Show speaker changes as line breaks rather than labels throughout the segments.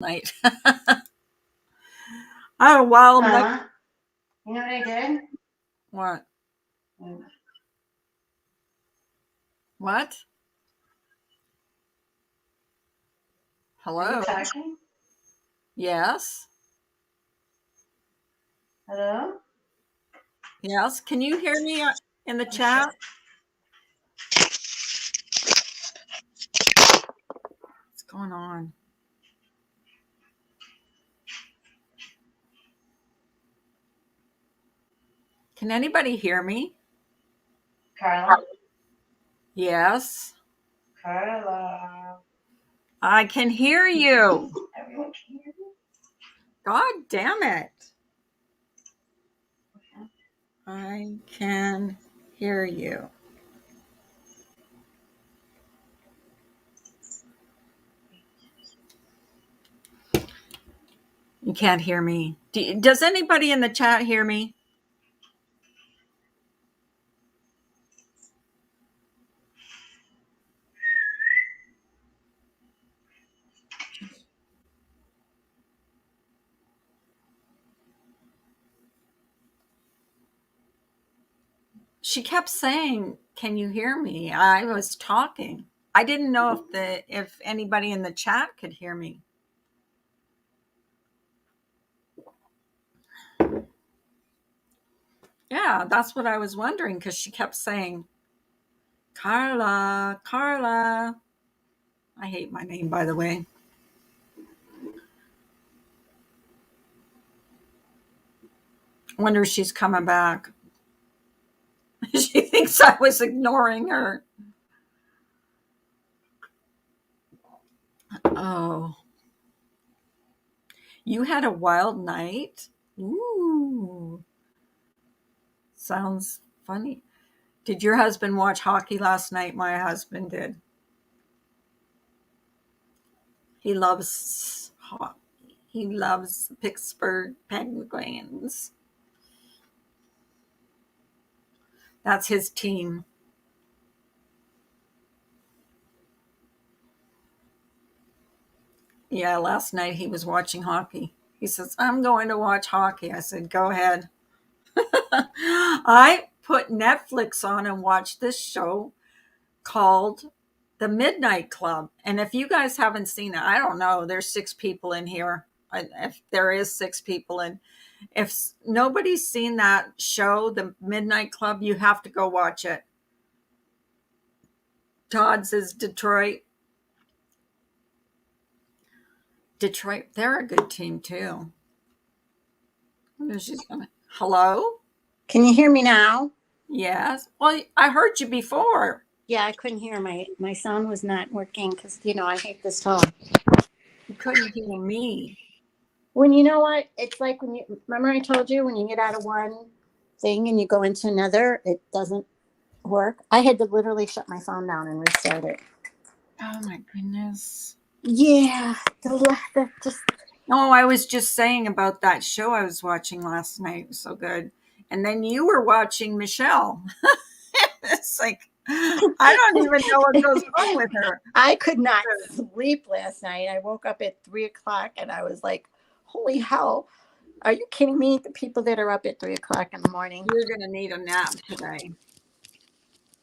night. Oh, wild night.
You know what I did?
What?
Are
What?
you
Hello?
talking?
Yes?
Hello?
Yes? Can you hear me in the
Oh, shit.
chat? What's going on? Can anybody hear me?
Carla?
Yes?
Carla.
I can hear you.
Everyone can hear me?
God damn it.
Okay.
I can hear you. You can't hear me. Does anybody in the chat hear me? She kept saying, "Can you hear me?" I was talking. I didn't know if anybody in the chat could hear me. Yeah, that's what I was wondering because she kept saying, "Carla, Carla." I hate my name, by the way. I wonder if she's coming back. She thinks I was ignoring her. Oh, you had a wild night? Ooh, sounds funny. Did your husband watch hockey last night? My husband did. He loves hockey. He loves Pittsburgh Penguins. That's his team. Yeah, last night he was watching hockey. He says, "I'm going to watch hockey." I said, "Go ahead." I put Netflix on and watched this show called The Midnight Club. And if you guys haven't seen it, I don't know. There's six people in here. If there is six people in, if nobody's seen that show, The Midnight Club, you have to go watch it. Todd's is Detroit. Detroit, they're a good team too. Hello?
Can you hear me now?
Yes. Well, I heard you before.
Yeah, I couldn't hear my sound was not working because I hate this phone.
You couldn't hear me.
When you know what, it's like when you remember I told you when you get out of one thing and you go into another, it doesn't work. I had to literally shut my phone down and restart it.
Oh my goodness.
Yeah, just
No, I was just saying about that show I was watching last night. It was so good. And then you were watching Michelle. It's like, I don't even know what goes on with her.
I could not sleep last night. I woke up at 3 o'clock and I was like, "Holy hell! Are you kidding me?" The people that are up at 3 o'clock in the morning.
You're going to need a nap today.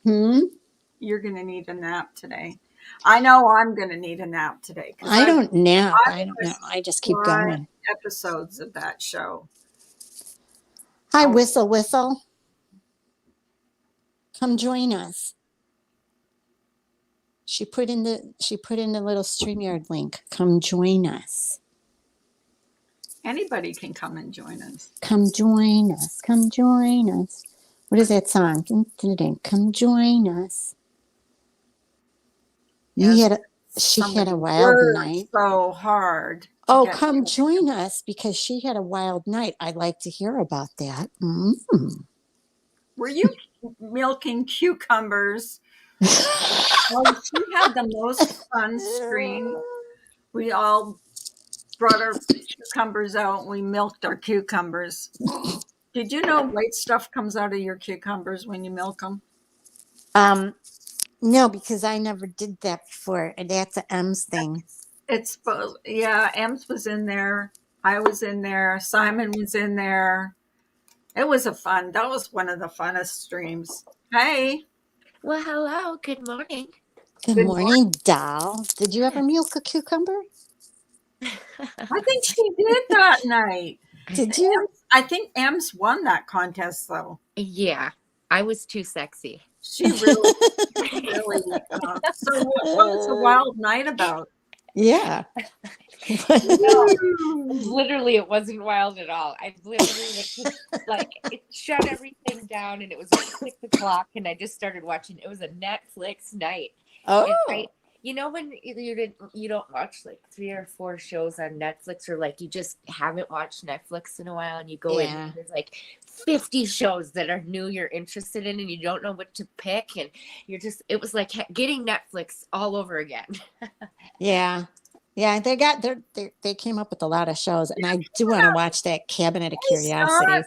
Hmm.
You're going to need a nap today. I know I'm going to need a nap today.
I don't nap.
I've
I don't know. I just keep
watched
going.
episodes of that show.
Hi, Whistle Whistle. Come join us. She put in the little StreamYard link. Come join us.
Anybody can come and join us.
Come join us. Come join us. What is that song? Come join us.
Yes,
She had a wild night.
So hard.
Oh, come join us because she had a wild night. I'd like to hear about that.
Were you milking cucumbers? Well, she had the most fun screen. We all brought our cucumbers out and we milked our cucumbers. Did you know white stuff comes out of your cucumbers when you milk them?
No, because I never did that before. That's an M's thing.
It's supposed, yeah, Ems was in there. I was in there. Simon was in there. It was that was one of the funnest streams. Hey,
Well, hello. Good morning.
Good
good morning.
morning, doll. Did you ever milk a cucumber?
I think she did that night.
Did you?
I think Ems won that contest though.
Yeah, I was too sexy.
She really, really. So what was the wild night about?
Yeah.
No, literally, it wasn't wild at all. I literally was just like, it shut everything down, and it was 6 o'clock, and I just started watching. It was a Netflix night.
Oh.
And when you don't watch like 3 or 4 shows on Netflix, or like you just haven't watched Netflix in a while, and you go in and there's like 50 shows that are new you're interested in, and you don't know what to pick, and it was like getting Netflix all over again.
Yeah. Yeah, they came up with a lot of shows, and I do want to watch that Cabinet of Curiosity. Hey,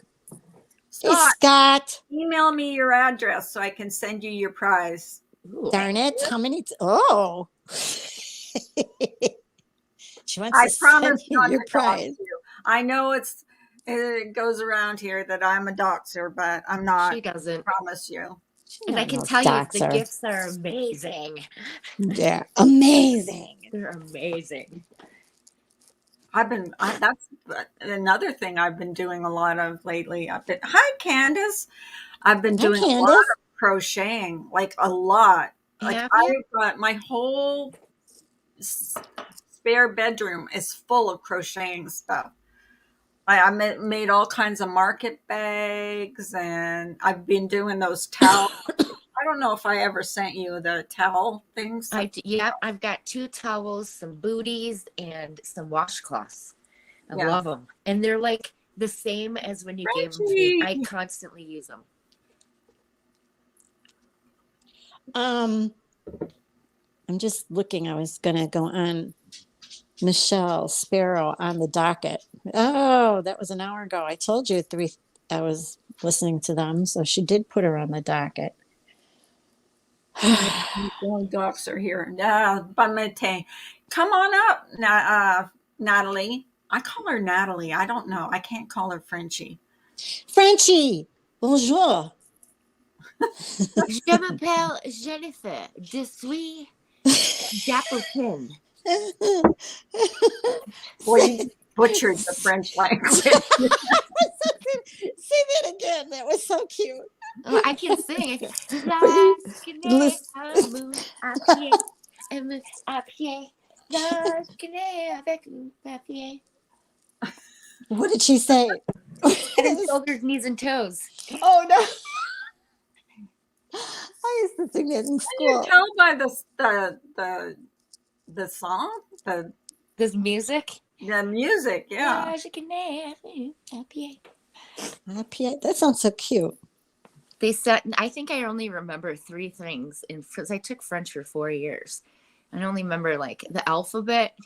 Scott,
Scott.
email me your address so I can send you your prize.
Ooh.
Darn it. How many? Oh. She wants
I
to
promise
send you
not
your
to
prize.
dox you. I know it goes around here that I'm a doxer, but I'm not.
She doesn't.
I promise you.
And I can tell you the gifts are amazing.
Yeah, amazing.
They're amazing.
That's another thing I've been doing a lot of lately. Hi, Candace. I've been doing a lot of crocheting, like a lot. Like I've got my whole spare bedroom is full of crocheting stuff. I made all kinds of market bags, and I've been doing those towels. I don't know if I ever sent you the towel things.
I've got 2 towels, some booties, and some washcloths. I love them. And they're like the same as when you gave them to me. I constantly use them.
I'm just looking. I was going to go on Michelle Sparrow on the docket. Oh, that was an hour ago. I told you I was listening to them, so she did put her on the docket.
Dogs are here. Come on up, Natalie. I call her Natalie. I don't know. I can't call her Frenchie.
Frenchie, bonjour.
Je m'appelle Jennifer. Je suis Dapperpin.
Boy, you butchered the French language.
Say that again. That was so cute.
Oh, I can sing.
What did she say?
Head and shoulders, knees and toes.
Oh no! I used to sing that in school.
Can you tell by the song,
this music?
The music, yeah.
That sounds so cute.
They said, I think I only remember 3 things because I took French for 4 years. I only remember like the alphabet,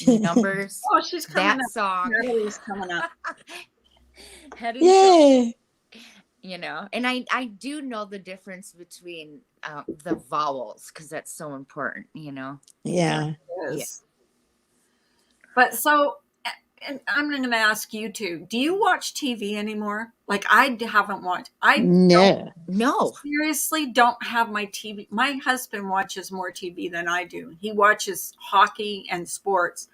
numbers.
Oh, she's coming
that
up.
song.
Natalie's coming up.
Yay!
And I do know the difference between the vowels because that's so important,
Yeah.
Yeah. But so, and I'm going to ask you too. Do you watch TV anymore? Like I haven't watched.
No.
Seriously, don't have my TV. My husband watches more TV than I do. He watches hockey and sports.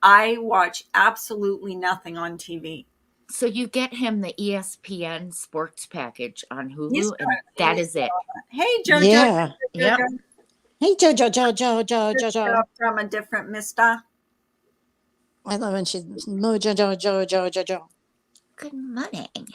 I watch absolutely nothing on TV.
So you get him the ESPN sports package on Hulu, and that is it.
Hey, JoJo.
Yeah.
Yep.
Hey, JoJo.
From a different Mister.
I love when she's JoJo.
Good morning.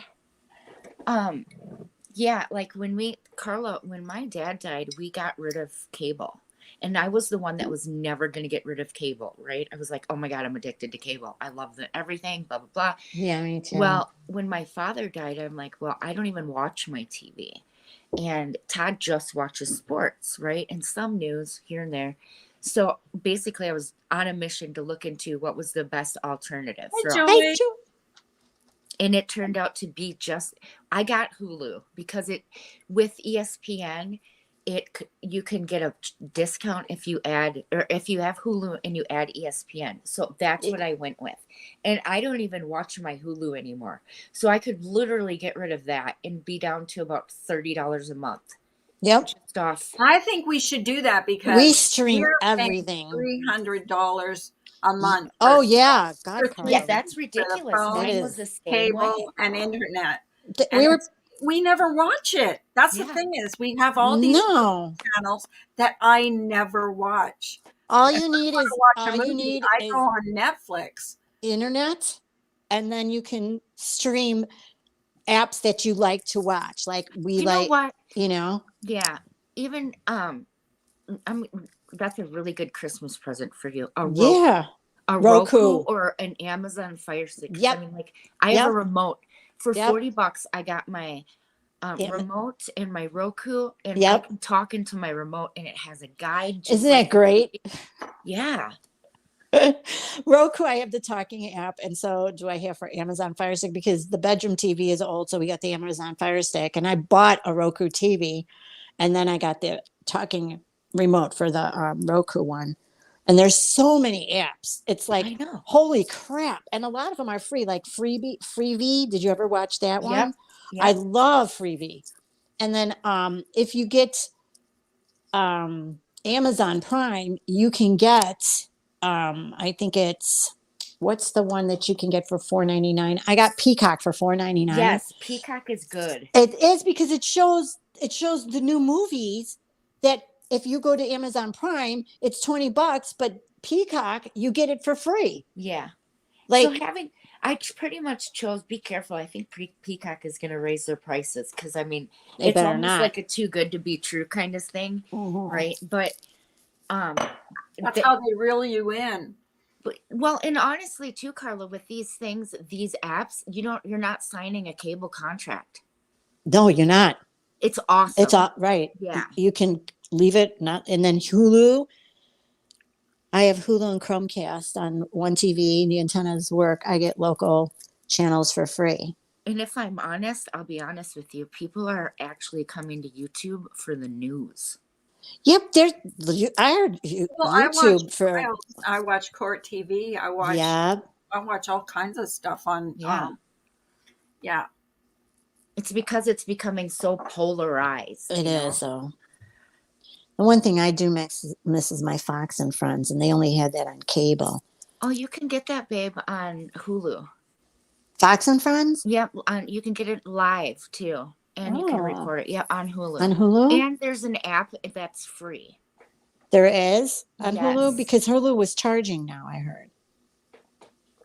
Yeah, like when my dad died, we got rid of cable. And I was the one that was never going to get rid of cable, right? I was like, oh my God, I'm addicted to cable. I love everything, blah, blah, blah.
Yeah, me too.
Well, when my father died, I'm like, well, I don't even watch my TV. And Todd just watches sports, right? And some news here and there. So basically, I was on a mission to look into what was the best alternative.
Hey, Joy.
And it turned out to be I got Hulu because with ESPN, you can get a discount if you add, or if you have Hulu and you add ESPN. So that's what I went with. And I don't even watch my Hulu anymore. So I could literally get rid of that and be down to about $30 a month.
Yep.
Just off.
I think we should do that because
We stream
we're paying
everything.
$300 a month.
Oh yeah, God,
for
Carla.
Yeah, that's ridiculous.
phone,
Mine
It
was the
is.
same way.
cable, and internet.
We
And
were
we never watch it. That's the
Yeah.
thing is we have all these
no.
channels that I never watch.
All
If
you
I
need
want
is
to watch a
all you
movie,
need
I go
is
on Netflix.
internet, and then you can stream apps that you like to watch. Like we
You know
like,
what?
you know.
Yeah. Even that's a really good Christmas present for you.
Yeah.
A
Roku.
Roku or an Amazon Fire Stick.
Yep.
I mean, like I have a
Yep.
remote for
Yep.
$40. I got my remote and my Roku, and I
Yep.
can talk into my remote, and it has a guide.
Isn't that great?
Yeah.
Roku, I have the talking app, and so do I have for Amazon Fire Stick because the bedroom TV is old, so we got the Amazon Fire Stick, and I bought a Roku TV, and then I got the talking remote for the Roku one. And there's so many apps. It's
I
like,
know.
holy crap! And a lot of them are free, like Freebie. Did you ever watch that one?
Yep.
I love Freebie. And then if you get Amazon Prime, you can get I think it's what's the one that you can get for $4.99? I got Peacock for $4.99.
Yes, Peacock is good.
It is because it shows the new movies that if you go to Amazon Prime, it's $20, but Peacock, you get it for free.
Yeah.
Like
so I pretty much chose. Be careful. I think Peacock is going to raise their prices because I mean
they
it's
better
almost
not.
like a too good to be true kind of thing, right? But
That's how they reel you in.
well, and honestly, too, Carla, with these things, these apps, you're not signing a cable contract.
No, you're not.
It's awesome.
It's all right.
Yeah.
You can leave it not, and then Hulu. I have Hulu and Chromecast on one TV. The antennas work. I get local channels for free.
And if I'm honest, I'll be honest with you. People are actually coming to YouTube for the news.
Yep, I heard YouTube for.
I watch Court TV. I watch all kinds of stuff on. Yeah.
It's because it's becoming so polarized.
It is though. The one thing I do miss is my Fox and Friends, and they only had that on cable.
Oh, you can get that, babe, on Hulu.
Fox and Friends?
Yep, you can get it live too, and you can record it. Yeah, on Hulu.
On Hulu?
And there's an app that's free.
There is on
Yes.
Hulu because Hulu was charging now. I heard.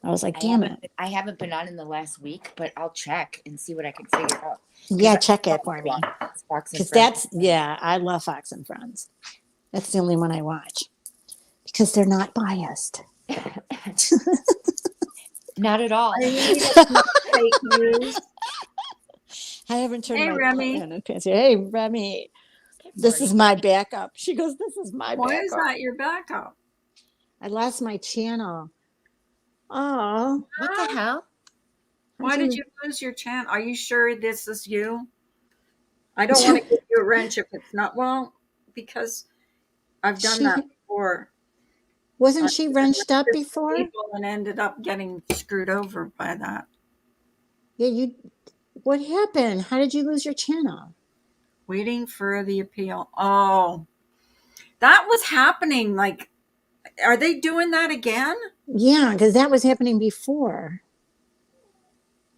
I was like, damn it!
I haven't been on in the last week, but I'll check and see what I can figure out.
Yeah, check it for me.
Because
I love Fox and Friends. That's the only one I watch because they're not biased.
Not at all.
Fake news.
I haven't turned
Hey,
my
Remy.
Okay, so, hey, Remy. This is my backup. She goes, this is my backup.
Why is that your backup?
I lost my channel. Oh.
What the hell?
Why did you lose your channel? Are you sure this is you? I don't want to give you a wrench if it's not. Well, because I've done that before.
Wasn't she wrenched up before?
People and ended up getting screwed over by that.
Yeah, what happened? How did you lose your channel?
Waiting for the appeal. Oh, that was happening. Like, are they doing that again?
Yeah, because that was happening before.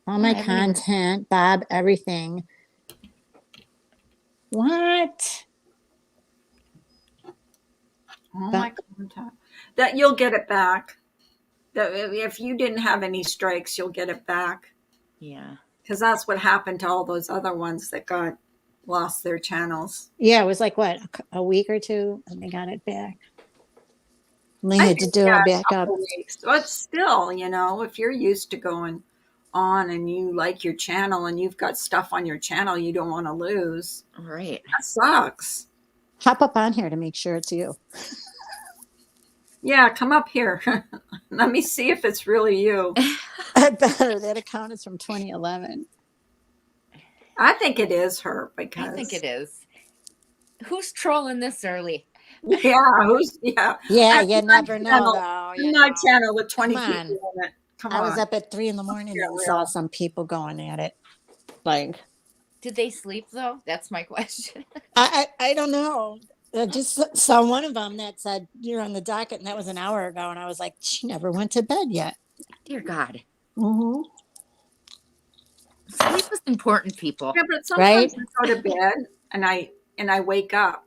All my content, Bob, everything. What?
Oh my content. That you'll get it back. That if you didn't have any strikes, you'll get it back.
Yeah.
Because that's what happened to all those other ones that lost their channels.
Yeah, it was like what, a week or two, and they got it back. And they had to do a backup.
But still, if you're used to going on and you like your channel and you've got stuff on your channel you don't want to lose.
Right.
That sucks.
Hop up on here to make sure it's you.
Yeah, come up here. Let me see if it's really you.
I better. That account is from 2011.
I think it is her because
I think it is. Who's trolling this early?
Yeah, yeah.
Yeah,
I'm
you never know,
channel,
though.
I'm my channel with
Come
20
on.
people in it. Come
I was
on.
up at 3 in the morning
Get
and saw
real.
some people going at it. Like,
Did they sleep though? That's my question.
I don't know. I just saw one of them that said you're on the docket, and that was an hour ago. And I was like, she never went to bed yet.
Dear God.
Hmm.
Sleep is important, people.
Yeah, but
Right?
sometimes I go to bed and I wake up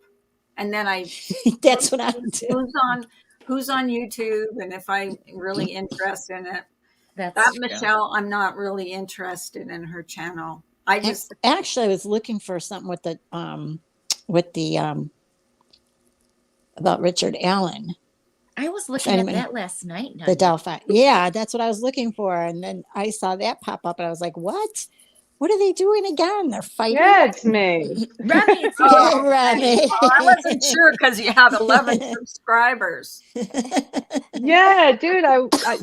and then I look
That's what I do.
who's on YouTube and if I'm really interested in it. That
That's true.
Michelle, I'm not really interested in her channel. I just
Actually, I was looking for something with the about Richard Allen.
I was
If
looking at
anybody,
that last night
the
on you.
Delphi. Yeah, that's what I was looking for. And then I saw that pop up, and I was like, what? What are they doing again? They're fighting?
Yeah, it's me.
Remy, it's you.
oh,
Remy.
well, I wasn't sure because you have 11 subscribers.
Yeah, dude,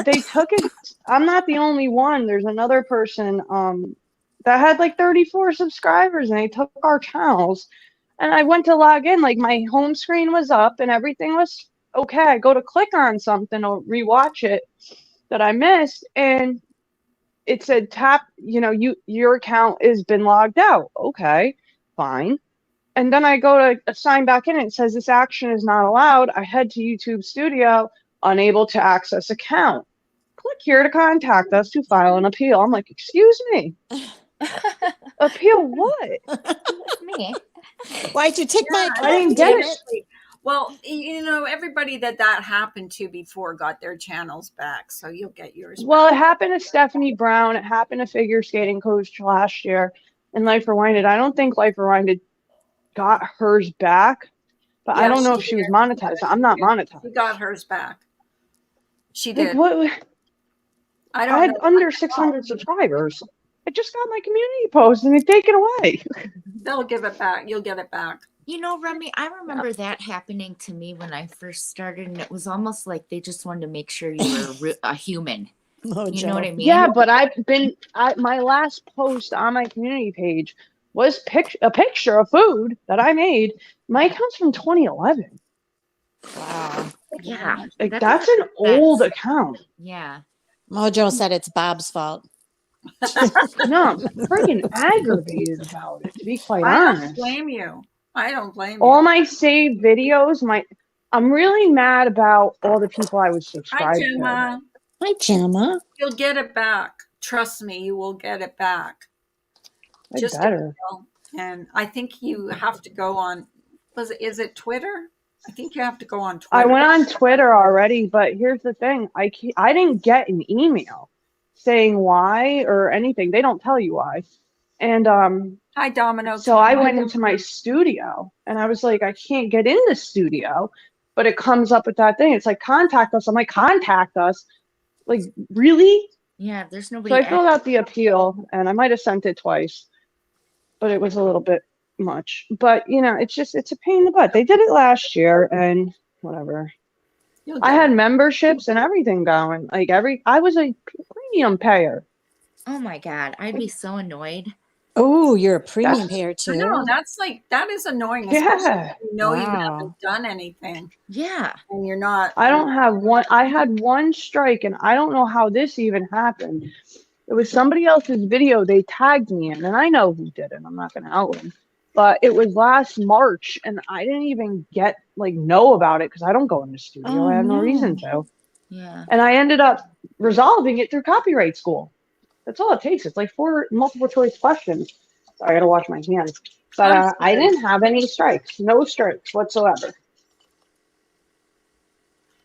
they took it. I'm not the only one. There's another person that had like 34 subscribers and they took our channels. And I went to log in, like my home screen was up and everything was okay. I go to click on something or rewatch it that I missed and it said tap, your account has been logged out. Okay, fine. And then I go to sign back in. And it says this action is not allowed. I head to YouTube Studio, unable to access account. Click here to contact us to file an appeal. I'm like, excuse me, appeal what?
With me.
Why'd you take my
Yeah,
I
account,
didn't get
damn
it.
it?
well, everybody that happened to before got their channels back, so you'll get yours back.
Well, it happened to Stephanie Brown. It happened to figure skating coach last year. And Life Rewinded. I don't think Life Rewinded got hers back, but I
Yeah,
don't know
she
if she
did.
was monetized. I'm not
She
monetized.
got hers back. She
Like
did.
what?
I
I
don't
had
know.
under 600 subscribers. I just got my community post and they take it away.
They'll give it back. You'll get it back.
You know, Remy, I remember that happening to me when I first started, and it was almost like they just wanted to make sure you were a human. You know what I
Mojo.
mean?
Yeah, but my last post on my community page was a picture of food that I made. My account's from 2011.
Wow.
Yeah.
Like
that
that's
doesn't
an
make
old
sense.
account.
Yeah.
Mojo said it's Bob's fault.
No, I'm freaking aggravated about it, to be quite
I don't
honest.
blame you. I don't blame
All
you.
my saved videos, I'm really mad about all the people I was
Hi,
subscribed to.
Gemma.
Hi, Gemma.
You'll get it back. Trust me, you will get it back.
I
Just a
better.
deal. And I think you have to go on. Is it Twitter? I think you have to go on
I
Twitter.
went on Twitter already, but here's the thing. I didn't get an email saying why or anything. They don't tell you why. And
Hi, Domino.
so I went into my studio and I was like, I can't get in the studio, but it comes up with that thing. It's like contact us. I'm like, contact us. Like, really?
Yeah, there's
So
nobody
I filled out the appeal and I might have sent it twice, but it was a little bit much. But it's a pain in the butt. They did it last year and whatever.
You'll
I
get
had
it.
memberships and everything going. Like I was a premium payer.
Oh my God. I'd be so annoyed.
Oh, you're a premium
That's
payer
I know
too.
that is annoying, especially
yeah.
if you
Wow.
haven't done anything
Yeah.
and you're not.
I don't have one. I had one strike, and I don't know how this even happened. It was somebody else's video they tagged me in, and I know who did it. I'm not going to out them. But it was last March, and I didn't even know about it because I don't go in the studio.
Oh
I have no
no.
reason to.
Yeah.
And I ended up resolving it through copyright school. That's all it takes. It's like 4 multiple choice questions. Sorry, I got to wash my hands. But
I'm
I
sorry.
didn't have any strikes, no strikes whatsoever.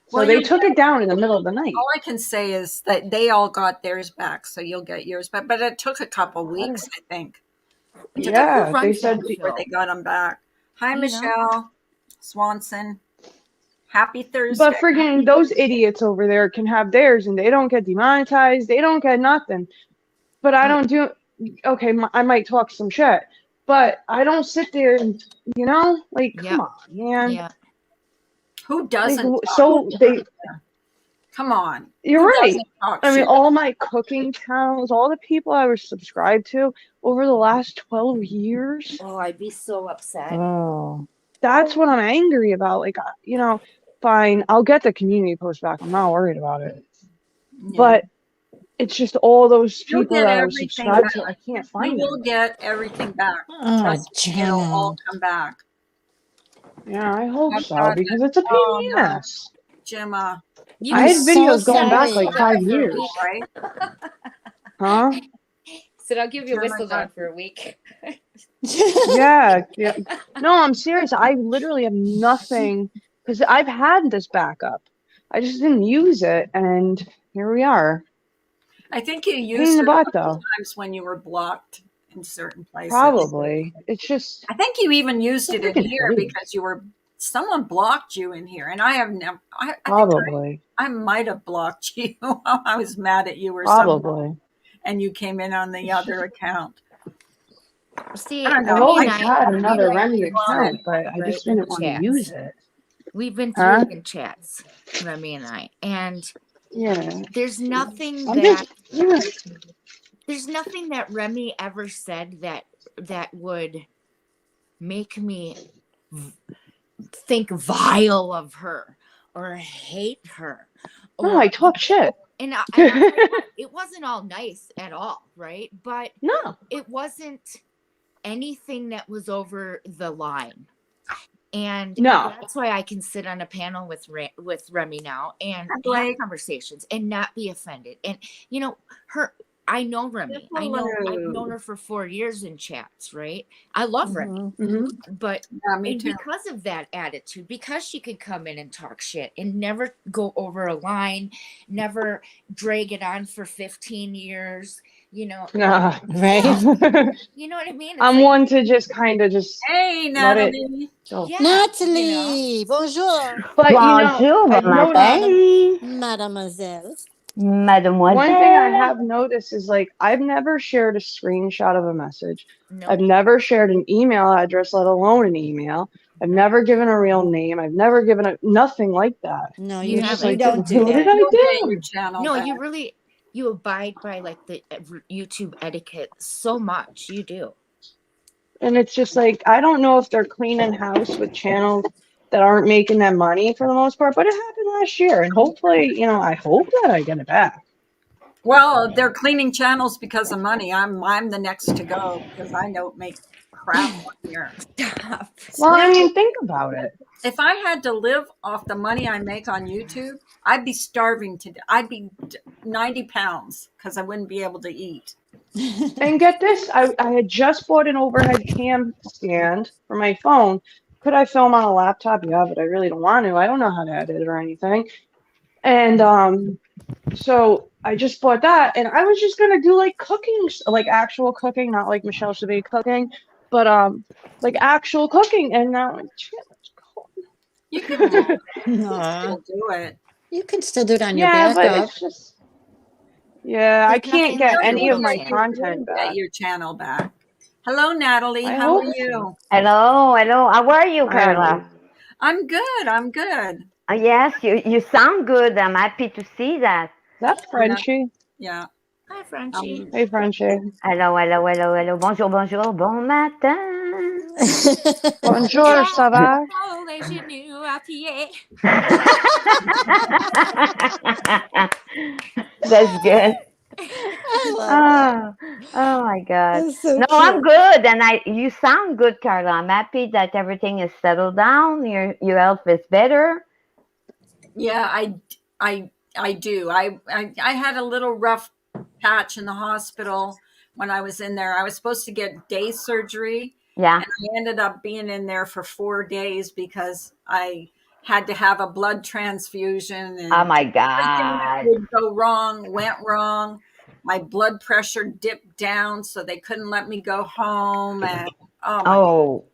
So
Well,
they took it down in the middle of the night.
all I can say is that they all got theirs back, so you'll get yours back. But it took a couple weeks, I think. It took a
Yeah,
couple
they
runs
said
that
before
show?
they got them back. Hi,
You know?
Michelle Swanson. Happy Thursday.
but friggin' those idiots over there can have theirs and they don't get demonetized. They don't get nothing. But I don't do. Okay, I might talk some shit, but I don't sit there and
Yeah.
come on, man.
Yeah.
Who
Like,
doesn't?
so they.
Come on.
You're
Who
right.
doesn't talk
I mean,
shit?
all my cooking channels, all the people I was subscribed to over the last 12 years.
Oh, I'd be so upset.
Oh.
that's what I'm angry about. Like, fine, I'll get the community post back. I'm not worried about it.
Yeah.
But it's just all those
You'll
people
get
that I was
everything
subscribed
back.
to. I can't
You
find
will
them.
get everything back.
Oh,
Trust me, it'll all
Gemma.
come back.
Yeah, I hope
I've
so
got
because
it.
it's a pain
Oh
in the
no,
ass.
Gemma.
You
I
I'm
had
can
so
videos going back
sorry.
like
whistle down
5
for a
years.
week.
Right?
Huh?
Said I'll give you a
Gemma,
whistle down for a week.
Yeah, yeah. No, I'm serious. I literally have nothing because I've had this backup. I just didn't use it, and here we are.
I think you
Pain in
used
the
it a
butt,
couple
though.
times when you were blocked in certain places.
Probably. It's just
I think you even used it in
freaking
here
hideous.
because someone blocked you in here, and I have never. I think
Probably.
I might have blocked you. I was mad at you or something,
Probably.
and you came in on the
It's
other
just,
account.
See,
I don't
I've
know.
Remy and
always
I,
had
Remy and
another
I have
Remy
been
account,
through it,
but I
right,
just
in
didn't
the
want to
chats.
use it.
We've been through
Huh?
it in chats, Remy and I, and
Yeah.
there's nothing
I'm
that
just, yeah.
there's nothing that Remy ever said that would make me think vile of her or hate her,
No, I
or
talk shit.
and I'll tell you what, it wasn't all nice at all, right? But
No.
it wasn't anything that was over the line. And
No.
that's why I can sit on a panel with Remy now and
Hi,
have
Blake.
conversations and not be offended. And I know Remy. I've known her for 4 years in chats, right? I love Remy,
Hmm.
but
Yeah, me too.
because of that attitude, because she could come in and talk shit and never go over a line, never drag it on for 15 years,
Nah.
Right?
you know what I mean? It's
I'm
like,
one to just kind of just
Hey,
let it
Natalie.
go.
yeah,
Natalie, bonjour,
But
Bonjour,
I've
bon
noticed
matin,
mademoiselle.
one thing I
mademoiselle.
have noticed is like I've never shared a screenshot of a message. I've
nope,
never shared an email address, let alone an email. I've
nope.
never given a real name. I've never given a nothing like that.
No,
You
you
It's just
you
haven't.
like,
don't do
what did
that.
I
You'll get your
do?
channel
No,
back.
you abide by like the YouTube etiquette so much. You do.
And it's just like I don't know if they're cleaning house with channels that aren't making them money for the most part, but it happened last year, and hopefully, I hope that I get it back.
Well, they're cleaning channels because of money. I'm the next to go because I don't make crap on here.
Stop.
Well, I
Seriously,
mean, think about it.
if I had to live off the money I make on YouTube, I'd be starving to death. I'd be 90 pounds because I wouldn't be able to eat.
And get this, I had just bought an overhead cam stand for my phone. Could I film on a laptop? Yeah, but I really don't want to. I don't know how to edit or anything. And so I just bought that, and I was just gonna do like cooking, like actual cooking, not like Michelle Chabet cooking, but like actual cooking. And now, like, shit, it's cold.
You can still
Aw,
do it.
you can still do it on your
Yeah, but
backup.
it's just, yeah, I
There's
can't
nothing
get
like
No,
an
any of
you'll
my
overhead.
content
get
back.
your channel back. Hello, Natalie.
I
How are
hope so.
you?
Hello, hello. How are you,
I am.
Carla?
I'm good. I'm good.
Yes, you sound good. I'm happy to see that.
That's Frenchie.
Yeah.
Hi, Frenchie.
Hey, Frenchie.
Hello, hello, hello, hello. Bonjour, bonjour, bon matin.
Bonjour, ça va?
That's good.
I love that.
Oh my God.
That's so
No, I'm
cute.
good, and you sound good, Carla. I'm happy that everything is settled down. Your health is better.
Yeah, I do. I had a little rough patch in the hospital when I was in there. I was supposed to get day surgery,
Yeah.
and I ended up being in there for 4 days because I had to have a blood transfusion,
Oh
and
my
everything that
God.
would go wrong went wrong. My blood pressure dipped down, so they couldn't let me go home, and oh my,
Oh,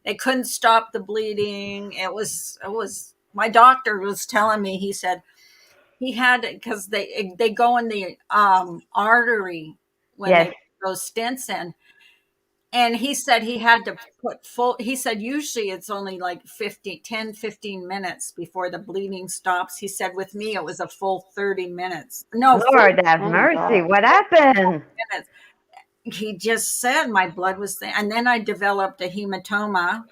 they couldn't stop the bleeding. It was my doctor was telling me, he said he had, because they go in the artery when they
yes.
put those stents in, and he said he had to put full, he said usually it's only like 15 minutes before the bleeding stops. He said with me it was a full 30 minutes, no, 40
Lord have
Oh my
mercy.
God.
What happened?
minutes. He just said my blood was and then I developed a hematoma,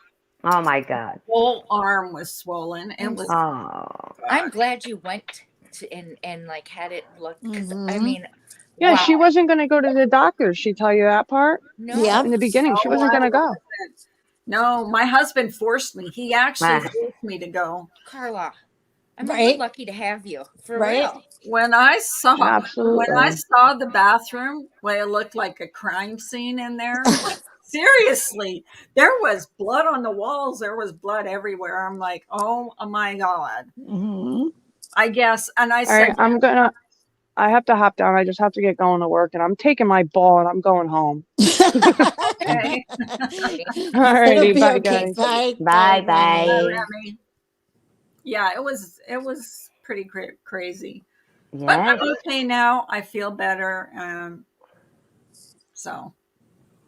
Oh my God.
whole arm was swollen. It was
Oh.
I'm glad you went to and like had it looked because I
Mhm.
mean,
Yeah, she
wow,
wasn't going to go to the doctor. She tell you that part
no,
Yep.
in the beginning. She
oh,
wasn't
I
going to go.
wasn't. No, my husband forced me. He actually
Ah.
forced me to go.
Carla. I mean, we're
Right.
lucky to have you for
Right.
real.
When I
Absolutely.
saw the bathroom where it looked like a crime scene in there, seriously, there was blood on the walls. There was blood everywhere. I'm like, oh my God.
Mhm.
I guess. And I
All right,
said,
I have to hop down. I just have to get going to work and I'm taking my ball and I'm going home.
okay,
All
It'll
righty.
be
Bye,
okay.
guys.
Bye.
Bye
Bye,
bye.
Remy.
Remy. Yeah, it was pretty crazy. But
Yes.
I'm okay now. I feel better. So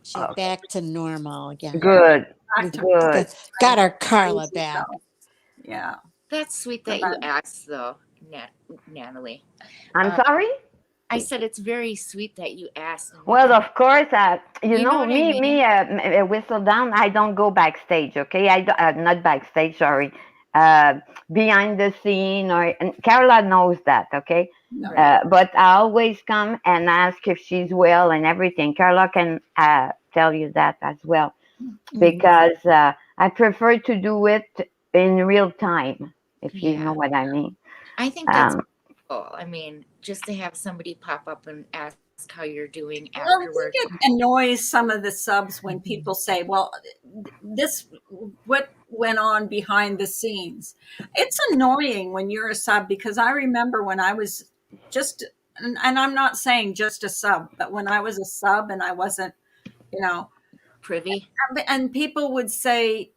She's
Okay.
back to normal again.
yeah,
Good.
back
We
to
Good.
got our
crazy
Carla back.
self. Yeah.
That's sweet
So
that you asked, though, Natalie.
I'm sorry?
I said it's very sweet that you asked.
Well, of course,
You know what I mean?
Whistle down. I don't go backstage, okay? Not backstage, sorry. Uh, Behind the scene, and Carla knows that, okay?
No.
Right.
But I always come and ask if she's well and everything. Carla can tell you that as well, because I prefer to do it in real time, if you know
Yeah.
what I mean.
I think that's
Um,
cool. I mean, just to have somebody pop up and ask how you're doing
Well, I think
afterwards.
it annoys some of the subs when people say, "Well, this what went on behind the scenes." It's annoying when you're a sub because I remember when I was just, and I'm not saying just a sub, but when I was a sub and I wasn't, you know,
Privy.
and people would say,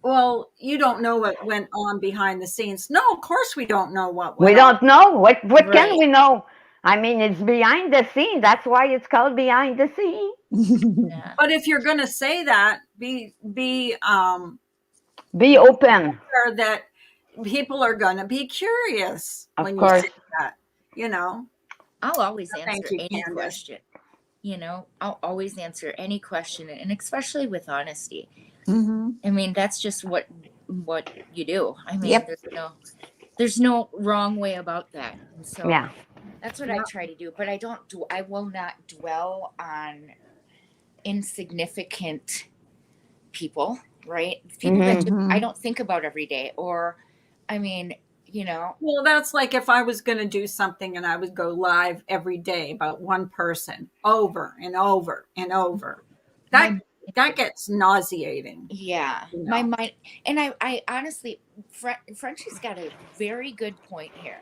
"Well, you don't know what went on behind the scenes." No, of course we don't know what
we
went on.
don't know what can
Right.
we know. I mean, it's behind the scene. That's why it's called behind the scene.
Yeah.
But if you're going to say that, be
Be open,
sure that people are going to be curious
of
when you
course.
say that. You know.
I'll always
Thank
answer
you,
any
Candace.
question. I'll always answer any question, and especially with honesty.
Mhm.
I mean, that's just what you do. I mean,
Yep.
there's no wrong way about that. And so
Yeah.
that's what I try to do. But I will not dwell on insignificant people, right? People that
Hmm.
just I
Mhm.
don't think about every day. Or, I mean,
Well, that's like if I was going to do something and I would go live every day about one person over and over and over. That
my
that gets nauseating.
yeah,
You
my
know.
mind, and I honestly, Frenchie's got a very good point here.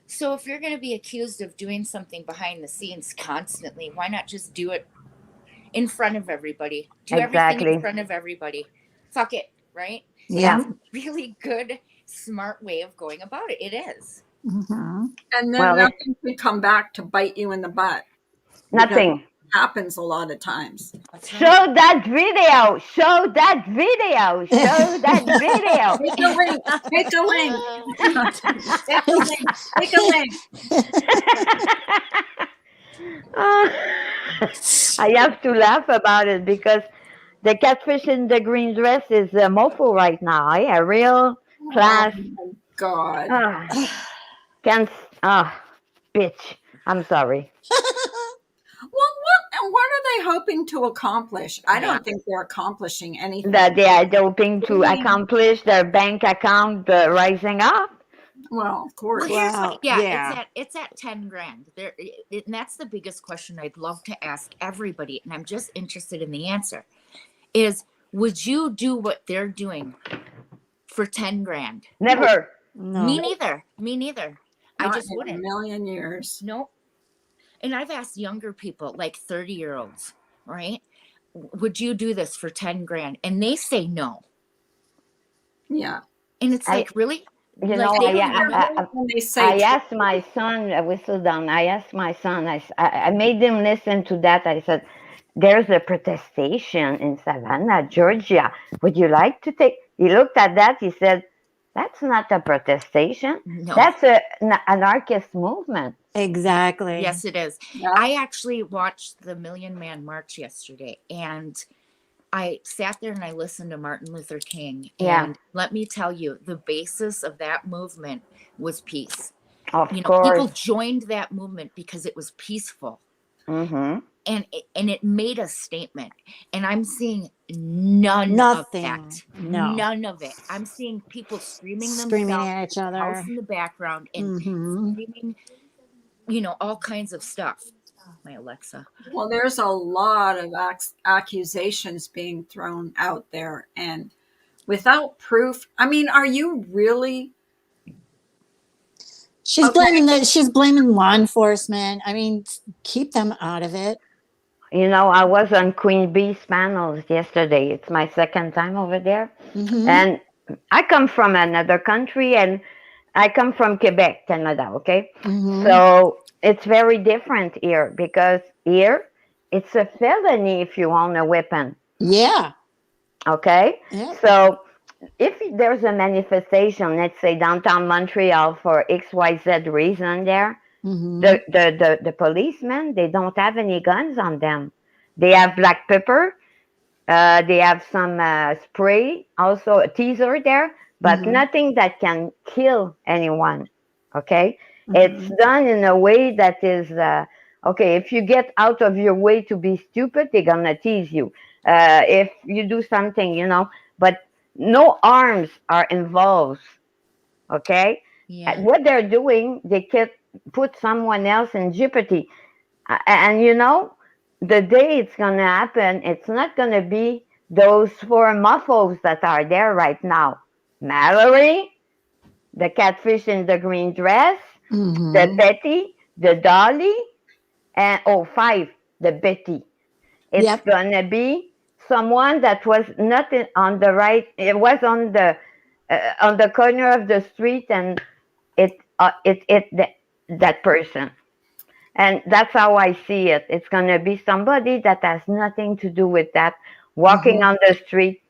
So if you're going to be accused of doing something behind the scenes constantly, why not just do it in front of everybody? Do everything in
Exactly.
front of everybody. Fuck it, right? And
Yeah.
it's
Yep.
a really good, smart way of going about it. It is.
Mhm.
And then
Well,
nothing can come back to bite you in the butt because it
nothing.
happens a lot of times.
That's
Show
right.
that video. Show that video. Show that video.
Take a link. Take a link. Take a link. Take a link.
Uh, I have to laugh about it because the catfish in the green dress is a mofo right now. A real
Oh
class.
my God.
Ah, can't. Ah, bitch. I'm sorry.
Well, what are they hoping to accomplish? I
Yeah.
don't think they're accomplishing anything.
That they are hoping to
Really?
accomplish their bank account rising up.
Well, of
Well,
course.
here's what.
Wow.
Yeah,
Yeah.
it's at 10 grand. And that's the biggest question I'd love to ask everybody, and I'm just interested in the answer. Is would you do what they're doing for 10 grand?
No,
Never.
Me
No.
neither. Me neither. I
not
just
in a
wouldn't.
million years.
Nope. And I've asked younger people, like 30-year-olds, right? Would you do this for 10 grand? And they say no.
Yeah.
And it's
I,
like, really?
you
Like
know,
they don't even know.
When they say
I asked my son, whistle down. I asked my son, I made him listen to that. I said, there's a protestation in Savannah, Georgia. Would you like to take? He looked at that. He said, that's not a protestation.
No.
That's an anarchist movement.
Exactly.
Yes, it is.
yeah,
I actually watched the Million Man March yesterday, and I sat there and I listened to Martin Luther King.
Yeah.
And let me tell you, the basis of that movement was peace.
Of
You know, people
course.
joined that movement because it was peaceful.
Mm-hmm.
And it made a statement. And I'm seeing none of
Nothing.
that.
No.
None of it. I'm seeing people screaming
Screaming
themselves
at each
with the house
other.
in the background and screaming, you know, all kinds of stuff. My Alexa.
Well, there's a lot of accusations being thrown out there, and without proof. I mean, are you really
She's
okay?
blaming she's blaming law enforcement. I mean, keep them out of it.
You know, I was on Queen Bee's panels yesterday. It's my second time over there. And I come from another country, and I come from Quebec, Canada, okay? So it's very different here because here it's a felony if you own a weapon,
Yeah.
okay?
Yep.
So if there's a manifestation, let's say downtown Montreal for XYZ reason there, the policemen, they don't have any guns on them. They have black pepper. They have some spray, also a teaser there, but nothing that can kill anyone. Okay, it's done in a way that is okay. If you get out of your way to be stupid, they're gonna tease you. If you do something, you know, but no arms are involved. Okay,
Yeah.
what they're doing, they can put someone else in jeopardy. And you know, the day it's going to happen, it's not going to be those four muffles that are there right now. Mallory, the catfish in the green dress, the Betty, the Dolly, and oh, five, the Betty. It's
Yep.
going to be someone that was not on the right, it was on the corner of the street, and that person. And that's how I see it. It's going to be somebody that has nothing to do with that, walking on the street.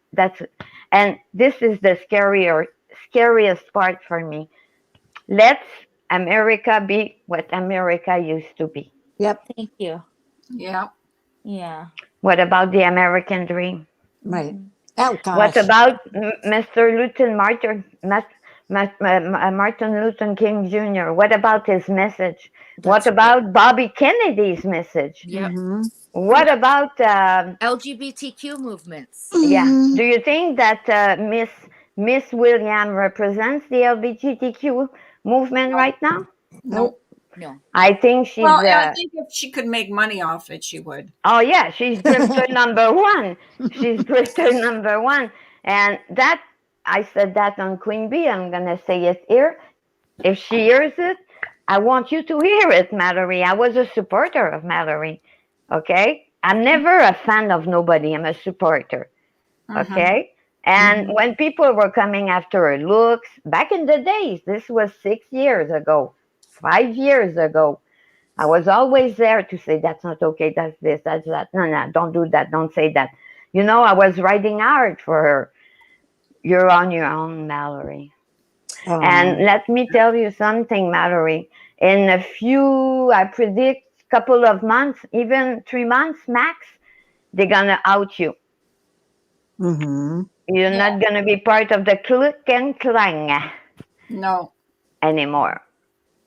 And this is the scariest part for me. Let's America be what America used to be.
Yep.
Thank you.
Yeah.
Yeah.
What about the American dream?
Right. Oh
What
gosh.
about Mr. Martin Luther King Jr.? What about his message? What
That's right.
about Bobby Kennedy's message?
Yep.
What about
LGBTQ movements.
yeah? Do you think that Miss William represents the LGBTQ movement right now?
Nope.
No.
I think she's
Well, I think if she could make money off it, she would.
oh yeah, she's drifter number one. She's drifter number one. And that I said that on Queen Bee. I'm gonna say it here. If she hears it, I want you to hear it, Mallory. I was a supporter of Mallory. Okay? I'm never a fan of nobody. I'm a supporter. Okay? And when people were coming after her looks, back in the days, this was 6 years ago, 5 years ago, I was always there to say, that's not okay, that's this, that's that. No, no, don't do that, don't say that. You know, I was writing hard for her. You're on your own, Mallory. And let me tell you something, Mallory. In a few, I predict, couple of months, even 3 months max, they're gonna out you. You're not gonna be part of the click and clang
No.
anymore.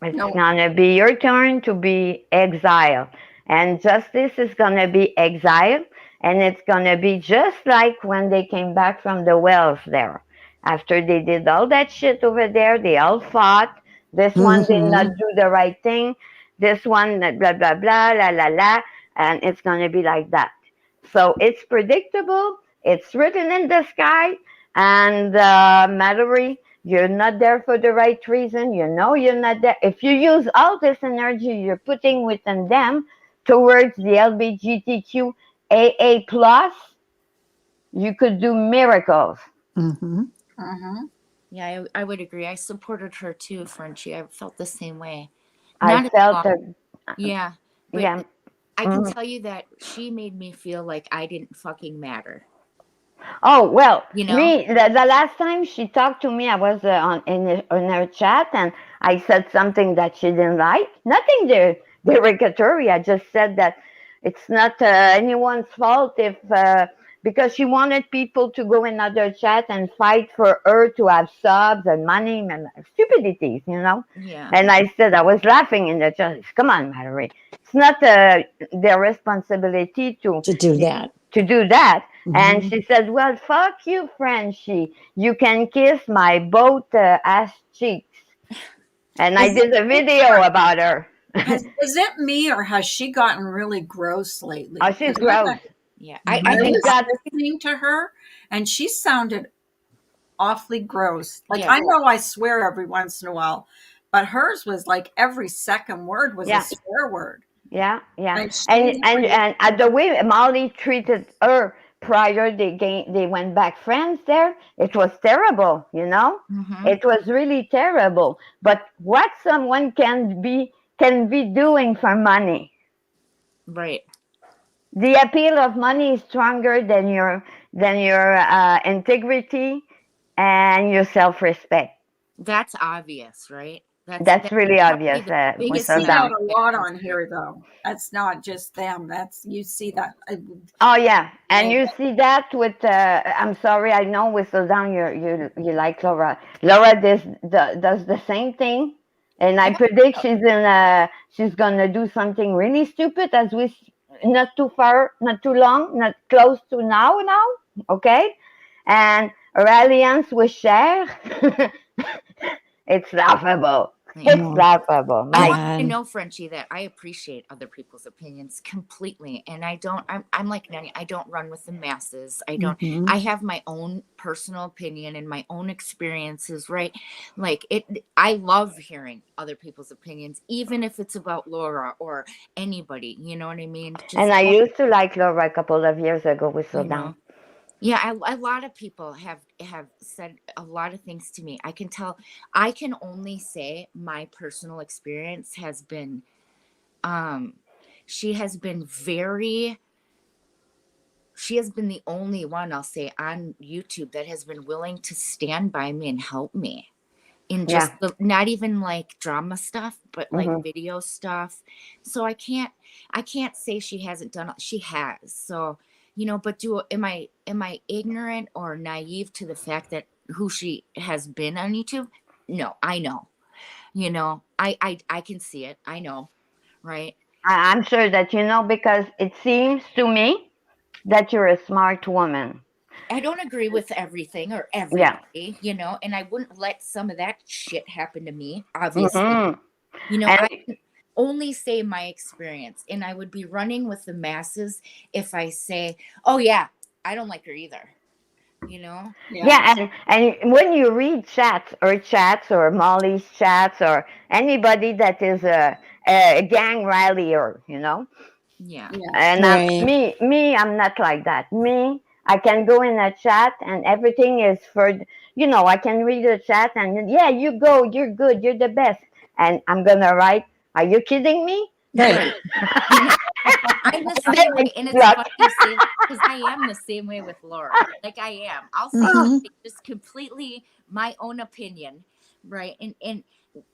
It's
No.
gonna be your turn to be exiled. And justice is gonna be exiled. And it's gonna be just like when they came back from the wells there. After they did all that shit over there, they all fought. This one did not do the right thing. This one, blah, blah, blah, la, la, la. And it's gonna be like that. So it's predictable. It's written in the sky. And Mallory, you're not there for the right reason. You know you're not there. If you use all this energy you're putting within them towards the LGBTQ AA plus, you could do miracles.
Yeah, I would agree. I supported her too, Frenchie. I felt the same way.
I felt that.
Yeah. But
Yeah.
I can tell you that she made me feel like I didn't fucking matter.
Oh well,
You know?
me the last time she talked to me, I was in her chat, and I said something that she didn't like. Nothing derogatory. I just said that it's not anyone's fault if because she wanted people to go in other chat and fight for her to have subs and money and stupidities, you know.
Yeah.
And I said, I was laughing in the chat. Come on, Mallory. It's not their responsibility
To do that.
to do that. And
Mhm.
she said, well, fuck you, Frenchie. You can kiss my both ass cheeks. And I
Is
did a video about her.
is it me or has she gotten really gross lately?
Oh, she's
Because
gross.
Yeah. I
I
think
She's
was
got,
listening to her and she sounded awfully gross. Like
yeah.
I know I swear every once in a while, but hers was like every second word was a
yeah,
swear word.
yeah, yeah.
And she
And the way Molly treated her prior they went back friends there, it was terrible, you know?
Mm-hmm.
It was really terrible. But what someone can be doing for money.
Right.
The appeal of money is stronger than your integrity and your self-respect.
That's obvious, right?
That's
That's
really
probably
obvious,
the
you
biggest
without
see
thing
that
doubt.
a lot on here though. That's not just them. That's you see that
Oh yeah, and
they,
you see that with. I'm sorry, I know whistle down. You like Laura. Laura does the same thing, and I predict she's gonna do something really stupid as not too far, not too long, not close to now. Okay, and her alliance with Cher, it's laughable.
yeah.
It's
Yeah.
laughable.
I
My
want you to
And
know, Frenchie, that I appreciate other people's opinions completely. And I'm like Nanny, I don't run with the masses.
mhm.
I have my own personal opinion and my own experiences, right? Like I love hearing other people's opinions, even if it's about Laura or anybody, you know what I mean?
and
Just,
I used to like Laura a couple of years ago. Whistle
you
down.
know. Yeah, a lot of people have said a lot of things to me. I can tell. I can only say my personal experience has been um she has been very she has been the only one, I'll say, on YouTube that has been willing to stand by me and help me in
Yeah.
just not even like drama stuff, but like
Hmm.
video stuff. So I can't say she hasn't done it. She has. So, but am I ignorant or naive to the fact that who she has been on YouTube? No, I know. I can see it. I know, right?
I'm sure that you know because it seems to me that you're a smart woman.
I don't agree with everything or
Yeah.
everybody, and I wouldn't let some of that shit happen to me, obviously.
Hmm.
I
And
can only say my experience, and I would be running with the masses if I say, oh, yeah, I don't like her either, you know?
yeah.
yeah, and when you read chats or Molly's chats or anybody that is a gang rallier,
Yeah.
Yeah.
and
Right.
I'm not like that. I can go in a chat and everything is I can read a chat and yeah, you go, you're good, you're the best, and I'm gonna write, are you kidding me?
Right.
Right. You know, I'm the
And then
same
I
way, and
get
it's
blocked.
funny you say that because I am the same way with Laura. Like I am. I'll say
Oh,
Mhm.
something just completely my own opinion, right? And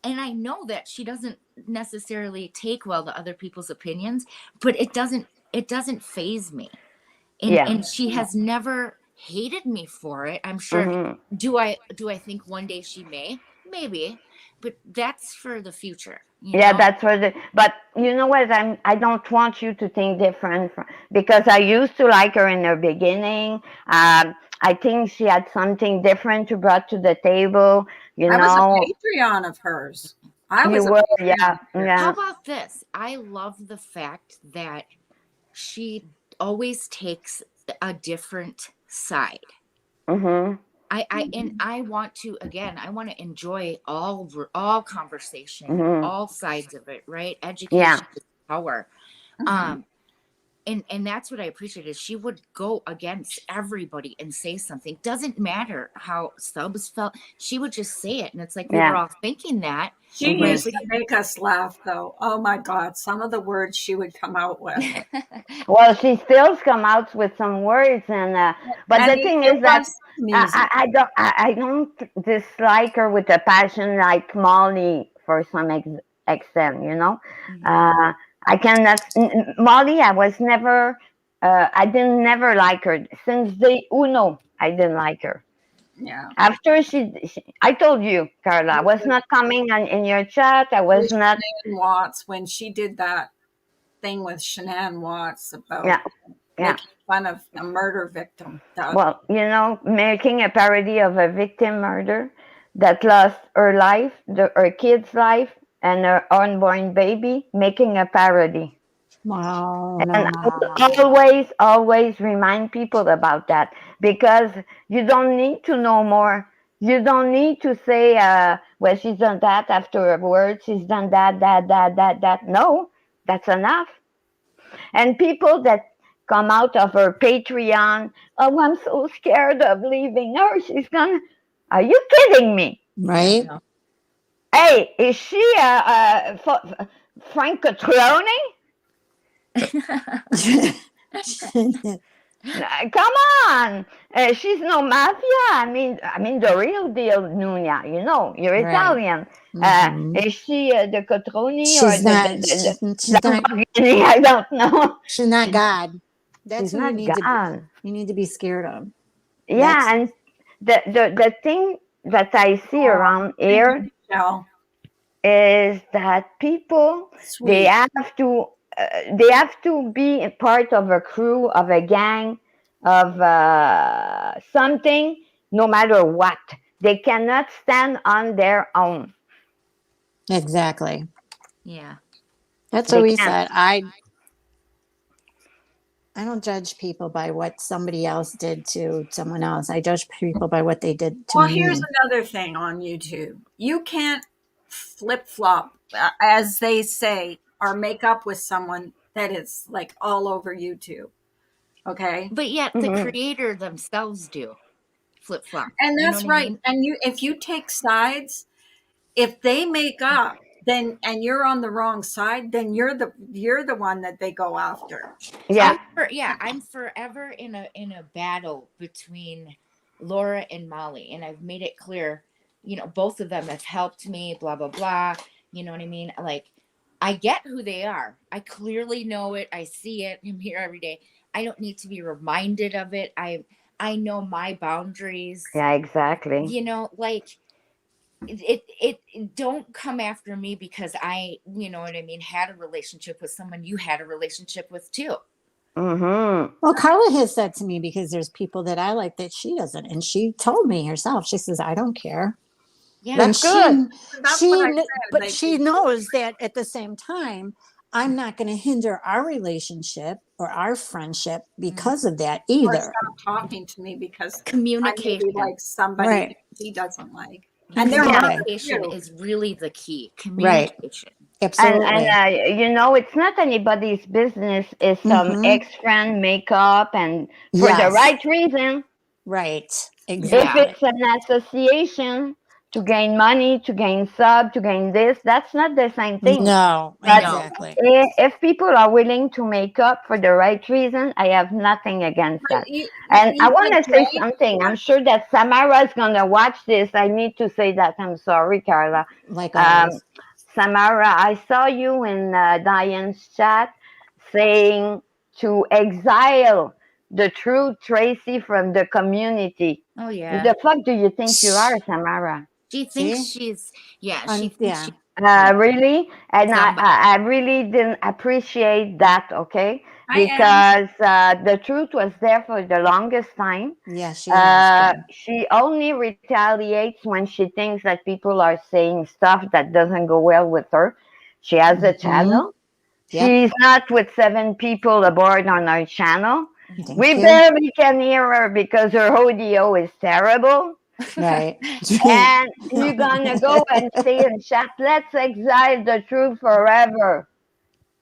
I know that she doesn't necessarily take well to other people's opinions, but it doesn't phase me. And
yeah.
and she has never hated me for it. I'm sure.
Hmm.
Do I think one day she may? Maybe, but that's for the future, you
Yeah,
know?
that's what but you know what, I don't want you to think different because I used to like her in the beginning. I think she had something different to brought to the table,
I was a Patreon of hers. I
you
was a
were,
Patreon
yeah,
of
How
yeah.
hers.
about this? I love the fact that she always takes a different side.
Hmm.
I want to, again, I want to enjoy all conversation,
Hmm.
all sides of it, right?
Yeah.
Education is power.
Mhm.
Um and that's what I appreciate is she would go against everybody and say something. Doesn't matter how subs felt. She would just say it. And it's like we were
Yeah.
all thinking that,
She
Hmm.
right?
used to make us laugh though. Oh my God, some of the words she would come out with.
Well, she still come out with some words, and but
And
the
it
thing is that
was amusing.
I don't dislike her with a passion like Molly for some extent.
Mhm.
Uh, I cannot Molly. I was never. I didn't never like her since day uno. I didn't like her.
Yeah.
After I told you, Carla, I was not coming in your chat. I was
With
not.
Shanann Watts, when she did that thing with Shanann Watts
Yeah,
about
yeah.
making fun of a murder victim. That,
Well, making a parody of a victim murder that lost her life, her kid's life, and her unborn baby, making a parody.
Wow,
And
no,
I
no, no, no,
will
no, no.
always remind people about that because you don't need to know more. You don't need to say, well, she's done that afterwards. She's done that. No, that's enough. And people that come out of her Patreon, oh, I'm so scared of leaving her. She's gonna. Are you kidding me?
Yeah,
Right?
no.
Hey, is she Frank Catroni? Come on, she's no mafia. I mean the real deal, Nunia. You're
Right.
Italian.
Hmm.
Is she the Cotroni or
She's
the
not.
the
She's not.
Lamborghini? I don't know.
She's not God.
She's
That's who you
not
need to.
God.
You need to be scared of.
Yeah,
That's
and the thing that I see
oh,
around
thank you,
here
Michelle.
is that people they
Sweet.
have to they have to be a part of a crew, of a gang, of something, no matter what. They cannot stand on their own.
exactly.
Yeah.
That's what
They
we
can't.
said. I don't judge people by what somebody else did to someone else. I judge people by what they did to
Well, here's
me.
another thing on YouTube. You can't flip flop, as they say, or make up with someone that is like all over YouTube. Okay.
But yet the
Mhm.
creator themselves do flip flop.
And
You know
that's
what I
right.
mean?
And if you take sides, if they make up, then and you're on the wrong side, then you're the one that they go after.
Yeah,
I'm forever in a battle between Laura and Molly, and I've made it clear, both of them have helped me, blah blah blah. You know what I mean? Like, I get who they are. I clearly know it. I see it. I'm here every day. I don't need to be reminded of it. I know my boundaries.
yeah, exactly.
Like, it don't come after me because you know what I mean, had a relationship with someone you had a relationship with too.
Hmm.
Well, Carla has said to me because there's people that I like that she doesn't, and she told me herself. She says, "I don't care."
Yeah.
And
That's good.
That's what I said.
but
They,
she knows that at the same time, I'm not going to hinder our relationship or our friendship
Mhm.
because of that
or
either.
stop talking to me because I maybe
Communication.
like somebody
Right.
that he doesn't like. And there are
Yeah,
Exactly.
others
Communication
too.
is really the key.
Right.
Communication.
and
Absolutely.
it's not anybody's business if some
Mm-hmm.
ex-friend make up and for the
Yes.
right reason.
Right.
If
Yeah.
Exactly.
it's an association to gain money, to gain sub, to gain this, that's not the same thing.
No,
But
No.
exactly.
if people are willing to make up for the right reason, I have nothing against
But
that. And I want
like
to say
Jay,
something. I'm sure that Samara is going to watch this. I need to say that. I'm sorry, Carla.
Like
Um,
always.
Samara, I saw you in Diane's chat saying to exile the true Tracy from the community.
Oh
Who
yeah.
the fuck do you think you are, Samara?
She thinks
See?
she's yeah, she thinks
Yeah.
she's yeah,
Really? And
somebody.
I really didn't appreciate that, okay?
I am.
Because the truth was there for the longest time.
Yeah, she has been.
She only retaliates when she thinks that people are saying stuff that doesn't go well with her. She has a
Hmm.
channel.
Yep.
She's not with 7 people aboard on her channel.
Mhm.
Thank
We
you.
barely can hear her because her audio is terrible.
Right.
And you're gonna go and say in chat, let's exile the truth forever.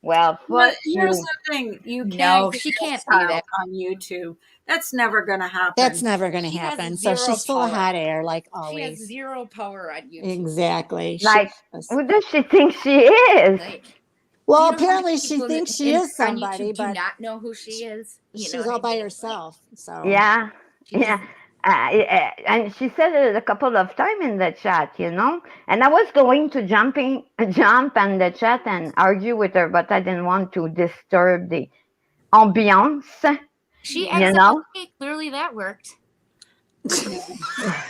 Well,
But
fuck
here's
you.
the thing: you can't
No,
get
she can't do
exiled
that.
on YouTube. That's never going to
That's
happen.
never going to
She has
happen. So
zero
she's full of
power.
hot air, like
She has
always.
zero power on YouTube.
Exactly. She
Like,
does.
who does she think she is?
Like, do
Well,
you know how many
apparently she
people
thinks she is
on
somebody,
YouTube do
but
not know who she is? You know
she's
what
all
I
by
mean? Like,
herself. So,
Yeah,
she
yeah.
doesn't.
And she said it a couple of times in the chat. And I was going to jump in the chat and argue with her, but I didn't want to disturb the ambiance.
She
You
exiled
know.
me. Clearly that worked.
Yeah.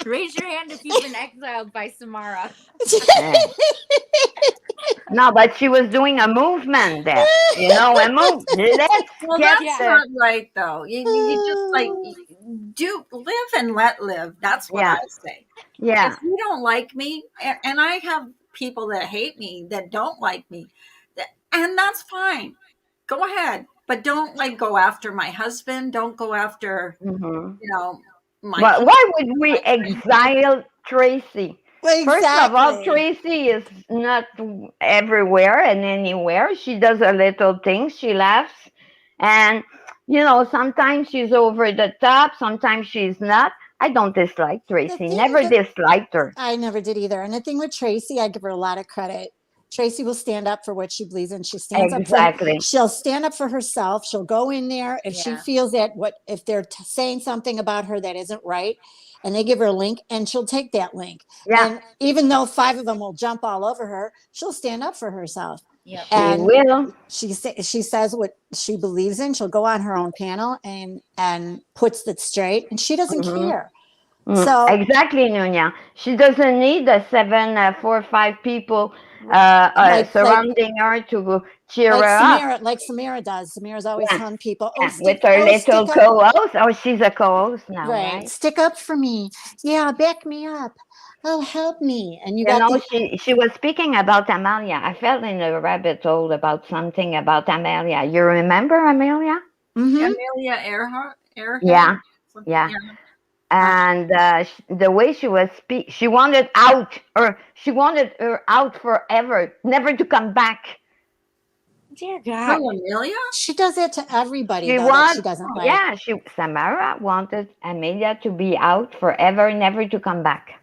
Raise your hand if you've been exiled by Samara.
Uh, no, but she was doing a movement there. You know, a move. Let's
Well,
get
that's
the
not right, though. You just like do live and let live. That's what I
yeah,
say. If
yeah.
you don't like me, and I have people that hate me that don't like me, and that's fine. Go ahead, but don't like go after my husband. Don't go after
Hmm.
my
But
kids,
why would we
my grandkids.
exile Tracy? First of all,
Exactly.
Tracy is not everywhere and anywhere. She does a little things. She laughs. And, sometimes she's over the top. Sometimes she's not. I don't dislike
The
Tracy.
thing
Never
that
disliked her.
I never did either. And the thing with Tracy, I give her a lot of credit. Tracy will stand up for what she believes in.
Exactly.
She'll stand up for herself. She'll go in there if she
Yeah.
feels that if they're saying something about her that isn't right, and they give her a link, and she'll take that link.
Yeah,
And even though 5 of them will jump all over her, she'll stand up for herself.
Yep.
she
And
will.
she says what she believes in. She'll go on her own panel and puts it straight, and she doesn't
Hmm.
care. So
Exactly, Nunya. She doesn't need the 4 or 5 people
like
surrounding her to cheer her up.
Like Samira does. Samira's always
Yeah,
telling people,
yeah, with her little
stick up,
co-host. Oh, she's a co-host now,
right?
right?
Stick up for me. Yeah, back me up. Oh, help me. And you
You
got
know,
the
she was speaking about Amalia. I fell in a rabbit hole about something about Amalia. You remember Amalia?
mm-hmm.
Amelia Earhart, Airhead,
Yeah,
something.
yeah.
Yeah.
And the way she was she wanted out, or she wanted her out forever, never to come back.
Dear God.
Who, Amelia?
She does that to everybody
She
though that she
want,
doesn't like.
yeah, Samara wanted Amelia to be out forever, never to come back.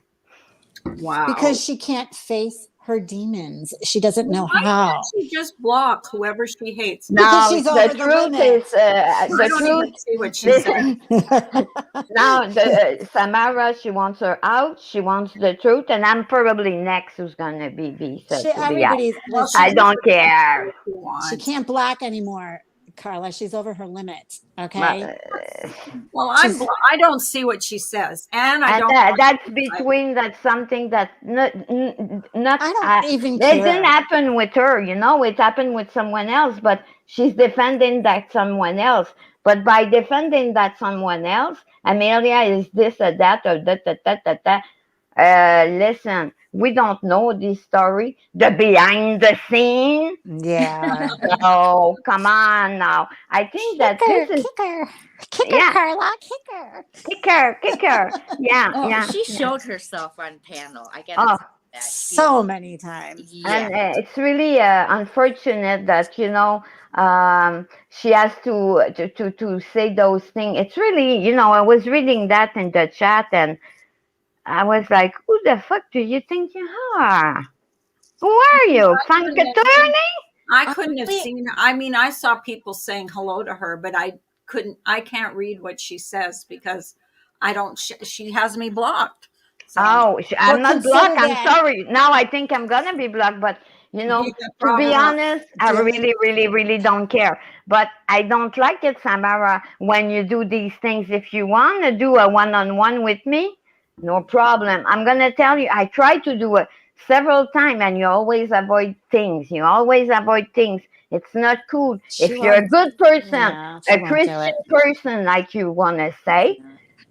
Because
Wow.
she can't face her demons. She doesn't
Well,
know
why can't
how.
she just block whoever she hates?
Because
Now
she's
the
over the
truth is,
limit.
I
the
don't
truth.
even see what she said.
Listen, now the Samara, she wants her out. She wants the truth, and I'm probably next who's gonna to be out.
Everybody's
Well, she
I
listen.
just
don't
has to say
care.
what she
She
wants.
can't block anymore, Carla. She's over her limit.
But,
Okay.
Well,
She's
I don't see what she says, and I
and
don't watch
that's
it either.
between that's something that not
I don't even
it didn't
care.
happen with her, it happened with someone else, but she's defending that someone else. But by defending that someone else, Amelia is this or that or that. Listen, we don't know this story, the behind the scene.
Yeah.
Oh, come on now. I think that this is,
Kick her,
yeah,
Carla, kick her.
kick her. Yeah,
Oh,
yeah.
she showed herself on panel. I gotta
Oh,
tell you that.
So many times.
Yeah.
and it's really unfortunate that she has to say those things. It's really, I was reading that in the chat, and I was like, who the fuck do you think you are? Who are you,
I
Frank
couldn't have seen,
attorney?
I couldn't have
Honestly,
seen her. I mean, I saw people saying hello to her, but I couldn't. I can't read what she says because I don't. She has me blocked. So
Oh,
Well,
I'm not blocked.
consider
I'm
that.
sorry. Now I think I'm gonna be blocked, but
yeah,
to be
probably.
Well,
honest, I
the only
really, really, really don't care. But I don't like it, Samara, when you do these things. If you want to do a one-on-one with me, no problem. I'm gonna tell you, I tried to do it several times, and you always avoid things. You always avoid things. It's not cool.
she
If you're a
won't.
good person,
Yeah, she
a
won't do
Christian
it.
person, like you wanna say,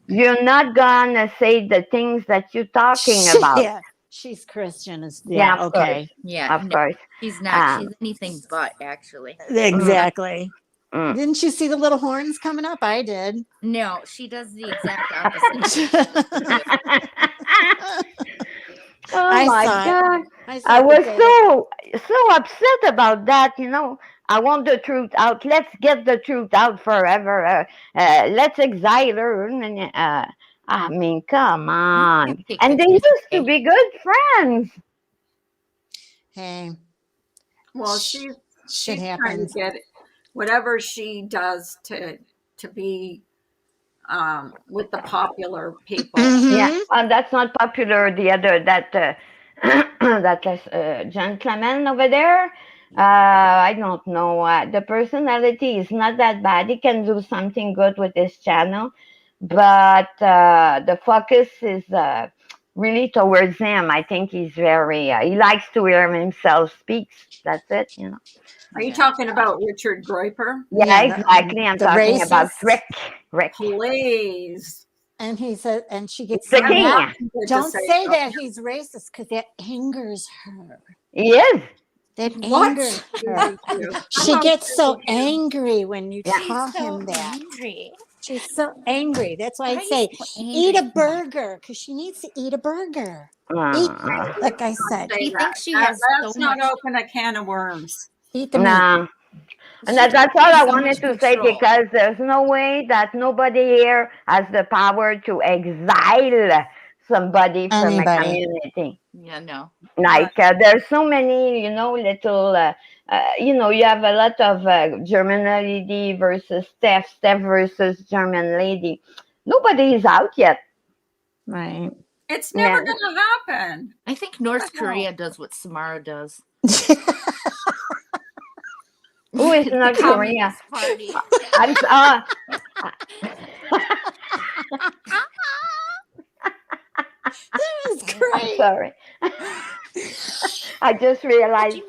you're not gonna say the things that you're talking about.
Yeah, she's Christian.
Yeah,
Yeah,
of course,
okay,
yeah.
of
No,
course.
she's not.
Um,
She's anything but, actually.
mm,
exactly.
mm.
Didn't you see the little horns coming up? I did.
No, she does the exact opposite.
Oh
I
my
saw it.
God,
I saw
I
it the
was
day that.
so upset about that. I want the truth out. Let's get the truth out forever. Let's exile her. I mean, come on.
Kick the
And they
kids
used to
away.
be good friends.
Hey,
Well,
shit
she's trying to
happens.
get whatever she does to be with the popular people.
Yeah,
Mm-hmm.
and that's not popular. The other that that gentleman over there. I don't know. The personality is not that bad. He can do something good with his channel, but the focus is really towards him. I think he's very. He likes to hear himself speak. That's it.
Are you
Yeah.
talking about Richard Groiper?
Yeah,
Yeah,
exactly. I'm
the
talking about
racist.
Rick. Rick.
Please.
And he said, and she gets
It's the
I
so
have
mad.
king.
nothing good to
Don't
say
say
about
that he's racist because that angers her.
He is.
That
what.
angers her.
Really do. I'm
She gets
upset
so
with you.
angry when you
Yeah.
tell
She's so
him that.
angry.
She's so angry. That's why
Why
I'd
are you
say,
so angry?
eat a burger because she needs to eat a burger. Eat,
Uh,
like I said,
Say
She
that.
thinks she has so
Let's not
much.
open a can of worms.
eat the meat.
nah. And
She thinks
that's
she
all
has
I
so
wanted
much
to say
control.
because there's no way that nobody here has the power to exile somebody from a
Anybody.
community.
Yeah, no.
Right.
Like there's so many, little, you have a lot of German lady versus Steph versus German lady. Nobody is out yet.
Right.
It's never
Yeah.
going to happen.
I think North Korea does what Samara does.
Who is
The
North Korea?
Communist Party.
I'm
That was
I'm
great.
sorry. I just realized.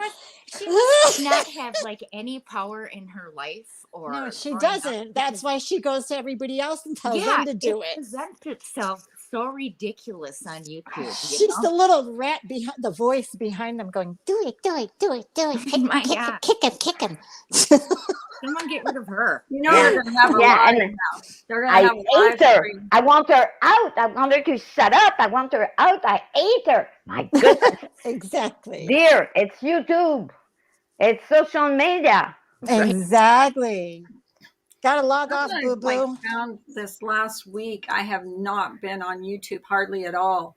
She must not have like any power in her life or
No, she
growing up
doesn't.
because
That's why she goes to everybody else and tells
yeah,
them to do
it
it.
presents itself so ridiculous on YouTube.
She's the little rat behind the voice behind them going, do it, do it, do it, do it. Kick,
My
kick,
God.
kick him, kick him.
Someone get rid of her.
You know
Yeah,
they're going to have a
yeah,
live
and
now. They're going to
I
have a live
hate her.
stream.
I want her out. I want her to shut up. I want her out. I hate her. My goodness.
Exactly.
Dear, it's YouTube. It's social media.
Right.
Exactly. Gotta log
That's
off,
what
boo
I
boo.
found this last week. I have not been on YouTube hardly at all.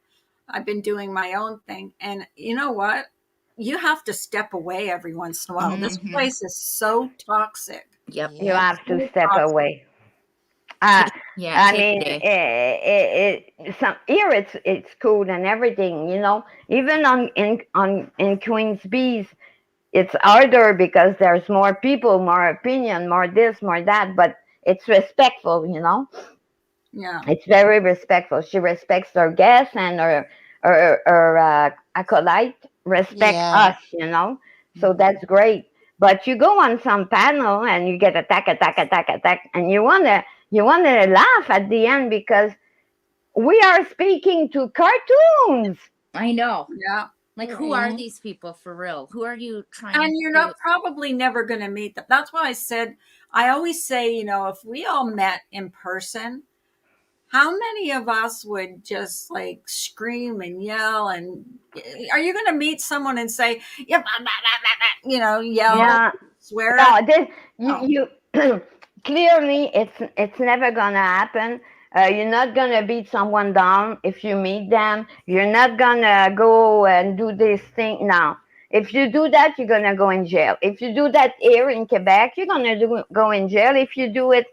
I've been doing my own thing. And you know what? You have to step away every once in a while. This
Mhm.
place is so toxic.
Yep.
You
Yep.
have to
So
step
toxic.
away. Uh,
Yeah,
I
take a
mean,
day.
here it's cool and everything. Even in Queens Bees, it's harder because there's more people, more opinion, more this, more that. But it's respectful.
Yeah.
It's very respectful. She respects her guests and her acolyte respect
Yeah.
us. So that's great. But you go on some panel and you get attack, and you wanna laugh at the end because we are speaking to cartoons.
I know.
Yeah.
Like, who are these people for real? Who are you trying
And you're
to?
not probably never going to meet them. That's why I always say, if we all met in person, how many of us would just like scream and yell? And are you going to meet someone and say, yeah, blah, blah, blah, blah, blah, yell,
Yeah.
swear at
No, this
them?
you clearly it's never gonna happen. You're not gonna beat someone down if you meet them. You're not gonna go and do this thing now. If you do that, you're gonna go in jail. If you do that here in Quebec, you're gonna go in jail. If you do it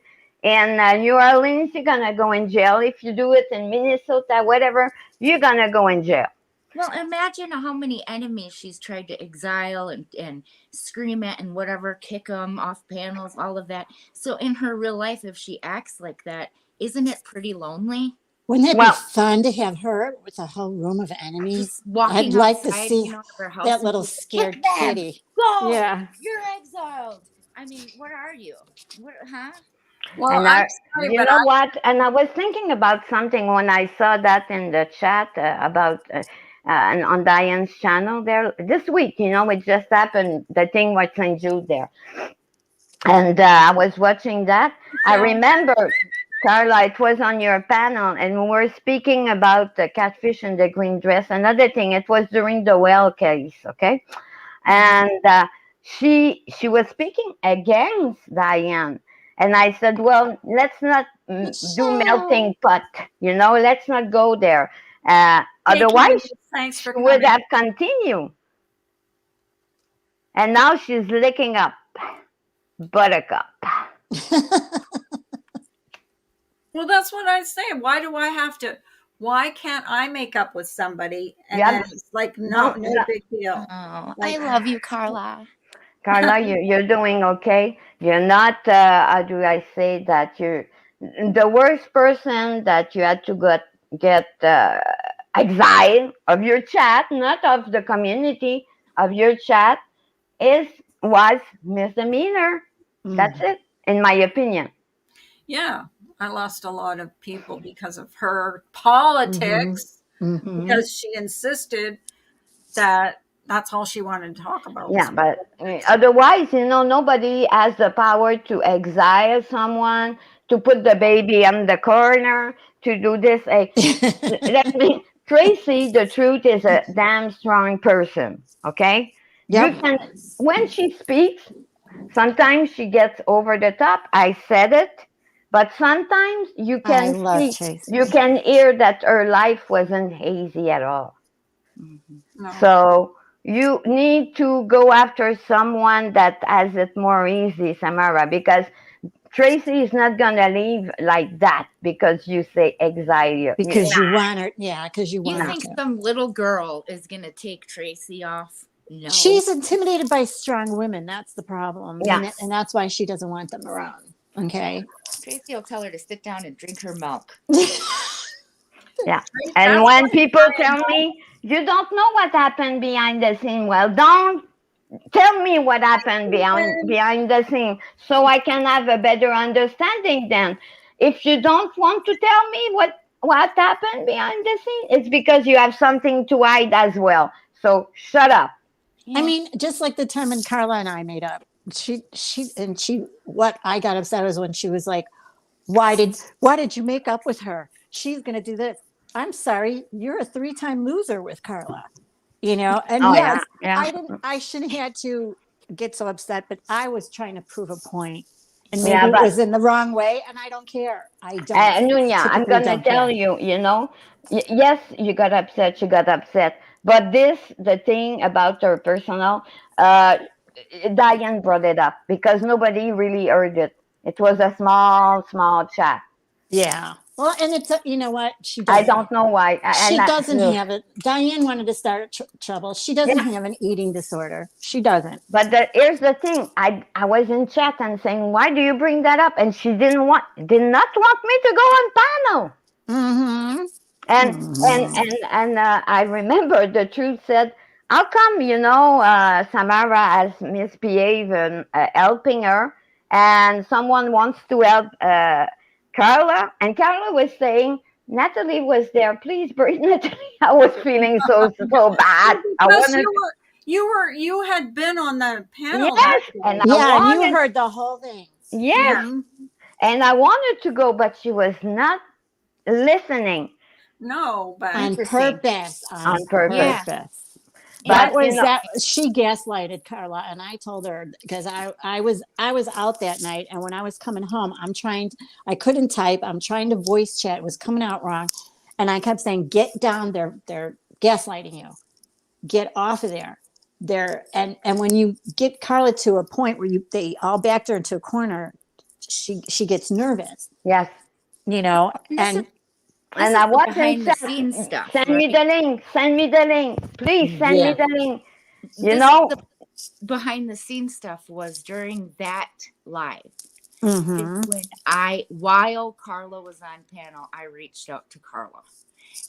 in New Orleans, you're gonna go in jail. If you do it in Minnesota, whatever, you're gonna go in jail.
Well, imagine how many enemies she's tried to exile and scream at and whatever, kick them off panels, all of that. So in her real life, if she acts like that, isn't it pretty lonely?
Wouldn't it be
Well,
fun to have her with a whole room of enemies?
Just walking
I'd like to
outside,
see
of her house
that
and
little
be like,
scared
kick them,
kitty.
go,
Yeah.
you're exiled. I mean, what are you? What, huh?
Well,
And
I'm sorry,
you
but
know what? And I was thinking about something when I saw that in the chat about and on Diane's channel there this week. It just happened. The thing was St. Jude there, and I was watching that. I remember, Carla, it was on your panel, and we were speaking about the catfish and the green dress. Another thing, it was during the whale case, okay? And she was speaking against Diane. And I said, well, let's not do
Michelle.
melting pot, let's not go there.
hey,
Otherwise,
Candace, thanks
she
for
would
coming.
have continued. And now she's licking up Buttercup.
Well, that's what I say. Why do I have to? Why can't I make up with somebody and
Yeah,
then it's like no
no,
big deal?
Oh,
Like
I love you, Carla.
Carla, you're doing okay. You're not, how do I say that? You're the worst person that you had to get exiled of your chat, not of the community, of your chat, is was misdemeanor. That's it, in my opinion.
Yeah, I lost a lot of people because of her
Mm-hmm.
politics,
Mm-hmm.
because she insisted that that's all she wanted to talk about was
Yeah, but otherwise, nobody has the power to exile someone, to put the baby in the corner, to do this. Let me, Tracy, the truth is a damn strong person. Okay, you
Yep.
can when she speaks. Sometimes she gets over the top. I said it, but sometimes you
I
can
love
see, you
Tracy.
can hear that her life wasn't hazy at all.
Mhm.
no.
So you need to go after someone that has it more easy, Samara, because Tracy is not gonna leave like that because you say exile you.
Because you want her, yeah, because you
You
want her
think
to.
some little girl is gonna take Tracy off? No.
She's intimidated by strong women. That's the problem,
Yeah,
and that's why she doesn't want them around. Okay.
Tracy will tell her to sit down and drink her milk.
yeah.
Right?
And
That's
when
what
people tell me you don't know what happened behind the scene, well, don't tell me what happened behind the scene so I can have a better understanding then. If you don't want to tell me what happened behind the scene, it's because you have something to hide as well. So shut up.
I
Yeah.
mean, just like the time when Carla and I made up. What I got upset was when she was like, why did you make up with her? She's gonna do this. I'm sorry, you're a three-time loser with Carla. And
Oh yeah,
yes,
yeah,
I shouldn't have had to get so upset, but I was trying to prove a point, and
yeah.
maybe it
But
was in the wrong way, and I don't care. I don't
Nunya, I'm
typically
gonna
don't
tell
care.
you. Yes, you got upset. You got upset. But the thing about her personal, uh, Diane brought it up because nobody really heard it. It was a small chat.
Yeah. Well, and it's you know what, she
I
doesn't.
don't know why.
She
And
doesn't have it. Diane wanted to start trouble. She doesn't
yeah,
have an eating disorder. She doesn't.
but here's the thing. I was in chat and saying, why do you bring that up? And she did not want me to go on panel.
Mm-hmm.
And I remember the truth said, how come Samara has misbehaved and helping her, and someone wants to help Carla, and Carla was saying Natalie was there. Please bring Natalie. I was feeling so bad. I
Because
wanted,
you had been on the panel that
yes, and
day.
I
Yeah, and you
wanted,
heard the whole thing.
yes,
Yeah.
Mm-hmm.
and I wanted to go, but she was not listening
No, but
On
Interesting.
purpose.
on
On
purpose.
Yeah.
purpose.
But
That she gaslighted Carla, and I told her because I was out that night, and when I was coming home, I couldn't type. I'm trying to voice chat. It was coming out wrong, and I kept saying, "Get down there. They're gaslighting you. Get off of there." And when you get Carla to a point where they all backed her into a corner, she gets nervous,
yes.
And
and
this
And
is
I
the
was in
behind the
chat.
scenes stuff,
Send me
right?
the link. Send me the link. Please send me
yeah.
the link. You
This
know?
the behind the scenes stuff was during that live. Is
Mm-hmm.
when while Carla was on panel, I reached out to Carla.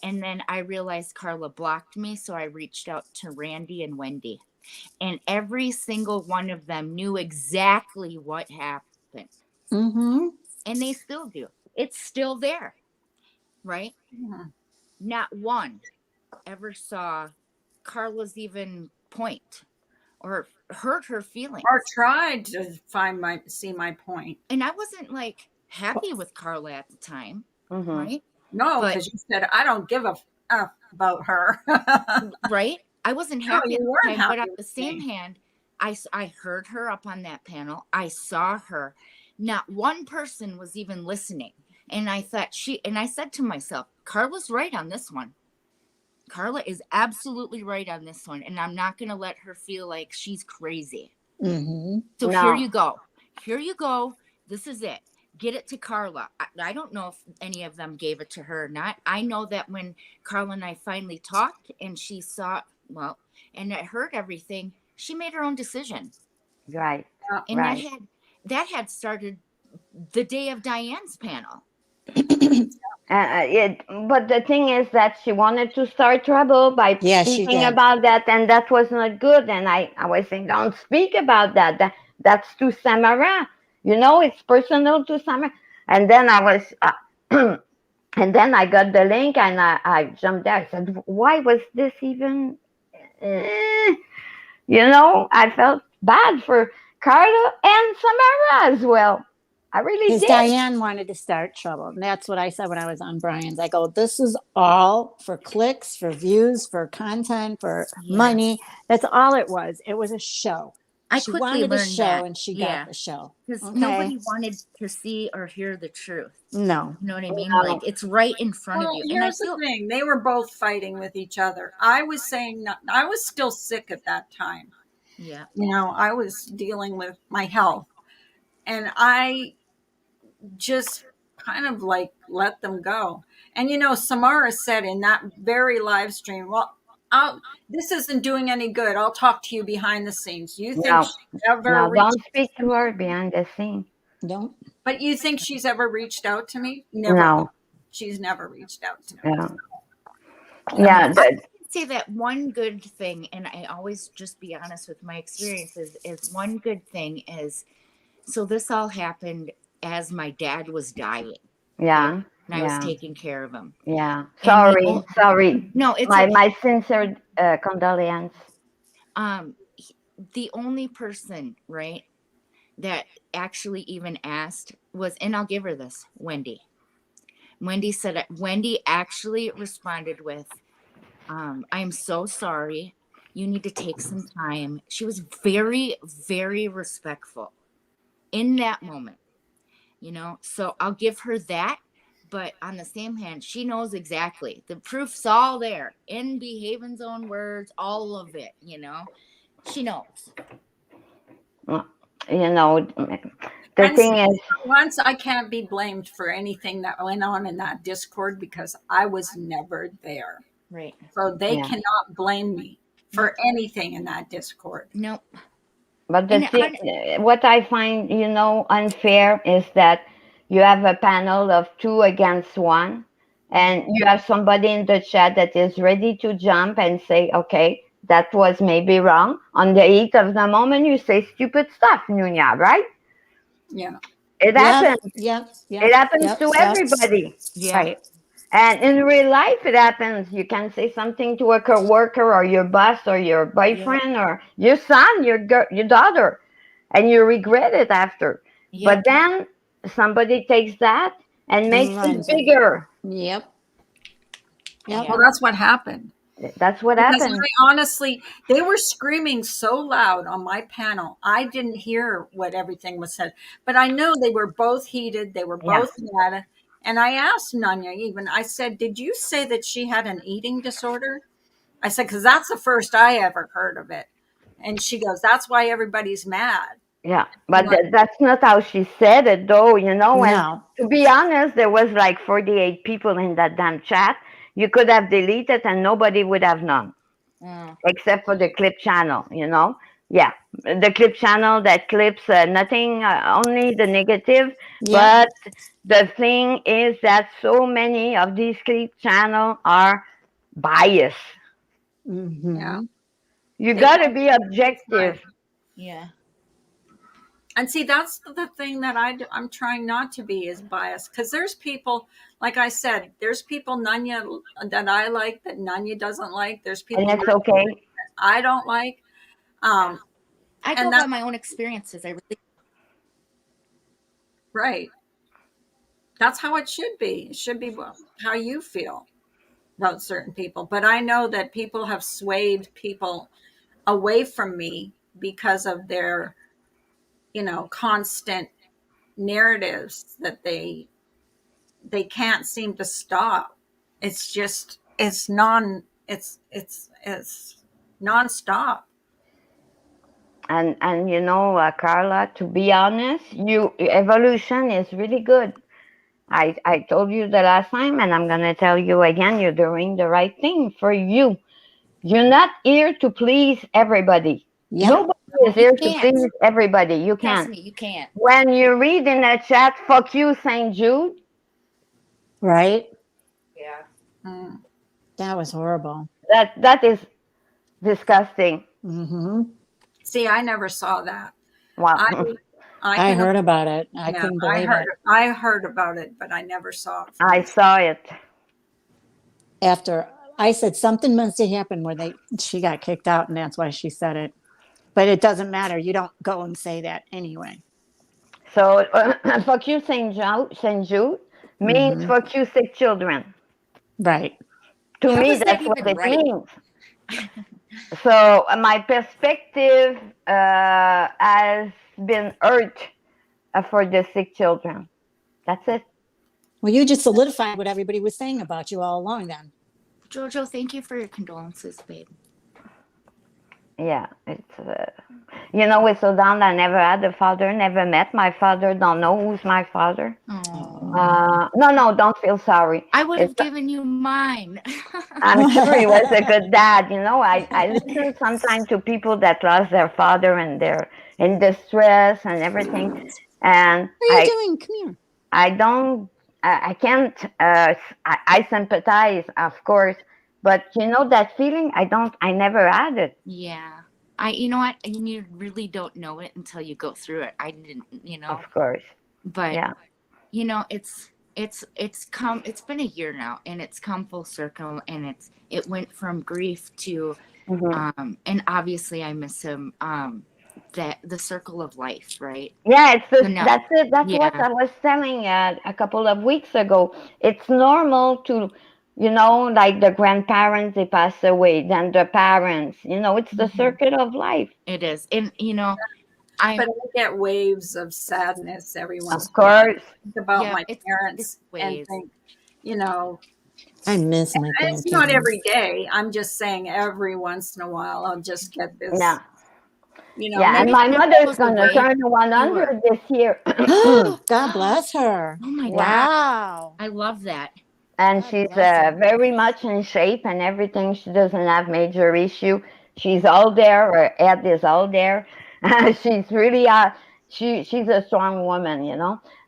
And then I realized Carla blocked me, so I reached out to Randy and Wendy. And every single one of them knew exactly what happened.
Mm-hmm.
And they still do. It's still there, right? Not one ever saw Carla's even point or hurt her
or
feelings.
tried to see my point.
And I wasn't like happy with Carla at the time,
Mm-hmm.
right?
No,
But
because you said I don't give a f about her.
right, I wasn't
No,
happy
you
at the
weren't
time. But
happy
on
with
the same
me.
hand, I heard her up on that panel. I saw her. Not one person was even listening. And I said to myself, Carla's right on this one. Carla is absolutely right on this one. And I'm not going to let her feel like she's crazy.
Mm-hmm.
So here
No.
you go. Here you go. This is it. Get it to Carla. I don't know if any of them gave it to her or not. I know that when Carla and I finally talked and she saw, well, and I heard everything, she made her own decision.
Right.
And
Right.
that had started the day of Diane's panel.
But the thing is that she wanted to start trouble by
Yeah, she
speaking
did.
about that, and that was not good. And I was saying, don't speak about that. That's to Samara. It's personal to Samara. And then I was, and then I got the link, and I jumped there. I said, why was this even? eh?" I felt bad for Carla and Samara as well. I really
Because
did.
Diane wanted to start trouble. And that's what I said when I was on Brian's. I go, this is all for clicks, for views, for content, for money. That's all it was. It was a show.
I
She
quickly
wanted a
learned
show
that.
and she got
Yeah.
the show.
Because
Okay.
nobody wanted to see or hear the truth.
No.
You know what I mean? Like, it's right in front of
Well,
you. And I
here's the
feel
thing. They were both fighting with each other. I was saying, I was still sick at that time.
yeah.
I was dealing with my health. And I just kind of like let them go. And Samara said in that very live stream, well, this isn't doing any good. I'll talk to you behind the scenes. You think
No,
she ever
no,
reached
don't speak to her behind the scene.
Don't.
But you think she's ever reached out to me? Never.
No,
She's never reached out to me.
yeah,
I mean,
yeah.
Say that one good thing, and I always just be honest with my experiences, is one good thing is, so this all happened as my dad was dying.
Yeah,
And I was taking care of him.
yeah.
And
Sorry.
no, it's
My sincere condolence.
The only person, right, that actually even asked was, and I'll give her this, Wendy. Wendy actually responded with, I'm so sorry. You need to take some time. She was very, very respectful in that moment, So I'll give her that. But on the same hand, she knows exactly. The proof's all there in Behaven's own words, all of it, She knows.
The thing is,
once I can't be blamed for anything that went on in that Discord because I was never there.
Right.
So they
yeah.
cannot blame me for anything in that Discord.
Nope.
But what I find, unfair is that you have a panel of 2 against 1, and you have somebody in the chat that is ready to jump and say, okay, that was maybe wrong. On the heat of the moment, you say stupid stuff, Nunya, right?
Yeah.
It happens.
Yep.
It happens to everybody.
Yeah.
Right.
And in real life, it happens. You can say something to a coworker or your boss or your boyfriend or your son, your daughter, and you regret it after.
Yeah.
But then somebody takes that and makes it bigger.
Yep.
Well, that's what happened.
That's what
Because
happened.
I honestly, they were screaming so loud on my panel. I didn't hear what everything was said, but I know they were both heated. They were both mad. And I asked Nanya even, I said, did you say that she had an eating disorder? I said, because that's the first I ever heard of it. And she goes, that's why everybody's mad.
Yeah, but that's not how she said it, though, And
No.
to be honest, there was like 48 people in that damn chat. You could have deleted and nobody would have known, except for the clip channel, Yeah, the clip channel that clips nothing, only the negative. But the thing is that so many of these clip channels are biased.
Mm-hmm.
Yeah.
You got to be objective.
Yeah.
And see, that's the thing that I'm trying not to be is biased. Because there's people, like I said, there's people Nanya that I like that Nanya doesn't like. There's people
And it's okay.
that I don't like.
I go by my own experiences.
Right. That's how it should be. It should be how you feel about certain people. But I know that people have swayed people away from me because of their, constant narratives that they can't seem to stop. It's just it's nonstop.
And Carla, to be honest, evolution is really good. I told you the last time, and I'm gonna tell you again. You're doing the right thing for you. You're not here to please everybody.
Yep.
Nobody is here to
can't.
please everybody. You
Trust
can't.
me, you can't.
When you read in the chat, "Fuck you, St. Jude,"
Right?
Yeah.
Mm.
That was horrible.
that is disgusting.
Hmm.
See, I never saw that.
Wow.
I I
I
can
heard about it. I
yeah,
couldn't believe it.
I heard about it, but I never saw it for
I
myself.
saw it.
After I said something must have happened where she got kicked out, and that's why she said it. But it doesn't matter. You don't go and say that anyway.
So, "Fuck you, St. Jude" means
Hmm.
"fuck you, sick children."
Right.
To
How
me,
is that
that's what
even
it
right?
means. So, my perspective has been hurt for the sick children. That's it.
Well, you just solidified what everybody was saying about you all along then.
Jojo, thank you for your condolences, babe.
Yeah, it's we're so down. I never had a father, never met my father, don't know who's my father.
Oh.
No, don't feel sorry.
I would
It's,
have given you mine.
I'm sure he was a good dad. I listen sometimes to people that lost their father and they're in distress and everything, and
What are you doing? Come here.
I don't, I can't, I sympathize, of course, but that feeling, I never had it,
Yeah. You know what? And you really don't know it until you go through it. I didn't,
of course.
but
Yeah.
it's been a year now, and it's come full circle, and it went from grief to
Hmm.
and obviously I miss him, that the circle of life, right?
Yeah, it's
So
just,
now,
that's it. That's what
yeah,
I was telling a couple of weeks ago. It's normal to, like the grandparents, they pass away, then the parents, it's the
Mhm.
circle of life.
It is. And I
But I get waves of sadness every once
Of
in a while.
course.
Think about
yeah,
my
it's
parents and
ways.
think, you know,
I miss my
it's not every
grandparents.
day. I'm just saying every once in a while I'll just get this,
Yeah. Yeah. And
maybe
my
When
mother
he
is
goes
going to
away,
turn
you are.
100 this year.
God bless her.
Oh my
Yeah.
God,
Wow.
I love that.
And
God
she's
bless her.
very much in shape and everything. She doesn't have major issue. She's all there. Her head is all there. She's really she's a strong woman.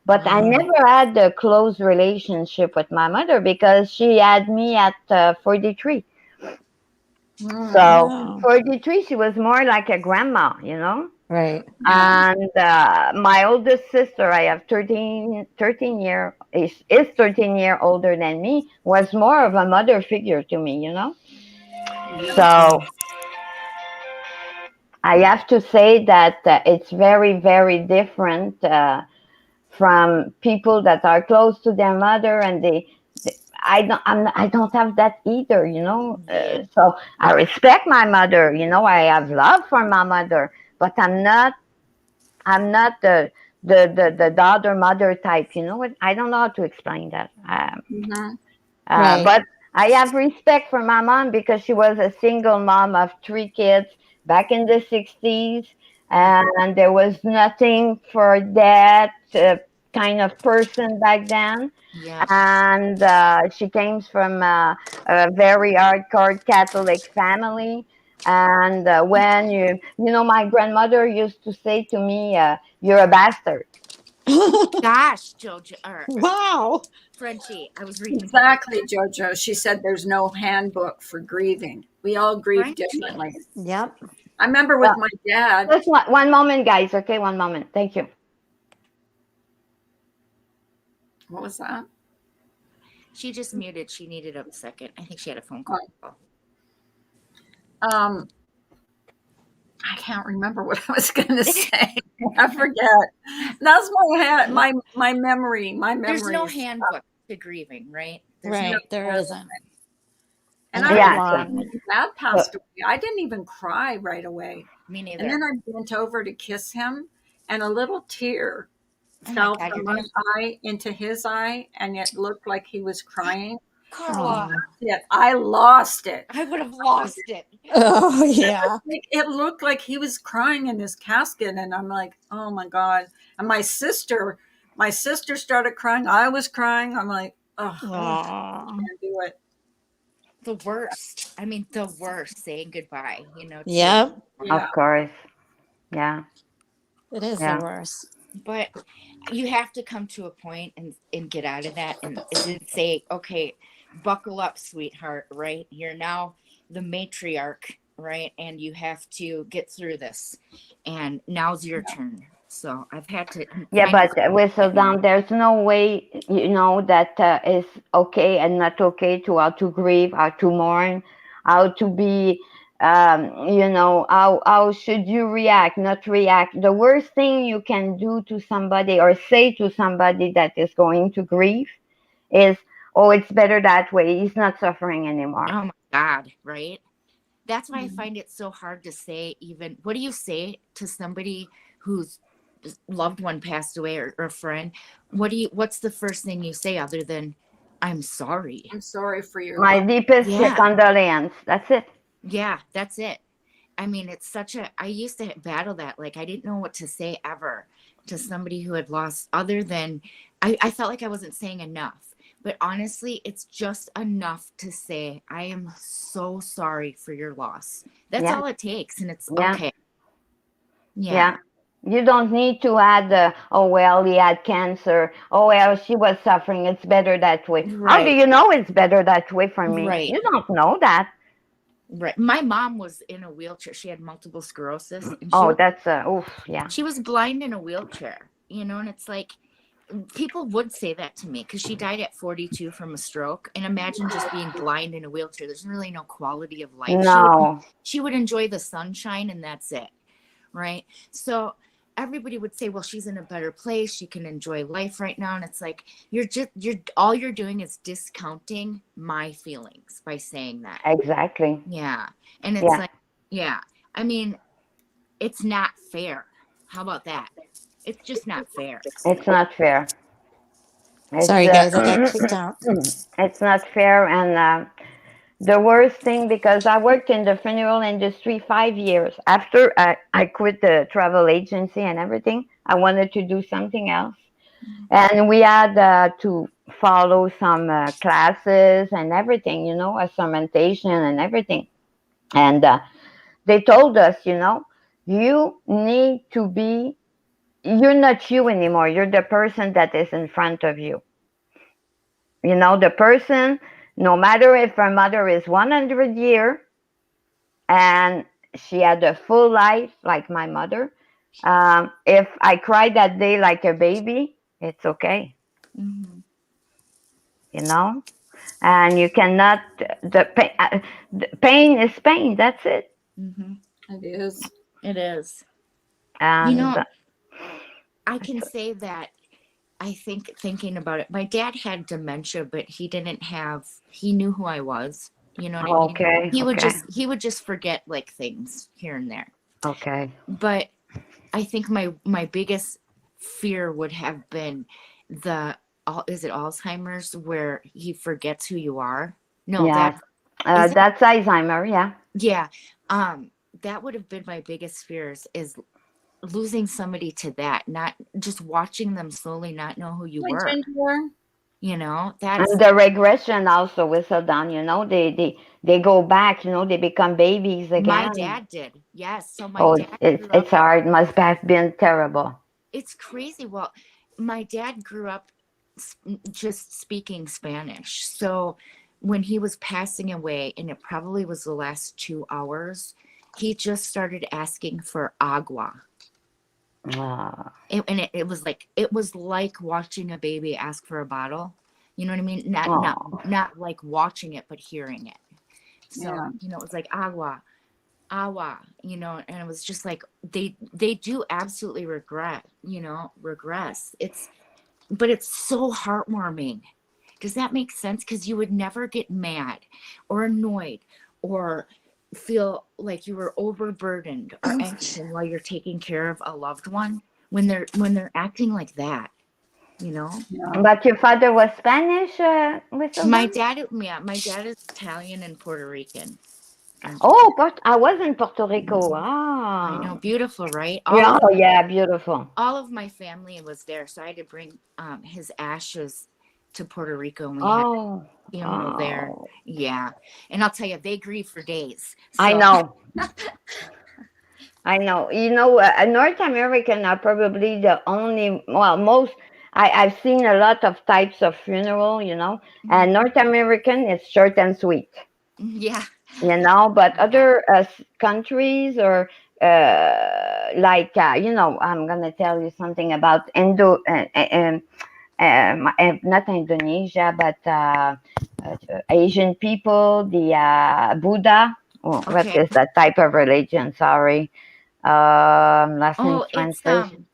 But I
Wow.
never had a close relationship with my mother because she had me at 43.
mm,
So
Wow.
43, she was more like a grandma.
Right.
yeah.
And my oldest sister, I have 13 is 13-year older than me, was more of a mother figure to me.
Yeah.
So I have to say that it's very, very different from people that are close to their mother, and I don't have that either.
Yeah,
So I respect my mother. I have love for my mother, but I'm not the daughter mother type. You know what? I don't know how to explain that.
Mhm.
Right.
But I have respect for my mom because she was a single mom of 3 kids back in the 60s, and there was nothing for that kind of person back then.
yeah.
And she came from a very hardcore Catholic family. And when my grandmother used to say to me, "You're a bastard."
Gosh, Jojo or
Wow.
Frenchie, I was reading something.
Exactly, Jojo. She said there's no handbook for grieving. We all grieve
Frenchie.
differently.
Yep.
I remember
Well,
with my dad.
just one moment, guys. Okay, one moment. Thank you.
What was that?
She just muted. She needed a second. I think she had a phone
Oh,
call.
Um, I can't remember what I was going to say. I forget. That's my memory. My
There's no
memories.
handbook to grieving, right? There's no.
Right. There isn't.
And
And
I
I
Yeah.
remember
So,
want
when
it.
my dad
so
passed away. I didn't even cry right away.
Me
And then
neither.
I bent over to kiss him, and a little tear
Oh my
fell
God,
from
you're
my
gonna.
eye into his eye, and it looked like he was crying.
Carla,
Oh.
Yet I lost it.
I would have lost it.
Oh yeah.
It looked like he was crying in his casket, and I'm like, oh my god. And my sister started crying. I was crying. I'm like, oh,
Oh,
Oh.
can't do it.
the worst. I mean, the worst. Saying goodbye. To your.
Yep.
Yeah.
of course. Yeah.
It is the
Yeah.
worst.
But you have to come to a point and get out of that and then say, okay, buckle up, sweetheart, right? You're now the matriarch, right? And you have to get through this. And now's your turn. So I've had to
Yeah,
kind of
but with Sudan, there's no way, that is okay and not okay to how to grieve, how to mourn, how to be, how should you react, not react. The worst thing you can do to somebody or say to somebody that is going to grieve is, oh, it's better that way. He's not suffering anymore.
oh my God, right? That's why I find it so hard to say, even what do you say to somebody whose loved one passed away, or a friend? What's the first thing you say other than I'm sorry?
I'm sorry for your
My
loss.
deepest
Yeah.
condolence. That's it.
Yeah, that's it. I mean, it's such a, I used to battle that. Like, I didn't know what to say ever to somebody who had lost, other than I felt like I wasn't saying enough. But honestly, it's just enough to say, I am so sorry for your loss. That's
Yeah.
all it takes. And it's
Yeah.
okay. Yeah.
Yeah. You don't need to add the, oh, well, he had cancer. Oh, well, she was suffering. It's better that way. How do
Right.
you know it's better that way for me?
Right.
You don't know that.
Right. My mom was in a wheelchair. She had multiple sclerosis, and
Oh, that's, oof, yeah.
she was blind in a wheelchair, and it's like, people would say that to me because she died at 42 from a stroke. And imagine just being blind in a wheelchair. There's really no quality of life.
No.
She would enjoy the sunshine, and that's it. Right. So everybody would say, well, she's in a better place. She can enjoy life right now. And it's like, all you're doing is discounting my feelings by saying that.
Exactly.
Yeah. And it's
Yeah.
like, yeah, I mean, it's not fair. How about that? It's just not fair.
It's not fair. It's,
Sorry, guys, I got kicked out.
it's not fair. And the worst thing, because I worked in the funeral industry 5 years. After I quit the travel agency and everything, I wanted to do something else. And we had to follow some classes and everything, instrumentation and everything. And they told us, you need to be, you're not you anymore. You're the person that is in front of you. The person, no matter if her mother is 100 years and she had a full life like my mother, if I cried that day like a baby, it's okay.
Mm-hmm.
And you cannot, the pain is pain. That's it.
Mm-hmm.
It is.
It is.
And
I can say that I think, thinking about it, my dad had dementia, but he knew who I was. You know what I mean?
okay,
He would just forget like things here and there.
okay.
But I think my biggest fear would have been is it Alzheimer's, where he forgets who you are? No,
Yeah,
is
that's Alzheimer. Yeah.
yeah. That would have been my biggest fears, is losing somebody to that, not just watching them slowly not know who you
Hi,
were.
Ginger.
That's
And the regression also with Sudan, they go back, they become babies again.
my dad did. Yes. So my
Oh,
dad
it's hard. Must have been terrible.
It's crazy. Well, my dad grew up just speaking Spanish. So when he was passing away, and it probably was the last 2 hours, he just started asking for agua.
Ah.
And it was like watching a baby ask for a bottle. You know what I mean? Not like watching it, but hearing it. So,
Yeah.
it was like agua, and it was just like, they do absolutely regress. But it's so heartwarming. Does that make sense? Because you would never get mad or annoyed or feel like you were overburdened or anxious while you're taking care of a loved one, when they're acting like that.
Yeah.
But your father was Spanish, with
My
Sudan?
dad is Italian and Puerto Rican.
Oh, but I was in Puerto Rico.
I know,
Ah.
beautiful, right?
Yeah, oh, yeah, beautiful.
All of my family was there, so I had to bring his ashes to Puerto Rico, and we had
Oh,
a funeral there. Yeah, and I'll tell you, they grieve for days.
I
So
know. I know. North American are probably the only, well, most, I've seen a lot of types of funeral, and North American is short and sweet,
Yeah.
but
Yeah.
other countries or like, I'm going to tell you something about not Indonesia, but Asian people, the Buddha. Oh, what
Okay.
is that type of religion? Sorry. Lost in
Oh, it's
translation.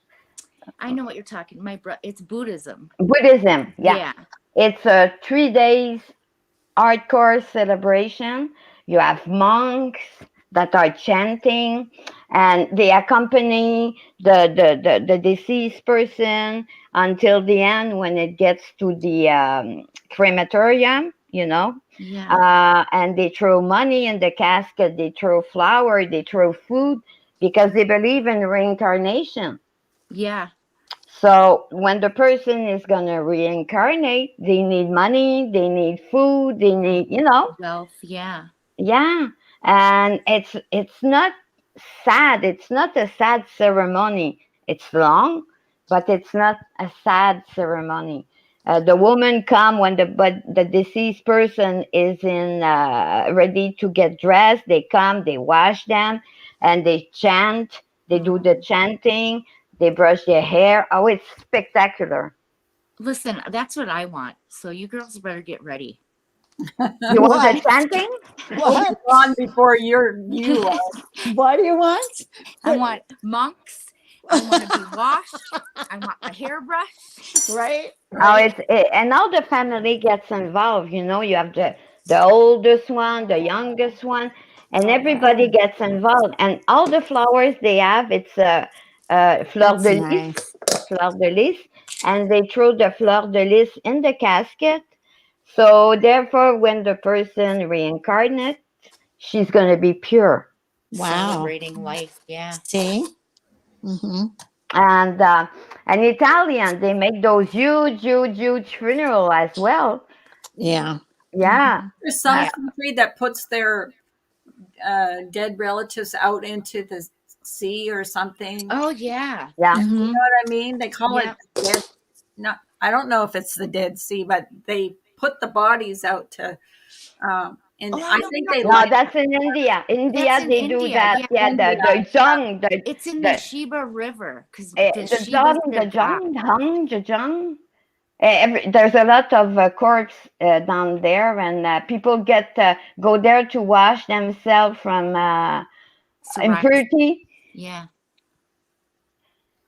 I know what you're talking. It's Buddhism.
Buddhism, yeah.
Yeah.
It's a 3 days hardcore celebration. You have monks that are chanting, and they accompany the deceased person until the end when it gets to the crematorium,
Yeah.
and they throw money in the casket, they throw flour, they throw food because they believe in reincarnation.
Yeah.
So when the person is going to reincarnate, they need money, they need food, they need,
Wealth. Yeah.
yeah. And it's not sad. It's not a sad ceremony. It's long, but it's not a sad ceremony. The woman come when the deceased person is in ready to get dressed. They come, they wash them, and they chant. They do the
Mm.
chanting. They brush their hair. Oh, it's spectacular.
Listen, that's what I want. So you girls better get ready.
You want the
What?
chanting?
We'll be
What?
gone before you are.
What do you want?
I want monks. I want to be washed. I want my hair brushed.
Right?
Oh,
Right?
and all the family gets involved. You have the oldest one, the youngest one, and
Oh,
everybody
wow.
gets involved. And all the flowers they have, it's fleur
That's
de lis,
nice.
fleur de lis, and they throw the fleur de lis in the casket. So therefore, when the person reincarnates, she's gonna be pure.
Wow.
Celebrating life. Yeah.
See? Mm-hmm.
And Italian, they make those huge, huge, huge funeral as well.
Yeah.
Yeah.
There's some
Uh,
Yeah.
country that puts their dead relatives out into the sea or something.
Oh yeah.
yeah.
You know
Mm-hmm.
what I mean? They call it
Yeah.
dead. Not, I don't know if it's the Dead Sea, but they put the bodies out to, and
Oh
I
no
think
no
they
No,
like
no.
that's in India.
That's
India,
in
they do
India.
that.
Yeah.
Yeah,
India.
the jung,
It's in the
the
Sheba River because the
the
Sheba's
jung,
their god.
the jung. There's a lot of corpse down there, and people go there to wash themselves from
Psoriasis.
impurity.
Yeah.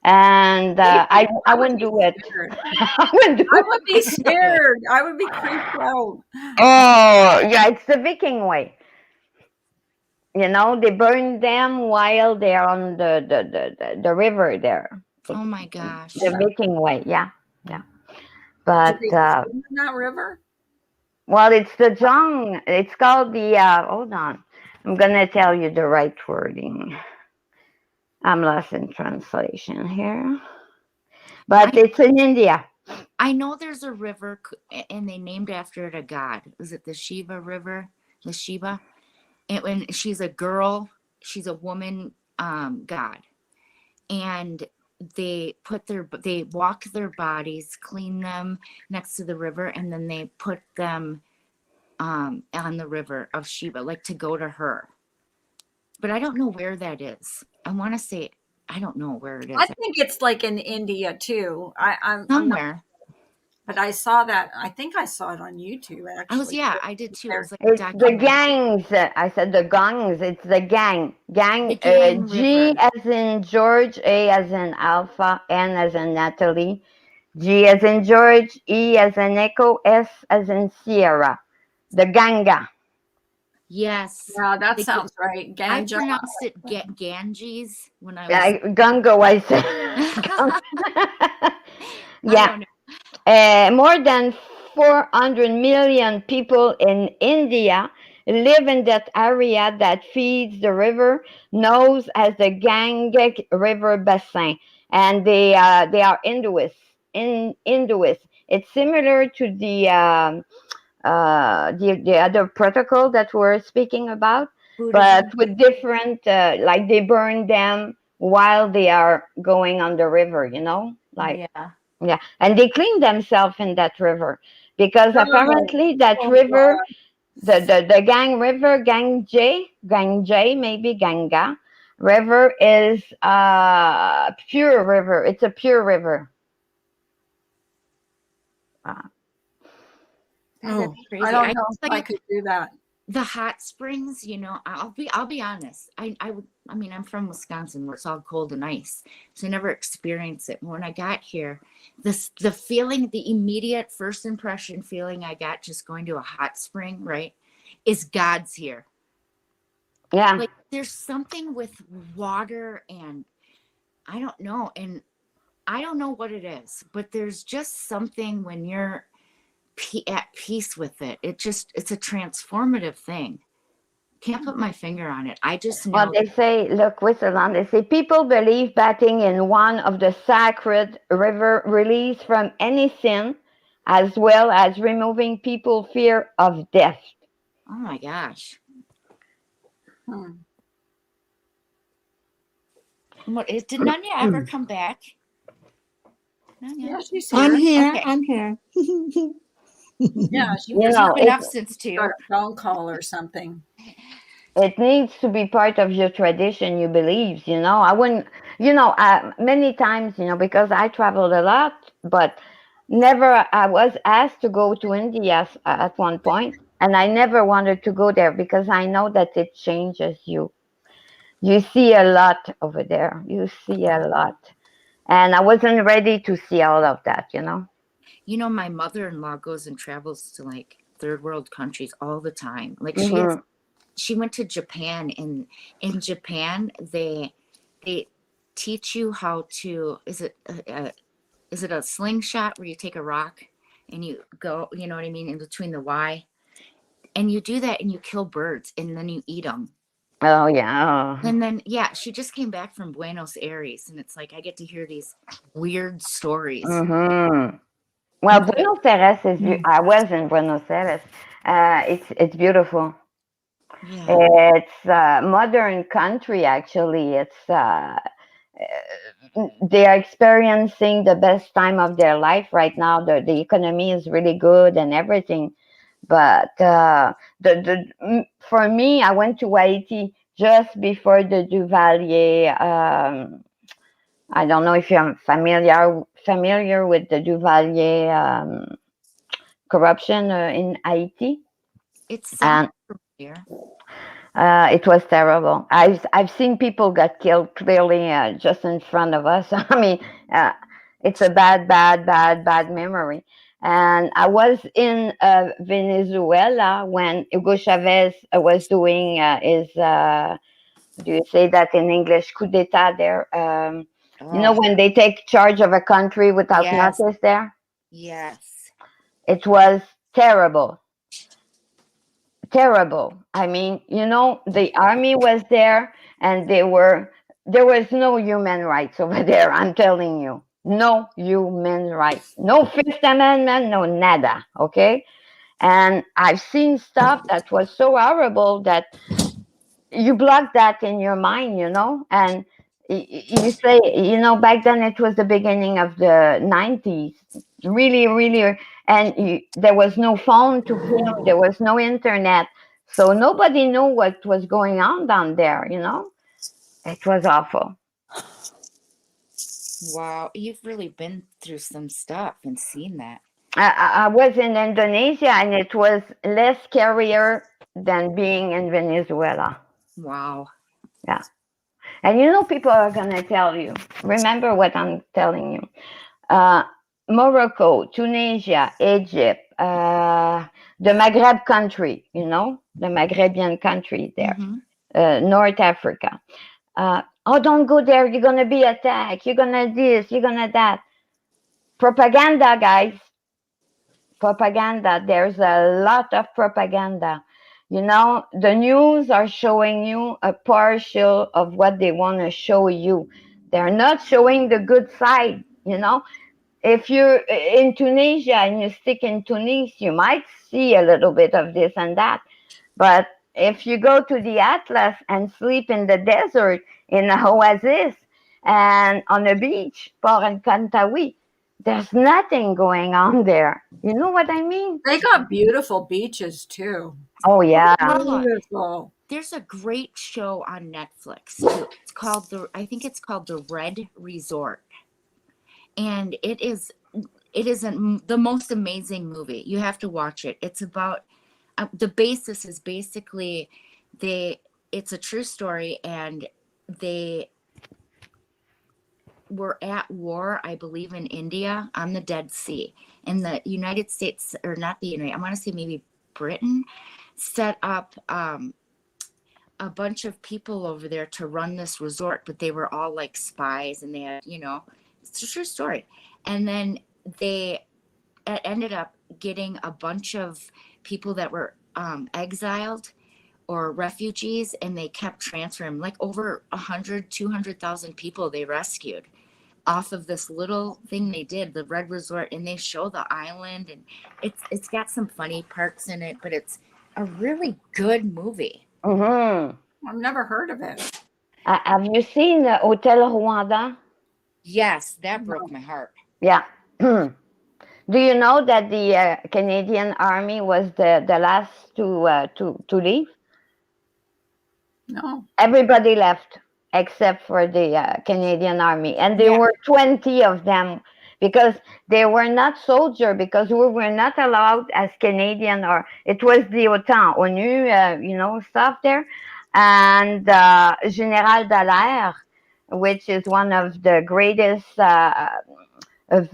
And I
I would
wouldn't
be
do it.
scared.
I wouldn't do
I
it.
would be scared. I would be creeped out.
Oh, yeah, it's the Viking way. They burn them while they're on the river there.
Oh my
The
gosh.
Viking way, yeah, yeah.
Do
But
they swim in that river?
well, it's the Zhang. It's called the. Hold on, I'm gonna tell you the right wording. I'm lost in translation here, but
I
it's in India.
I know there's a river and they named after it a god. Was it the Shiva River? The Shiva? And when she's a girl, she's a woman god. And they walk their bodies, clean them next to the river, and then they put them on the river of Shiva, like to go to her. But I don't know where that is. I want to say I don't know where it
I
is.
think it's like in India too. I'm not,
Somewhere.
but I saw that. I think I saw it on YouTube actually.
Yeah, I did too. It
There.
was like a
It's the
documentary.
gangs. I said the gangs. It's the gang.
The
Gang.
Gang
G
River.
as in George, A as in Alpha, N as in Natalie, G as in George, E as in Echo, S as in Sierra. The Ganga.
Yes.
Yeah, that
The Ga-
sounds right.
I
Ganja.
pronounced it Ganges when I was.
Yeah, Ganga, I said.
I
Yeah.
don't know.
More than 400 million people in India live in that area that feeds the river, known as the Ganges River Basin, and they are Hinduists. In Hinduists, it's similar to the other protocol that we're speaking about. but
Buddhism.
with different, like they burn them while they are going on the river, like,
Yeah.
yeah, and they clean themselves in that river because
Oh,
apparently that
oh
river,
God.
the Gang River, Ganga, maybe Ganga River is pure river. It's a pure river. Uh,
That's
Oh, I
crazy.
don't
I
know
tell
if I
you,
could do that.
the hot springs, I'll be honest. I mean, I'm from Wisconsin where it's all cold and ice. So I never experienced it. When I got here, the feeling, the immediate first impression feeling I got just going to a hot spring, right, is God's here.
yeah.
Like there's something with water and I don't know, and I don't know what it is, but there's just something when you're at peace with it. It's a transformative thing. Can't put my finger on it. I just
Well,
know.
they say, look, Switzerland, they say people believe bathing in one of the sacred river release from any sin, as well as removing people fear of death.
Oh my gosh.
Hmm.
Did Nanya ever come back? Nanya?
Yeah, she's
I'm
here.
here.
Okay.
I'm here.
Yeah, she
You
just
You've
know,
been
it
up since
got
2.
a phone call or something.
it needs to be part of your tradition, your beliefs. I wouldn't, many times, because I traveled a lot, but never. I was asked to go to India at one point, and I never wanted to go there because I know that it changes you. You see a lot over there. You see a lot. And I wasn't ready to see all of that.
My mother-in-law goes and travels to like third world countries all the time. Like
Hmm.
she went to Japan, and in Japan they teach you how to, is it a slingshot where you take a rock and you go, you know what I mean, in between the Y, and you do that and you kill birds and then you eat them.
Oh, yeah.
And then, yeah, she just came back from Buenos Aires, and it's like I get to hear these weird stories.
Hmm. Well,
And so,
Buenos Aires is. I was in Buenos Aires. It's beautiful.
yeah.
It's a modern country, actually. They are experiencing the best time of their life right now. The economy is really good and everything. But for me, I went to Haiti just before the Duvalier. I don't know if you're familiar with the Duvalier corruption in Haiti,
It sounds
and
familiar.
it was terrible. I've seen people get killed clearly just in front of us. I mean, uh, it's a bad, bad, bad, bad memory. And I was in Venezuela when Hugo Chavez was doing his. Do you say that in English? Coup d'état there.
Oh,
When they take charge of a country without
yes,
notice there.
yes.
It was terrible, terrible. I mean, the army was there, and there was no human rights over there. I'm telling you, no human rights, no Fifth Amendment, no nada. Okay, and I've seen stuff that was so horrible that you block that in your mind, and you say, back then it was the beginning of the 90s, really, really, and there was no phone to film, there was no internet, so nobody knew what was going on down there. It was awful.
Wow, you've really been through some stuff and seen that.
I was in Indonesia, and it was less scarier than being in Venezuela.
Wow.
Yeah. And people are going to tell you, remember what I'm telling you. uh, Morocco, Tunisia, Egypt, the Maghreb country, the Maghrebian country there,
Mm-hmm.
North Africa. Oh, don't go there. You're going to be attacked. You're going to this, you're going to that. Propaganda, guys. Propaganda. There's a lot of propaganda. The news are showing you a partial of what they want to show you. They're not showing the good side. If you're in Tunisia and you stick in Tunis, you might see a little bit of this and that. But if you go to the Atlas and sleep in the desert, in a oasis, and on a beach, Port and Kantawi, there's nothing going on there. You know what I mean?
They got beautiful beaches too.
Oh yeah.
Carla,
Beautiful.
there's a great show on Netflix too. It's called I think it's called The Red Resort. And the most amazing movie. You have to watch it. It's about the basis is basically it's a true story, and they were at war, I believe, in India on the Dead Sea. And the United States, or not the United, I want to say maybe Britain, set up a bunch of people over there to run this resort, but they were all like spies, and they had, it's a true story. And then they ended up getting a bunch of people that were exiled or refugees, and they kept transferring, like over 200,000 people they rescued off of this little thing they did, the Red Resort. And they show the island, and it's got some funny parts in it, but it's a really good movie.
Mm-hmm.
I've never heard of it.
Have you seen Hotel Rwanda?
Yes, that broke my heart.
Yeah. Do you know that the Canadian Army was the last to leave?
No.
Everybody left except for the Canadian Army, and there were 20 of them, because they were not soldiers, because we were not allowed as Canadian, or it was the OTAN, ONU, stuff there, and General Dallaire, which is one of the greatest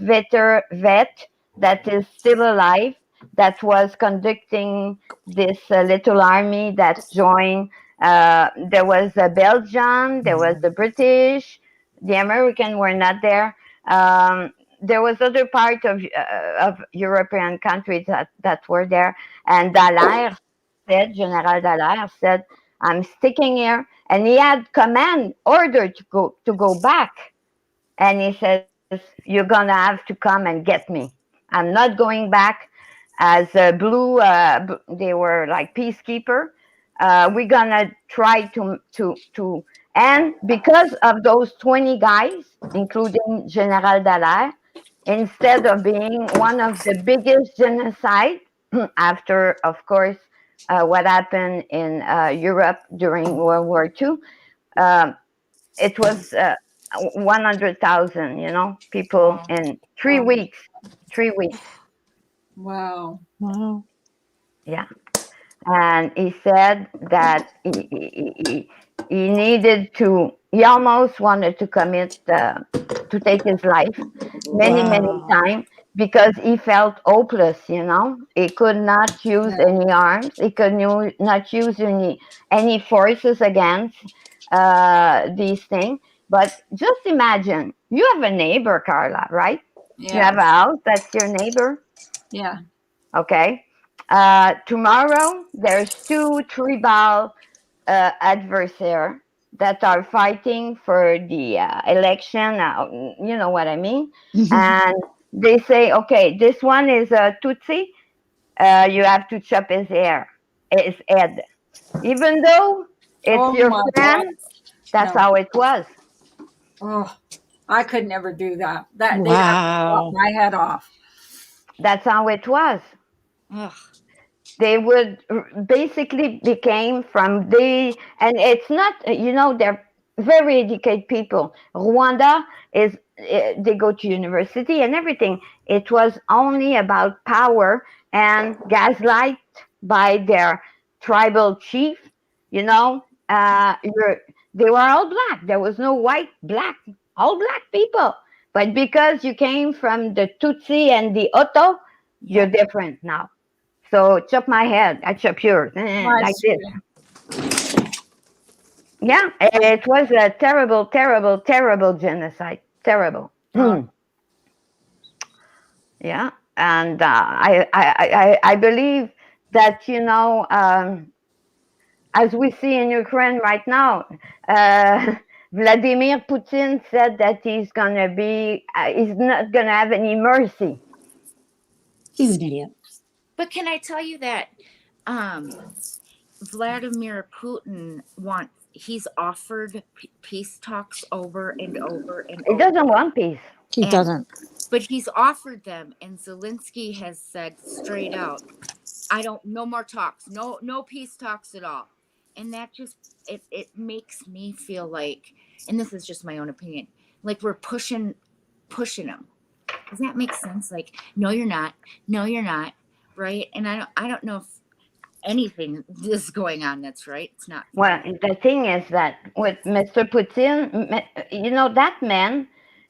vet that is still alive, that was conducting this little army that joined. There was a Belgian, there was the British, the American were not there. There was other part of European countries that were there, and General Dallaire said, "I'm sticking here," and he had command order to go back, and he says, "You're gonna have to come and get me. I'm not going back as a blue." They were like peacekeeper. We're gonna try to, and because of those 20 guys, including General Dallaire, instead of being one of the biggest genocide after, of course, what happened in Europe during World War II, it was 100,000, people in 3 weeks. 3 weeks.
Wow.
Wow.
Yeah. And he said that he needed to, he almost wanted to commit, to take his life many times, because he felt hopeless. He could not use any arms, he could not use any forces against these things. But just imagine, you have a neighbor, Carla, right?
Yeah.
You have a house that's your neighbor.
Yeah.
Okay. Tomorrow, there's two tribal adversaries that are fighting for the election. You know what I mean? And they say, okay, this one is a Tutsi. You have to chop his head. Even though it's your
my
friend,
God.
that's
No.
how it was.
Oh, I could never do that. They'd have to
Wow.
chop my head off.
That's how it was.
Ugh.
They would basically became from the, and it's not, they're very educated people. Rwanda is, they go to university and everything. It was only about power and gaslight by their tribal chief. They were all black. There was no white, black, all black people. But because you came from the Tutsi and the Otto, you're different now. So chop my head, I chop yours, like this. Yeah, it was a terrible, terrible, terrible genocide. Terrible. Yeah, and I believe that, as we see in Ukraine right now, Vladimir Putin said that he's not gonna have any mercy.
He's an idiot.
But can I tell you that Vladimir Putin he's offered peace talks over and over and
He
over.
doesn't want peace.
He doesn't.
But he's offered them, and Zelensky has said straight out, no more talks, no peace talks at all. And that just, it makes me feel like, and this is just my own opinion, like we're pushing them. Does that make sense? Like, no, you're not, right? And I don't know if anything is going on that's right. It's not.
Well, the thing is that with Mr. Putin, that man,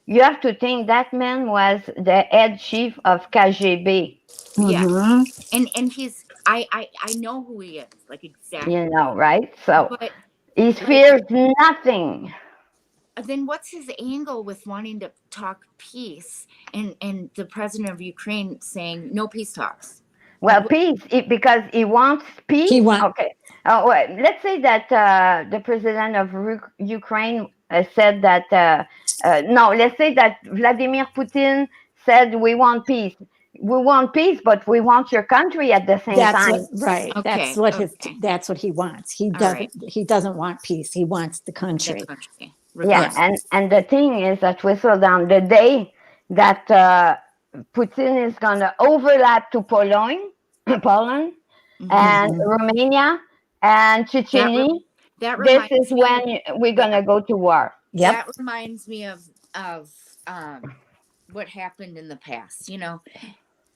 you have to think that man was the head chief of KGB.
Yeah.
Mm-hmm.
And he's, I know who he is, like, exactly.
Right? So
But
he fears nothing.
then what's his angle with wanting to talk peace and the president of Ukraine saying no peace talks?
Well, peace, because he wants peace. Okay. Well, let's say that the president of Ukraine said that, no, let's say that Vladimir Putin said, we want peace. We want peace, but we want your country at the same time.
Right.
Okay,
That's what he wants. He doesn't want peace. He wants the country.
Yeah, and the thing is that whistle down the day that Putin is going to overlap to Poland, and Romania and Chechnya. This is when we're going to go to war.
Yep. That reminds me of what happened in the past.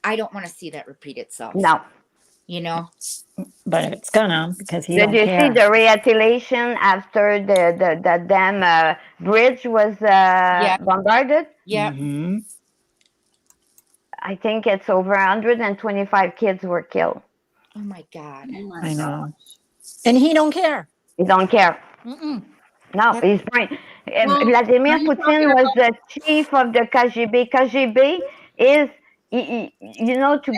I don't want to see that repeat itself.
No.
But it's gonna, because he
Did you see the retaliation after the dam bridge was bombarded?
Yeah.
Mm-hmm.
I think it's over 125 kids were killed.
Oh my God.
I know. And he don't care.
He don't care.
Mm-mm.
No, he's fine. Vladimir Putin was the chief of the KGB. KGB is, to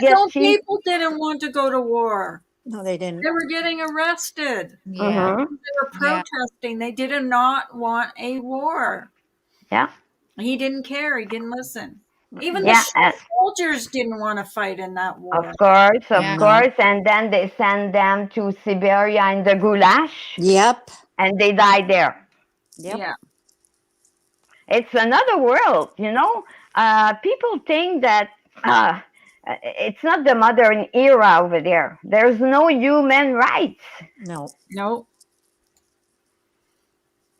get
those people didn't want to go to war.
No, they didn't.
They were getting arrested.
Yeah.
They were protesting. They did not want a war.
Yeah.
He didn't care. He didn't listen. Even the soldiers didn't want to fight in that war.
Of course. And then they sent them to Siberia in the Gulag.
Yep.
And they died there.
Yep.
Yeah.
It's another world, people think that it's not the modern era over there. There's no human rights.
No.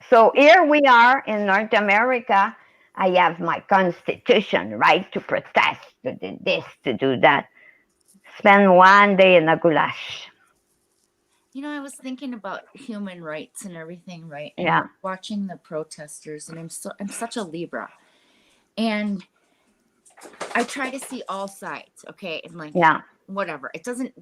So here we are in North America. I have my constitution right to protest, to do this, to do that. Spend one day in a goulash.
I was thinking about human rights and everything, right? And
yeah.
Watching the protesters, and I'm such a Libra, and I try to see all sides, okay? And whatever. It doesn't.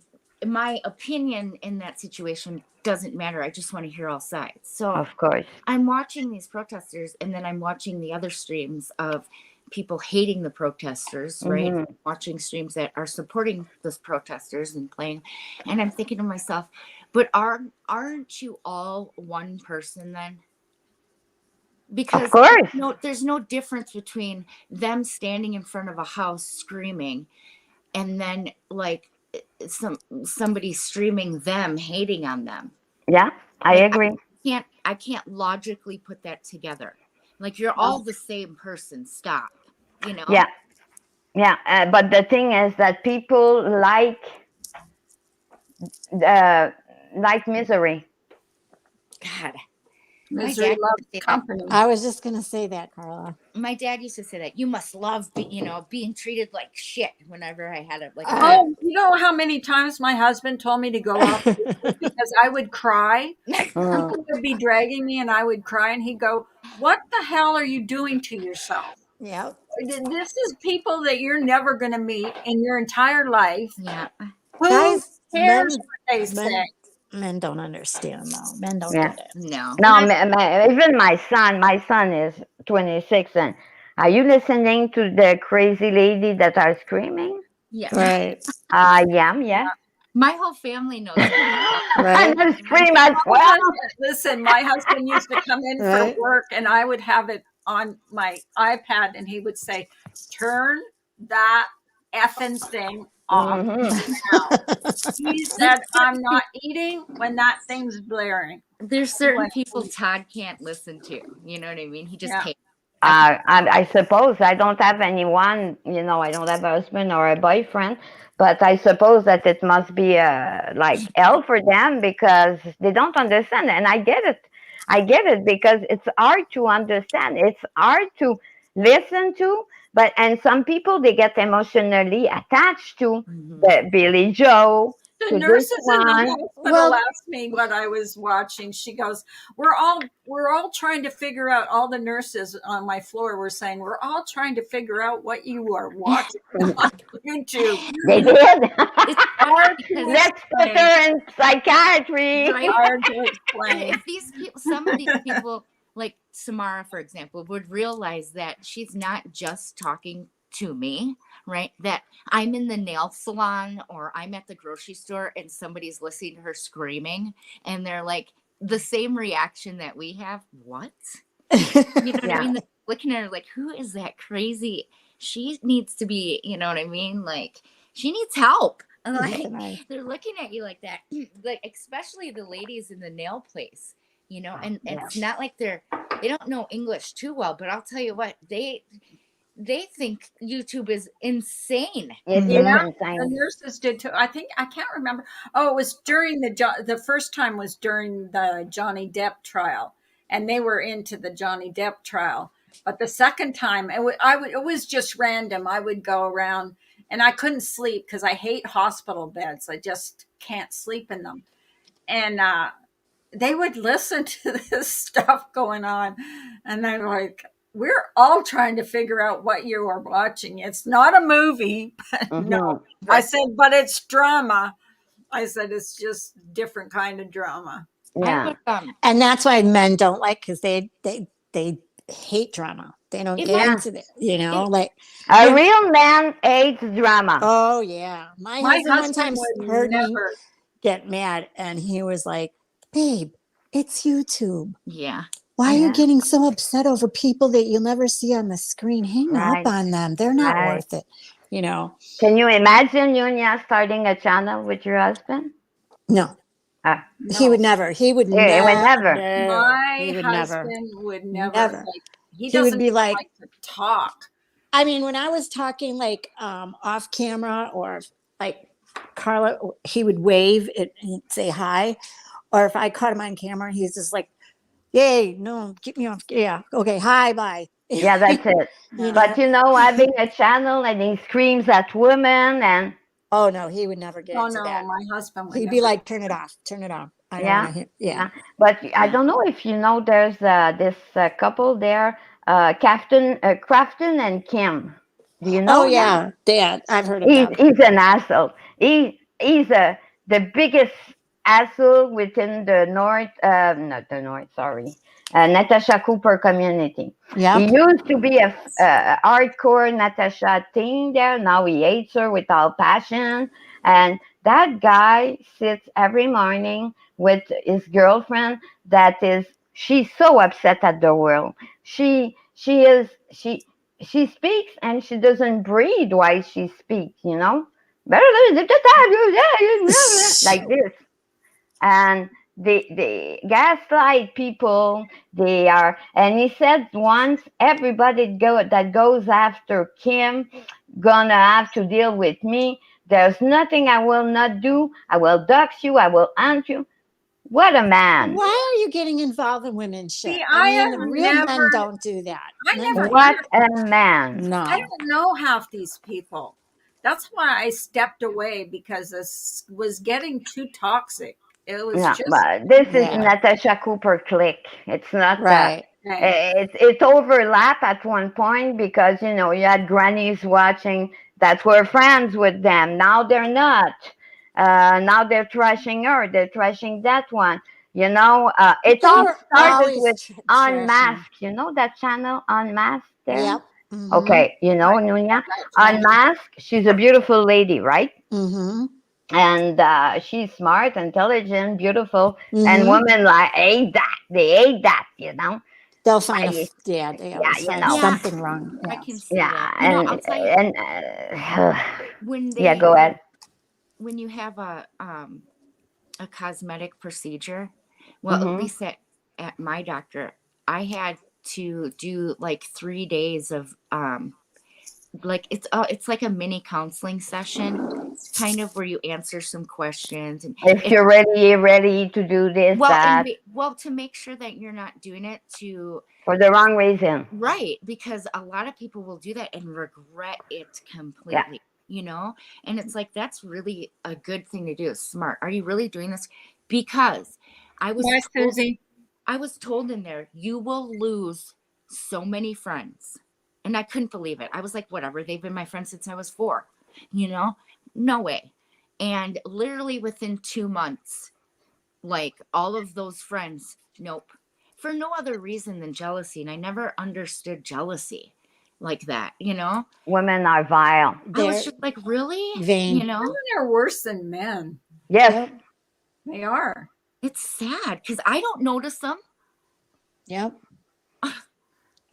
My opinion in that situation doesn't matter. I just want to hear all sides. So
of course,
I'm watching these protesters, and then I'm watching the other streams of people hating the protesters, right?
Mm-hmm.
Watching streams that are supporting those protesters and playing, and I'm thinking to myself, but aren't you all one person then? Because
of course.
There's no difference between them standing in front of a house screaming, and then like somebody streaming them hating on them.
Yeah, I agree.
I can't logically put that together. Like, you're all the same person. Stop.
Yeah. But the thing is that people like misery.
God.
Misery loves company.
I was just going to say that, Carla.
My dad used to say that. You must love, being treated like shit whenever I had it.
You know how many times my husband told me to go out because I would cry. People would be dragging me and I would cry, and he'd go, "What the hell are you doing to yourself?"
Yeah.
This is people that you're never going to meet in your entire life.
Yeah.
Who
Guys,
cares what they say?
Men don't understand, though. Men don't get it.
No.
Even my son is 26, and are you listening to the crazy lady that are screaming?
Yeah.
Right.
I am, yeah.
My whole family knows.
Right. I scream as well.
Listen, my husband used to come in for work, and I would have it on my iPad, and he would say, "Turn that effing thing off
Mhm.
now. He said, I'm not eating when that thing's blaring.
There's
He
certain
went,
people Todd can't listen to. You know what I mean? He just
yeah.
hates. I
I suppose I don't have anyone, I don't have a husband or a boyfriend, but I suppose that it must be like hell for them because they don't understand. And I get it. I get it because it's hard to understand. It's hard to listen to, and some people they get emotionally attached to
Mhm.
the Billy Joe,
The
to this
nurses in the
one.
hospital asked me what I was watching. She goes, we're all trying to figure out, all the nurses on my floor were saying, we're all trying to figure out what you are watching on YouTube.
They did.
It's hard because
Let's put her in psychiatry.
right.
Hard to explain.
If these people, some of these people, like Samara, for example, would realize that she's not just talking to me, right? That I'm in the nail salon or I'm at the grocery store and somebody's listening to her screaming and they're like the same reaction that we have. What? You know what I
Yeah.
mean? They're looking at her like, who is that crazy? She needs to be, you know what I mean? Like, she needs help. Like,
Right.
they're looking at you like that. Like, especially the ladies in the nail place, and it's not like they don't know English too well, but I'll tell you what, they think YouTube is insane.
It's
Yeah, the
insane.
nurses did too. I think I can't remember. Oh, it was during the first time was during the Johnny Depp trial, and they were into the Johnny Depp trial. But the second time, it was just random. I would go around, and I couldn't sleep because I hate hospital beds. I just can't sleep in them. And they would listen to this stuff going on, and I'm like, we're all trying to figure out what you are watching. It's not a movie. No,
Hmm.
I
Right.
said, but it's drama. I said it's just different kind of drama.
I
Yeah.
would
And that's why men don't like, because they hate drama. They don't
if
get
I
Yeah.
into it,
if
like
A
when,
real man hates drama.
oh yeah. My
My
husband one
husband
time
would
heard me
never.
get mad and he was like, babe, it's YouTube.
yeah.
Why are you
Yeah.
getting so upset over people that you'll never see on the screen? Hang up
Right.
on them. They're not
Right.
worth it. You know,
Can you imagine Yunya starting a channel with your husband?
no,
Ah,
he would
No,
never. He would
it would
never.
never.
He
my
would never.
husband would never,
Never.
like, he
He would
doesn't
be
even
like,
like to talk.
I mean, when I was talking like off camera or like Carla, he would wave and say hi. Or if I caught him on camera, he's just like, yay, no, get me off. Yeah, okay, hi, bye.
Yeah, that's it.
You
No.
But
know,
having a channel and he screams at women and
oh no, he would never get
Oh
into
no,
that.
my husband would
He'd be
never.
like, turn it off, turn it off. I don't want
yeah,
to hear.
yeah.
Yeah.
But I don't know if you know, there's this couple there, Crafton and Kim. Do you
Oh
know them?
yeah, Dad, I've heard of
He's
them.
he's an asshole. He's the biggest asshole within the North, not the North, sorry, Natasha Cooper community. He
Yep.
used to be a hardcore Natasha team there. Now he hates her with all passion. And that guy sits every morning with his girlfriend. She's so upset at the world. She speaks and she doesn't breathe while she speaks. Like this. And they gaslight people. And he said once, everybody that goes after Kim gonna have to deal with me. There's nothing I will not do. I will dox you. I will hunt you. What a man.
Why are you getting involved in women's shit?
See,
I
I
mean,
have
real
never,
men don't do that.
I
Men
never,
don't.
What a man.
I
No.
don't know half these people. That's why I stepped away, because this was getting too toxic. It was
Yeah,
just,
but this is
Yeah.
Natasha Cooper clique. It's not
Right.
okay.
it's overlap at one point because you had grannies watching that were friends with them. Now they're not. Now they're trashing her. They're trashing that one. It
They
all
were
started
always
with
trashing.
Unmasked. You know that channel Unmasked there?
Yep. Mm-hmm.
Okay,
I
Nunya.
that channel.
Unmasked. She's a beautiful lady, right?
Mm-hmm.
And she's smart, intelligent, beautiful, and
Mm-hmm.
women like hate that. They hate that.
they'll find
I,
they
yeah,
always
you
find
know,
Yeah,
something wrong.
I
Yeah.
can see
yeah,
that. I'll tell you,
and
when
yeah,
they
go ahead.
when you have a cosmetic procedure, well, at
Hmm.
least at my doctor, I had to do like 3 days of like it's like a mini counseling session, kind of where you answer some questions and
If you're ready to do this,
well
that
well to make sure that you're not doing it to
for the wrong reason.
right, because a lot of people will do that and regret it
Yeah.
completely, and it's like that's really a good thing to do. It's smart. Are you really doing this? Because I was
Bye,
told
Susie.
I was told in there, you will lose so many friends. And I couldn't believe it. I was like, whatever, they've been my friends since I was 4, you know? No way. And literally within 2 months, like all of those friends, nope. For no other reason than jealousy. And I never understood jealousy like that.
Women are vile.
I was
They're
just like, really?
vain.
Women are worse than men.
Yes.
Yep.
They are.
It's sad because I don't notice them.
Yep.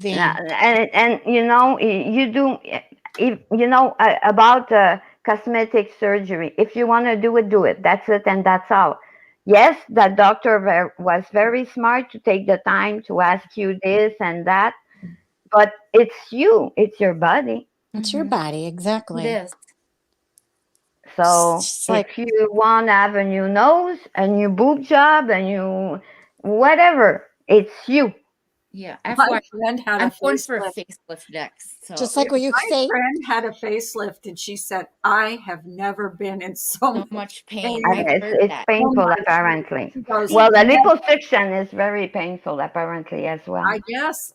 Yeah,
Vain.
and you do if you know about cosmetic surgery. If you want to do it. That's it, and that's all. Yes, that doctor was very smart to take the time to ask you this and that, but it's you, it's your body.
It's your
Mhm.
body,
It
exactly.
is.
So
Just like
if you want to have a new nose, a new boob job, a new whatever, it's you.
Yeah.
My
FY,
friend had a
I'm going for a
facelift.
facelift next. So
just like what you
My
say.
friend had a facelift, and she said, "I have never been in so
so
much
much pain.
pain."
And
I've heard
it's
that.
Oh
painful,
my God.
apparently.
She goes,
Well,
See,
the
"Never."
liposuction is very painful, apparently, as well.
I guess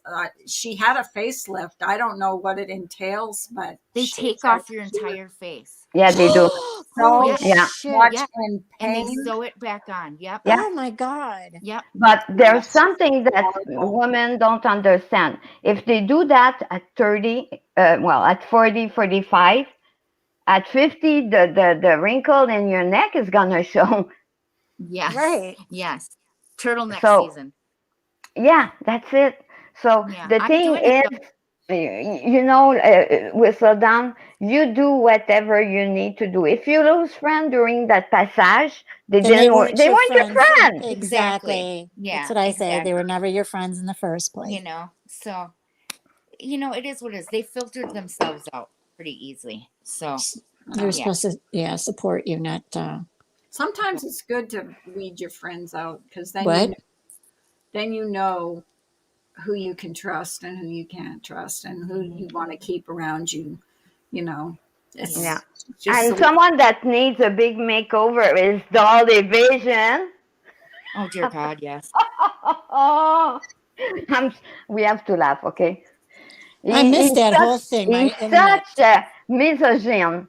she had a facelift. I don't know what it entails, but
they
she
take
said
off your
she was
entire face.
Yeah, they do.
Holy
so
Yeah.
Yeah,
shit.
much
Yeah.
in
And they
pain.
sew it back on. Yep.
yeah.
Oh my God.
Yep.
But there's
Yes,
something that
horrible.
women don't understand. If they do that at 30, well, at 40, 45, at 50, the wrinkle in your neck is going to show.
Yes.
Right.
Yes. Turtleneck
So,
season.
yeah, that's it. So
Yeah.
the
I'm
thing
doing it
is,
though.
whistle down, you do whatever you need to do. If you lose friend during that passage,
Then they weren't
they
your
weren't your
friends.
friend.
Exactly.
Exactly. That's
Yeah.
what I say. They
Exactly.
were never your friends in the first place.
So, it is what it is. They filtered themselves out pretty easily. So,
They were
yeah.
supposed to, yeah, support you, not
Sometimes it's good to weed your friends out because
what?
then you know who you can trust and who you can't trust and who you want to keep around you. You know,
Yeah.
Yeah.
it's just
And
the
someone that needs a big makeover is Dolly Vision.
Oh, dear God. Yes.
I'm, we have to laugh, okay?
I missed that whole thing. My
He's
internet.
such a misogyne,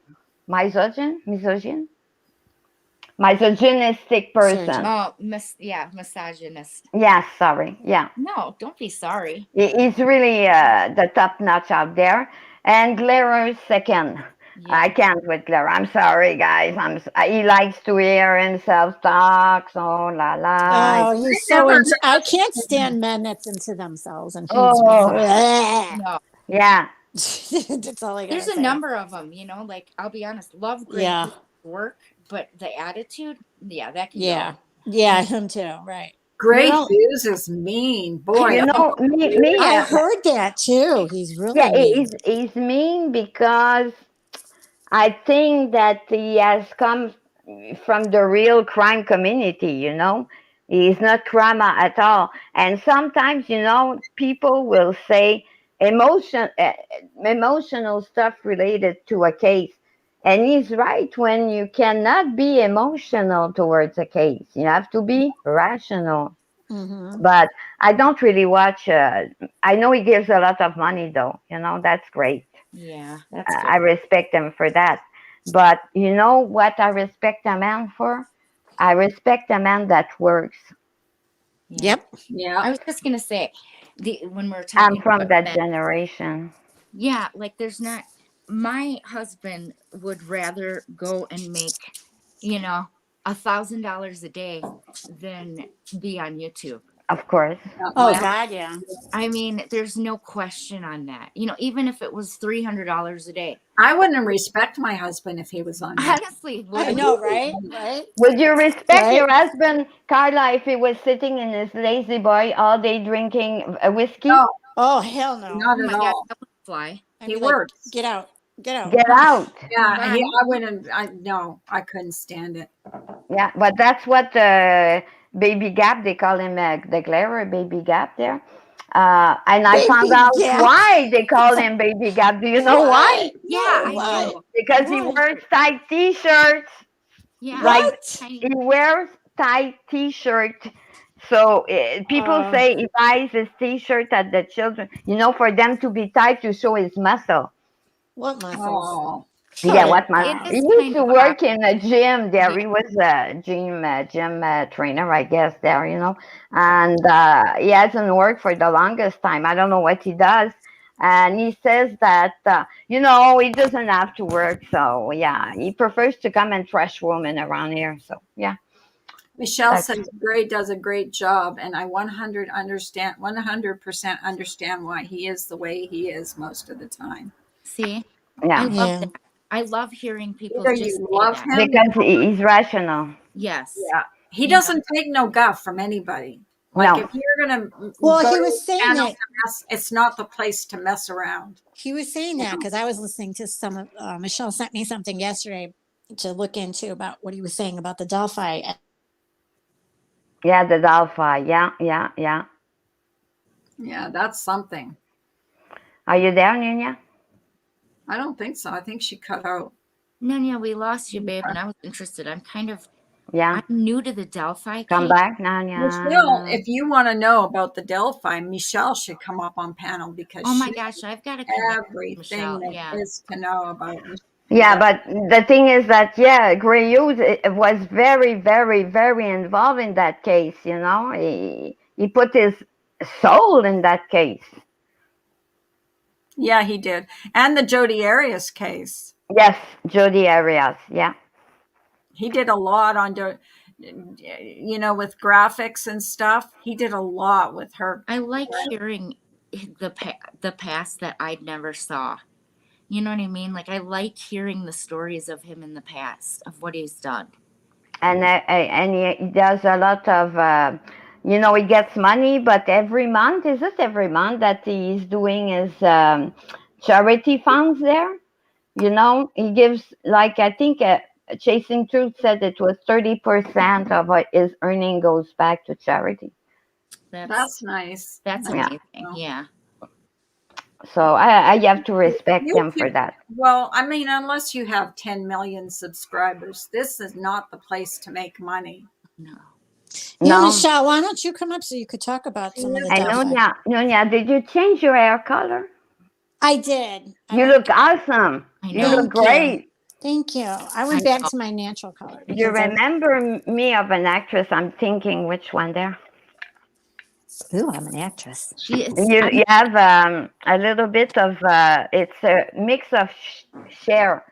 misogynistic person.
Surgeon.
Oh, misogynist.
Yeah, sorry. Yeah,
No, don't be sorry.
he's really the top notch out there. And Glera second. I
Yeah.
can't with Glera. I'm sorry, guys. He likes to hear himself talk. So la la.
Oh, he's so
never
into. I can't stand men that's into themselves, and he's.
Oh,
No.
yeah.
That's all I
There's
gotta
a
say.
number of them, like I'll be honest, love great
Yeah,
piece of work, but the attitude, yeah, that can go.
yeah, yeah. Him too. Right.
You
Gray
know,
Hughes is mean.
I
Boy,
you
oh,
know, me,
I heard that too. He's
yeah,
really mean.
he's mean because I think that he has come from the real crime community, He's not crime at all. And sometimes, people will say emotional stuff related to a case. And he's right when you cannot be emotional towards a case. You have to be rational.
Hmm.
But I don't really watch. I know he gives a lot of money, though. That's great.
Yeah, that's good.
I respect him for that. But you know what I respect a man for? I respect a man that works.
Yeah.
Yep.
yeah.
I was just gonna say, when we're
I'm
talking
from
about
that
men,
generation.
yeah, like there's not my husband would rather go and make, $1,000 a day than be on YouTube.
Of course.
Oh
My-
God, yeah.
I mean, there's no question on that. You know, even if it was $300 a day.
I wouldn't respect my husband if he was on that.
Honestly,
I know, right? Right?
Would you respect
Right?
your husband, Carla, if he was sitting in his lazy boy all day drinking whiskey?
No,
Oh hell no.
not
oh
at
my God,
all.
that would fly.
I'd
He
be like,
works.
get out, get out.
Get out.
Yeah,
Bye.
I wouldn't. No, I couldn't stand it.
Yeah, but that's what Baby Gap, they call him Declarer Baby Gap there. And I found
Baby
out
Gap.
why they call him Baby Gap. Do you know why?
Yeah,
No,
I
why?
do.
Because he
Why?
wears tight t-shirts.
Yeah.
Like
What?
he wears tight t-shirt. So people say he buys his t-shirt at the children, for them to be tight to show his muscle.
What muscles?
Oh,
Yeah,
Shut
what
it
my
It
down.
he
is
used
kind
to
of
work in a gym there.
Yeah.
He was a gym trainer, I guess there, and he hasn't worked for the longest time. I don't know what he does, and he says that he doesn't have to work, so yeah, he prefers to come and trash women around here. So yeah,
Michelle
that's
says Gray does a great job, and I 100% understand why he is the way he is most of the time.
See, I
yeah,
love
Yeah.
that. I love hearing people
Either
just
you
say
love
that.
him,
because he's rational.
Yes.
yeah. He
You
doesn't take no guff from anybody. Like
No,
if you're gonna
Well,
go
he
to
was
a
saying
channel
that.
to mess, it's not the place to mess around.
He was saying that because I was listening to some of Michelle sent me something yesterday to look into about what he was saying about the Delphi.
yeah, the Alpha, yeah.
Yeah, that's something.
Are you there, Nina?
I don't think so. I think she cut out.
Nanya, we lost you, babe, and I was interested.
Yeah,
I'm new to the Delphi
come
case.
back,
Michelle,
Nanya.
if you want to know about the Delphi, Michelle should come up on panel because
Oh my
she
gosh, I've got to connect with
everything
Michelle.
there
Yeah.
is to know about.
Yeah, but the thing is that Gray Hughes was very, very, very involved in that case. He put his soul in that case.
Yeah, he did. And the Jodi Arias case.
Yes, Jodi Arias. Yeah,
He did a lot on, with graphics and stuff. He did a lot with her.
I like hearing the past that I never saw. You know what I mean? Like I like hearing the stories of him in the past of what he's done.
and he does a lot of. He gets money, but every month, is it every month that he's doing his charity funds there? He gives, like, I think Chasing Truth said it was 30% of what his earning goes back to charity.
That's nice.
That's
Yeah.
amazing. Yeah.
So I have to respect
You
him for
could-
that.
Well, I mean, unless you have 10 million subscribers, this is not the place to make money.
No.
Yeah,
No,
Michelle, why don't you come up so you could talk about some of the
I
Delphi?
Nunya, did you change your hair color?
I did.
You look awesome.
I
You
know.
look
Thank you.
great.
Thank you. I went back to my natural color.
You
because I-
remember me of an actress? I'm thinking which one there.
Ooh, I'm an actress.
She is.
You have a little bit of it's a mix of Cher.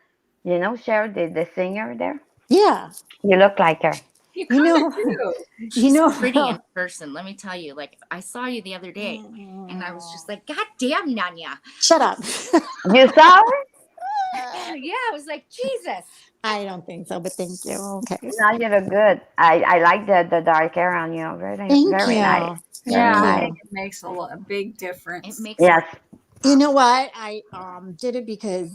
Cher, the singer there.
Yeah.
You look like her.
You
You
kind
know,
of do.
She's
know,
pretty in person. Let me tell you. Like I saw you the other day, and I was just like, God damn, Nanya.
shut up.
You saw her?
Yeah, I was like, Jesus.
I don't think so, but thank you. Okay.
No, you look good. I like the dark hair on you. Very,
Thank
very
you.
nice.
Yeah, I
Thank
think
you.
it makes a big difference.
It makes
Yes.
You know what? I did it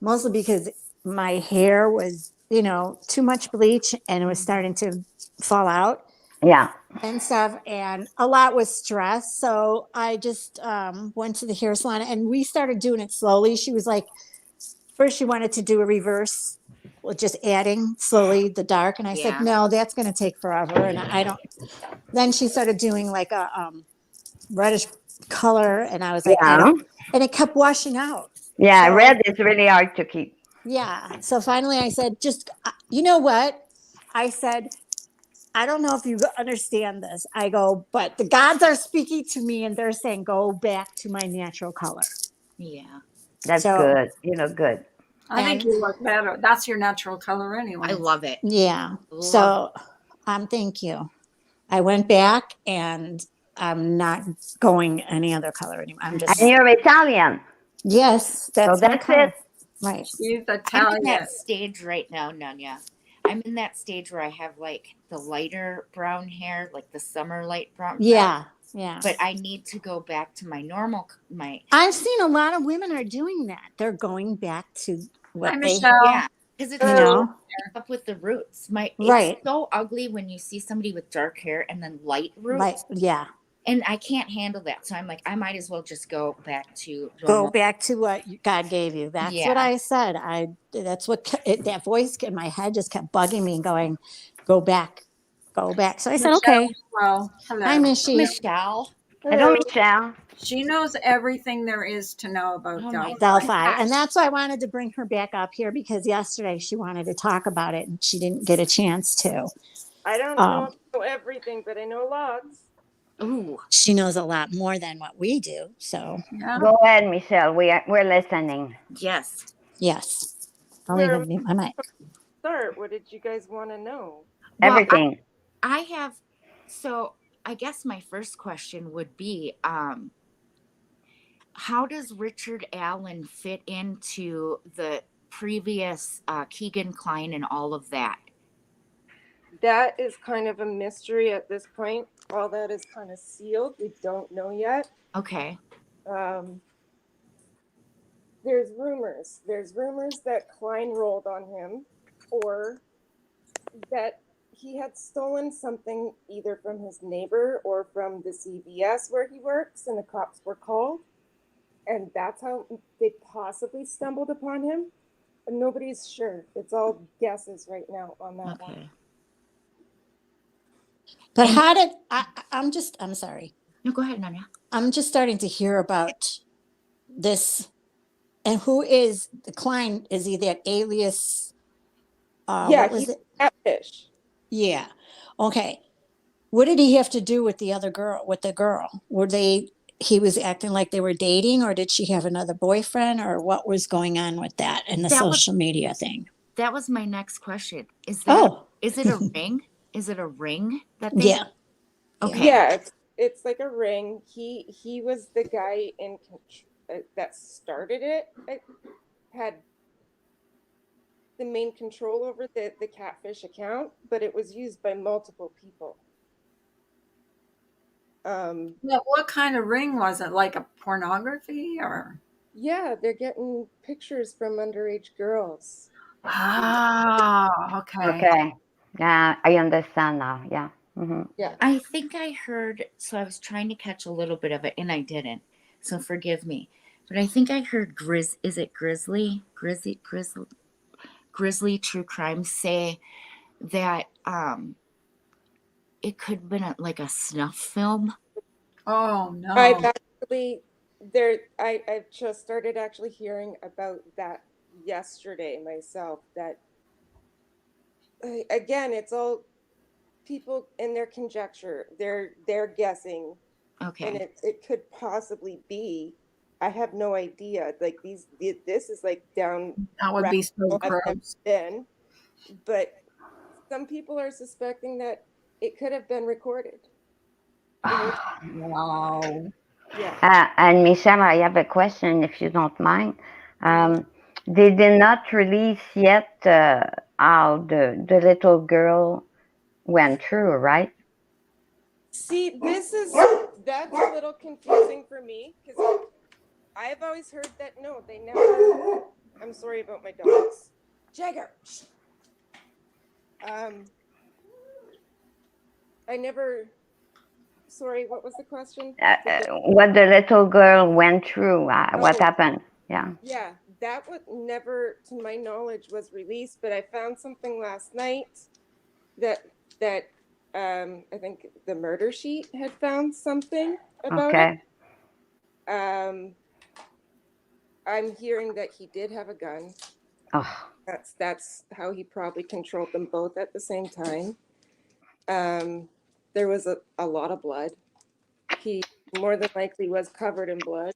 mostly because my hair was, too much bleach and it was starting to fall out
Yeah.
and stuff, and a lot was stress. So I just went to the hair salon and we started doing it slowly. She was like, first she wanted to do a reverse, with just adding slowly the dark, and I said,
Yeah.
no, that's going to take forever, and I don't. Then she started doing like a reddish color, and I was like, I
Yeah.
don't, and it kept washing out.
Yeah.
So-
Red is really hard to keep.
Yeah. So finally I said, just, you know what? I said, I don't know if you understand this. I go, but the gods are speaking to me and they're saying, go back to my natural color.
Yeah.
That's
So-
good. You look good.
I think
And-
you look better. That's your natural color anyway.
I love it.
Yeah.
Love
So thank you. I went back and I'm not going any other color anymore. I'm just,
And you're Italian.
yes,
So
that's my
that's
color.
it.
Right.
She's
I'm in
Italian.
that stage right now, Nanya. I'm in that stage where I have like the lighter brown hair, like the summer light brown.
Yeah. Yeah.
But I need to go back to my normal, my,
I've seen a lot of women are doing that. They're going back to what
Hi,
they,
Michelle.
yeah, because it's
you
just
know,
up with the roots. It's
right.
so ugly when you see somebody with dark hair and then light
Like,
roots,
yeah.
and I can't handle that. So I'm like, I might as well just go back to
Go
normal.
back to what God gave you. That's what
Yeah.
I said. That's what that voice in my head just kept bugging me and going, go back, go back. So I said,
Michelle,
okay.
well,
Hi,
hello.
Mishy.
Michelle.
Hello, Michelle.
She knows everything there is to know about
Oh my
Delphi.
Delphi.
gosh.
And that's why I wanted to bring her back up here because yesterday she wanted to talk about it and she didn't get a chance to.
I don't know everything, but I know lots.
Ooh.
She knows a lot more than what we do. So,
Yeah.
Go ahead, Michelle. We're listening.
Yes.
yes. I'll
Where
even mute my mic.
start? What did you guys want to know?
Well,
Everything.
I have, so I guess my first question would be, how does Richard Allen fit into the previous Keegan Klein and all of that?
That is kind of a mystery at this point. All that is kind of sealed. We don't know yet.
Okay.
There's rumors. There's rumors that Klein rolled on him, or that he had stolen something either from his neighbor or from the CVS where he works, and the cops were called. And that's how they possibly stumbled upon him. But nobody's sure. It's all guesses right now on that one.
Okay.
But how did I'm sorry.
No, go ahead, Nanya.
I'm just starting to hear about this. And who is the Klein? Is he that alias?
Yeah,
What was
he's
it?
catfish.
Yeah. Okay. What did he have to do with the other girl, with the girl? He was acting like they were dating, or did she have another boyfriend, or what was going on with that and the
That was
social media thing?
that was my next question. Is
Oh,
it a ring? Is it a ring that they
yeah.
Okay.
Yeah, it's like a ring. He was the guy in that started it. Had the main control over the catfish account, but it was used by multiple people.
What kind of ring was it? Like a pornography or?
Yeah, they're getting pictures from underage girls.
Ah, okay.
Okay. Yeah, I understand now. Yeah. Mm-hmm.
Yeah.
I think I heard, so I was trying to catch a little bit of it and I didn't. So forgive me. But I think I heard is it Grizzly True Crime say that it could have been like a snuff film.
Oh no.
I've actually I've just started actually hearing about that yesterday myself. That again, it's all people in their conjecture. They're guessing, and
Okay.
it could possibly be. I have no idea. Like this is like down.
That would be so
I've never
gross.
been, but some people are suspecting that it could have been recorded.
Wow.
Yeah.
And Michelle, I have a question, if you don't mind. They did not release yet how the little girl went through, right?
See, that's a little confusing for me because I've always heard that no, they never. I'm sorry about my dogs, Jagger. I never. Sorry, what was the question?
What the little girl went through, what
Oh.
happened? Yeah.
Yeah, that would never, to my knowledge, was released. But I found something last night that I think the murder sheet had found something about
Okay.
it. I'm hearing that he did have a gun.
Oh,
That's how he probably controlled them both at the same time. There was a lot of blood. He more than likely was covered in blood.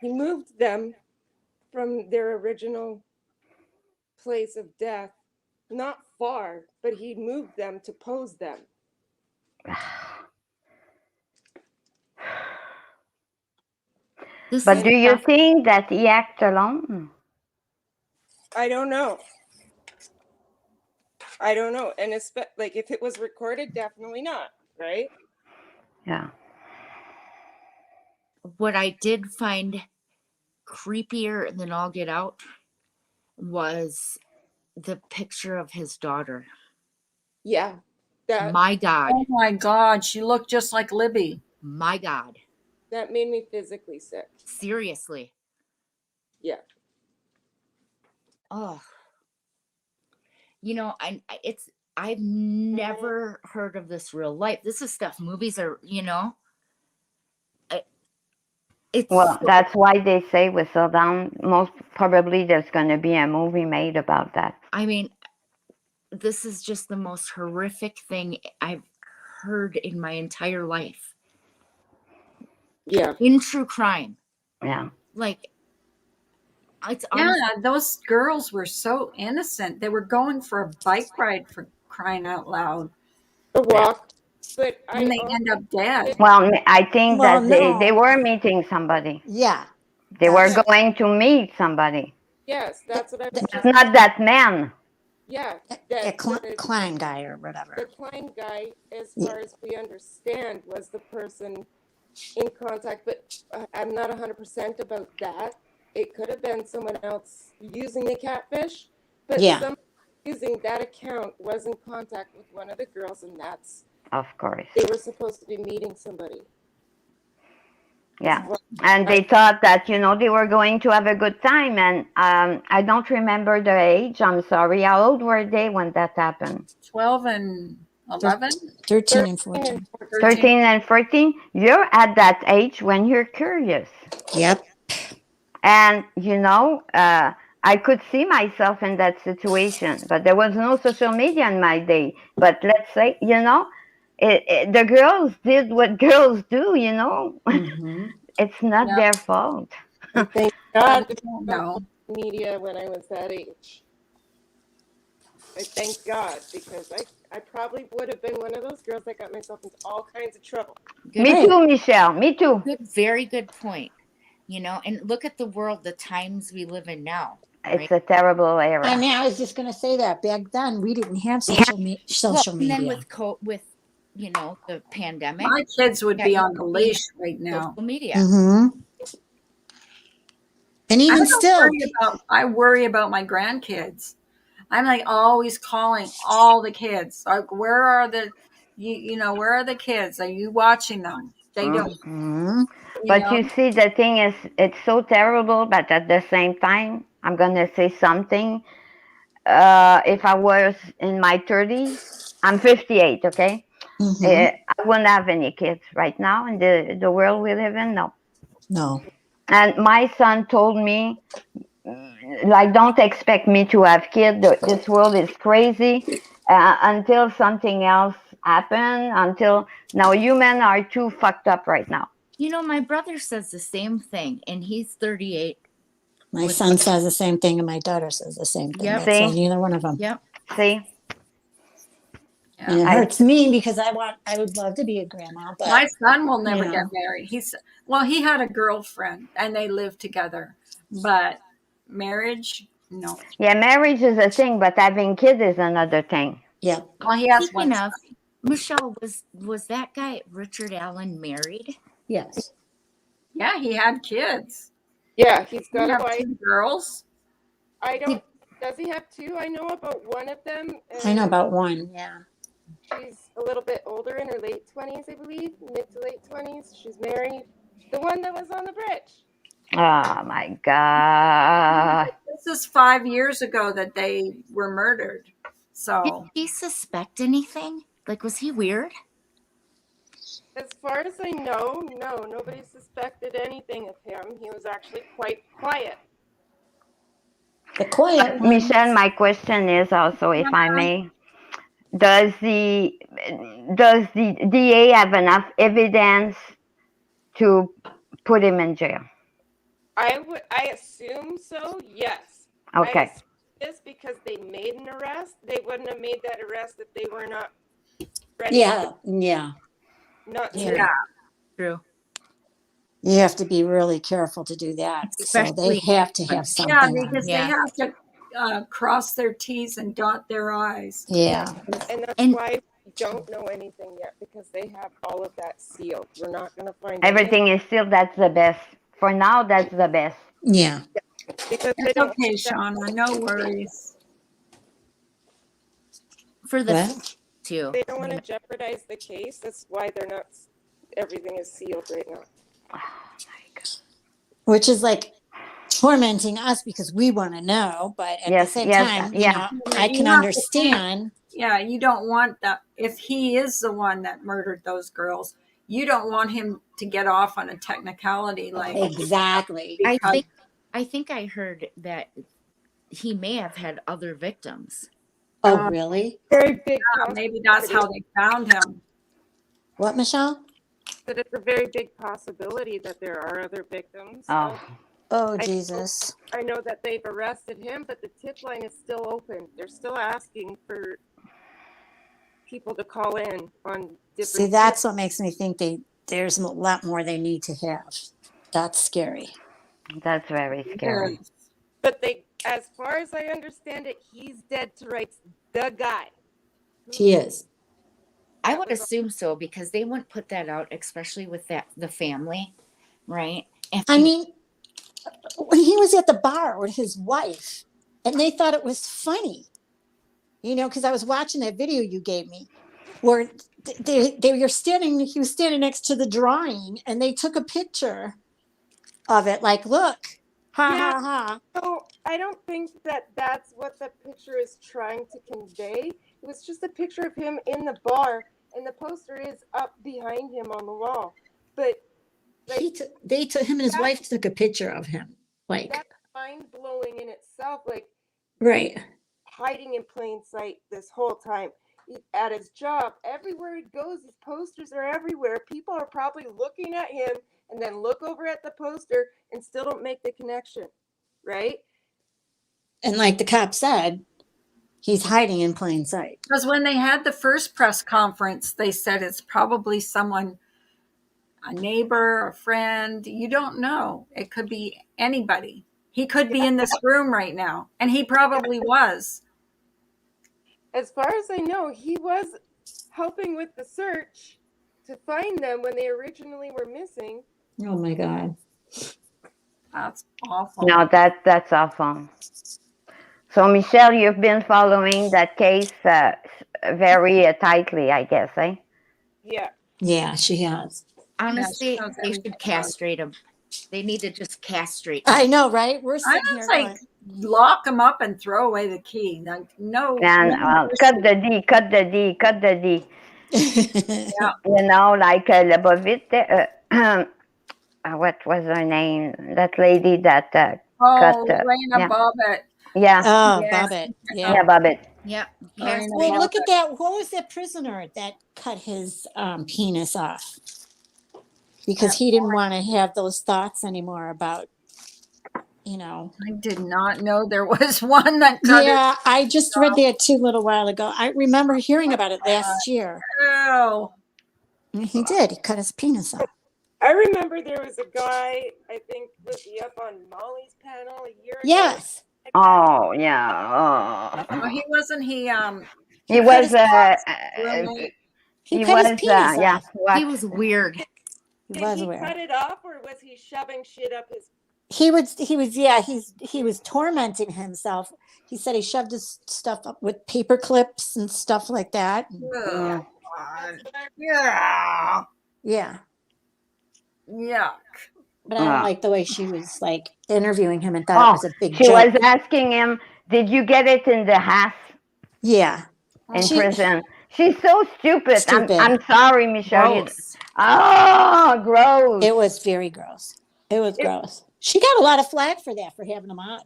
He moved them from their original place of death, Not far, but he moved them to pose them.
This
But
is
do you
tough.
think that he acted alone?
I don't know. I don't know. And like if it was recorded, definitely not, right?
Yeah.
What I did find creepier than all get out was the picture of his daughter.
Yeah.
My God.
Oh my God, she looked just like Libby.
My God.
That made me physically sick.
Seriously.
Yeah.
Oh. You know, I've never heard of this real life. This is stuff movies are, it's
Well, that's why they say with Down, most probably there's going to be a movie made about that.
I mean, this is just the most horrific thing I've heard in my entire life.
Yeah.
In true crime.
Yeah.
Like, it's
Yeah, those girls were so innocent. They were going for a bike ride, for crying out loud.
A walk. But
And they end up dead.
Well, I think
Well,
that
no.
they were meeting somebody.
Yeah.
They were
Yeah.
going to meet somebody.
Yes, that's what I was
But
just
not that man.
Yeah.
A Klein guy or whatever.
The Klein guy, as far as we understand, was the person in contact, but I'm not 100% about that. It could have been someone else using the catfish, but
Yeah.
someone using that account was in contact with one of the girls, and that's,
Of course.
they were supposed to be meeting somebody.
Yeah. And they thought that, they were going to have a good time. And I don't remember the age. I'm sorry. How old were they when that happened?
12 and 11?
13 and 14.
13 and 14. You're at that age when you're curious.
Yep.
And, I could see myself in that situation, but there was no social media in my day. But let's say, the girls did what girls do,
Mm-hmm.
It's not
Yep.
their fault.
Thank God
I don't know.
media when I was that age. I thank God, because I probably would have been one of those girls that got myself into all kinds of trouble.
good.
Me too, Michelle. Me too.
Good, very good point. And look at the world, the times we live in now. Right?
It's a terrible era.
I mean, I was just going to say that back then we didn't have social
And
media.
then with the pandemic,
My kids would be on the leash right now.
social media.
Mm-hmm. And even still,
I worry about my grandkids. I'm like always calling all the kids. Like, where are the kids? Are you watching them? They don't.
Mhm.
But you see, the thing is, it's so terrible, but at the same time, I'm going to say something. If I was in my 30s, I'm 58, okay?
Mhm.
I wouldn't have any kids right now in the world we live in, no.
No.
And my son told me, like, don't expect me to have kids. This world is crazy. Until something else happens, until now, humans are too fucked up right now.
My brother says the same thing, and he's 38.
My son says the same thing, and my daughter says the same thing.
Yep.
So neither one of them.
Yep.
See?
And it hurts me because I would love to be a grandma, but
my son will never get married. He had a girlfriend and they lived together, but marriage, no.
Yeah, marriage is a thing, but having kids is another thing.
Yeah.
Well, he has
Speaking
one.
of, Michelle, was that guy Richard Allen married?
Yes.
Yeah, he had kids.
Yeah, he's got
He
a
had
wife.
2 girls.
Does he have 2? I know about one of them.
I know about one. Yeah.
She's a little bit older, in her late 20s, I believe, mid to late 20s. She's married. The one that was on the bridge.
Oh my God.
This is 5 years ago that they were murdered. So
Did he suspect anything? Like, was he weird?
As far as I know, no, nobody suspected anything of him. He was actually quite quiet.
The quiet one.
Michelle, my question is also, if I may, does the DA have enough evidence to put him in jail?
I assume so, yes.
Okay.
is because they made an arrest. They wouldn't have made that arrest if they were not ready.
Yeah.
Not
Yeah.
to.
Yeah.
True.
You have to be really careful to do that. So they
Especially
have to have something
Yeah,
on.
because they
Yeah.
have to cross their T's and dot their I's.
Yeah.
And that's
And-
why we don't know anything yet, because they have all of that sealed. We're not going to find
Everything is still, that's the best. For now, that's the best.
Yeah.
because they
It's
don't
okay,
that-
Shauna. No worries.
for the
What?
too.
they don't want to jeopardize the case. That's why they're not. Everything is sealed right now.
Which is like tormenting us because we want to know, but at the
Yes,
same
yes,
time,
yeah.
I
You
can
have to
understand.
Yeah, you don't want that. If he is the one that murdered those girls, you don't want him to get off on a technicality like
Exactly.
because
I think I heard that he may have had other victims.
Oh, really?
Very big.
maybe that's how they found him.
What, Michelle?
That it's a very big possibility that there are other victims.
Oh,
Oh,
I-
Jesus.
I know that they've arrested him, but the tip line is still open. They're still asking for people to call in on different.
See, that's what makes me think there's a lot more they need to have. That's scary.
that's very scary.
Yes.
But they, as far as I understand it, he's dead to rights. The guy.
He is.
I would assume so because they wouldn't put that out, especially with the family, right? And
I mean, when he was at the bar with his wife, and they thought it was funny, because I was watching that video you gave me, where they were standing. He was standing next to the drawing, and they took a picture of it. Like, look, ha
Yeah.
ha ha.
So I don't think that that's what the picture is trying to convey. It was just a picture of him in the bar, and the poster is up behind him on the wall. But
They took him and his wife took a picture of him. Like,
that's mind blowing in itself. Like
right.
hiding in plain sight this whole time. At his job, everywhere he goes, his posters are everywhere. People are probably looking at him and then look over at the poster and still don't make the connection, right?
And like the cop said, he's hiding in plain sight.
Because when they had the first press conference, they said it's probably someone, a neighbor, a friend. You don't know. It could be anybody. He could be in this room right now, and he probably was.
As far as I know, he was helping with the search to find them when they originally were missing.
Oh my God.
That's awful.
No, that's awful. So, Michelle, you've been following that case very tightly, I guess, eh?
Yeah.
Yeah, she has.
honestly,
knows
they
everything
should castrate him. They need to just castrate.
I know, right? We're
I
sitting here
was like,
going,
lock him up and throw away the key. Like, no.
And
no
cut the D, cut the D, cut the D. Like Lebovit, what was her name? That lady that
Oh,
cut.
Lena
Yeah.
Bobbitt.
Yeah,
Oh,
Yes.
Bobbitt.
yeah,
Yeah.
Bobbitt.
Yep.
Lorena
Well,
Bobbitt.
look at that. What was that prisoner that cut his penis off? Because he didn't want to have those thoughts anymore about,
I did not know there was one that cut
Yeah, I just read that too a little while ago. I remember hearing about it last year.
it. Oh,
He did. He cut his penis off.
I remember there was a guy, I think, was he up on Molly's panel a year ago?
Yes.
Oh, yeah.
well, he wasn't. He
He
cut
was.
his
roommate.
He cut his penis
Yeah.
off.
What?
He was weird.
He
Did
was
he
weird.
cut it off, or was he shoving shit up his?
He was tormenting himself. He said he shoved his stuff up with paper clips and stuff like that.
Oh, God. Yeah.
Yeah.
Yeah.
But I don't like the way she was like interviewing him and thought it was a big
She
joke.
was asking him, "Did you get it in the house
Yeah.
in
She-
prison?" She's so stupid.
Stupid.
I'm sorry, Michelle.
Gross.
Oh, gross.
It was very gross. It was gross. She got a lot of flack for that, for having him on.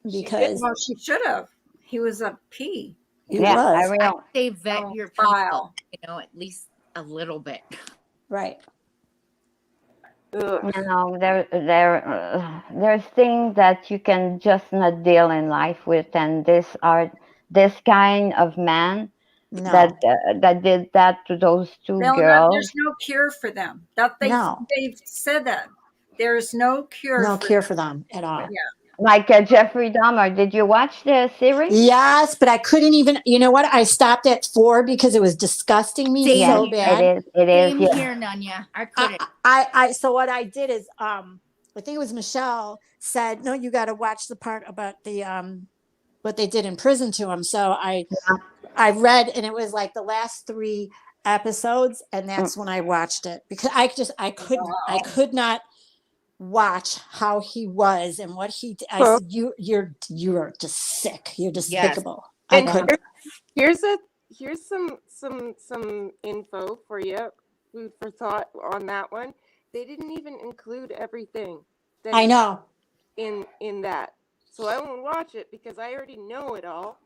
Because
Well, she should have. He was a P.
he
Yeah, I
was.
will.
They vet
Oh,
your people,
file.
at least a little bit.
Right.
Ugh.
You know, there's things that you can just not deal in life with, and this kind of man
No,
that did that to those two
There's
girls.
no cure for them. That
no,
they've said that there's no cure
no
for
cure for them at all.
Yeah.
Like Jeffrey Dahmer. Did you watch the series?
Yes, but I couldn't even. You know what? I stopped at 4 because it was disgusting me
Same
Yes,
so
here.
it
bad.
is. It is.
Same
Yeah.
here, Nanya. I couldn't.
So what I did is, I think it was Michelle said, no, you got to watch the part about the what they did in prison to him. So I read, and it was like the last 3 episodes, and
Mm.
that's when I watched it because I
Wow.
could not watch how he was and what he did. I
Well,
said, you're just sick. You're
Yes.
despicable. I
and
couldn't.
here's some info for you, food for thought on that one. They didn't even include everything that
I
he
know.
in that, so I won't watch it because I already know it all,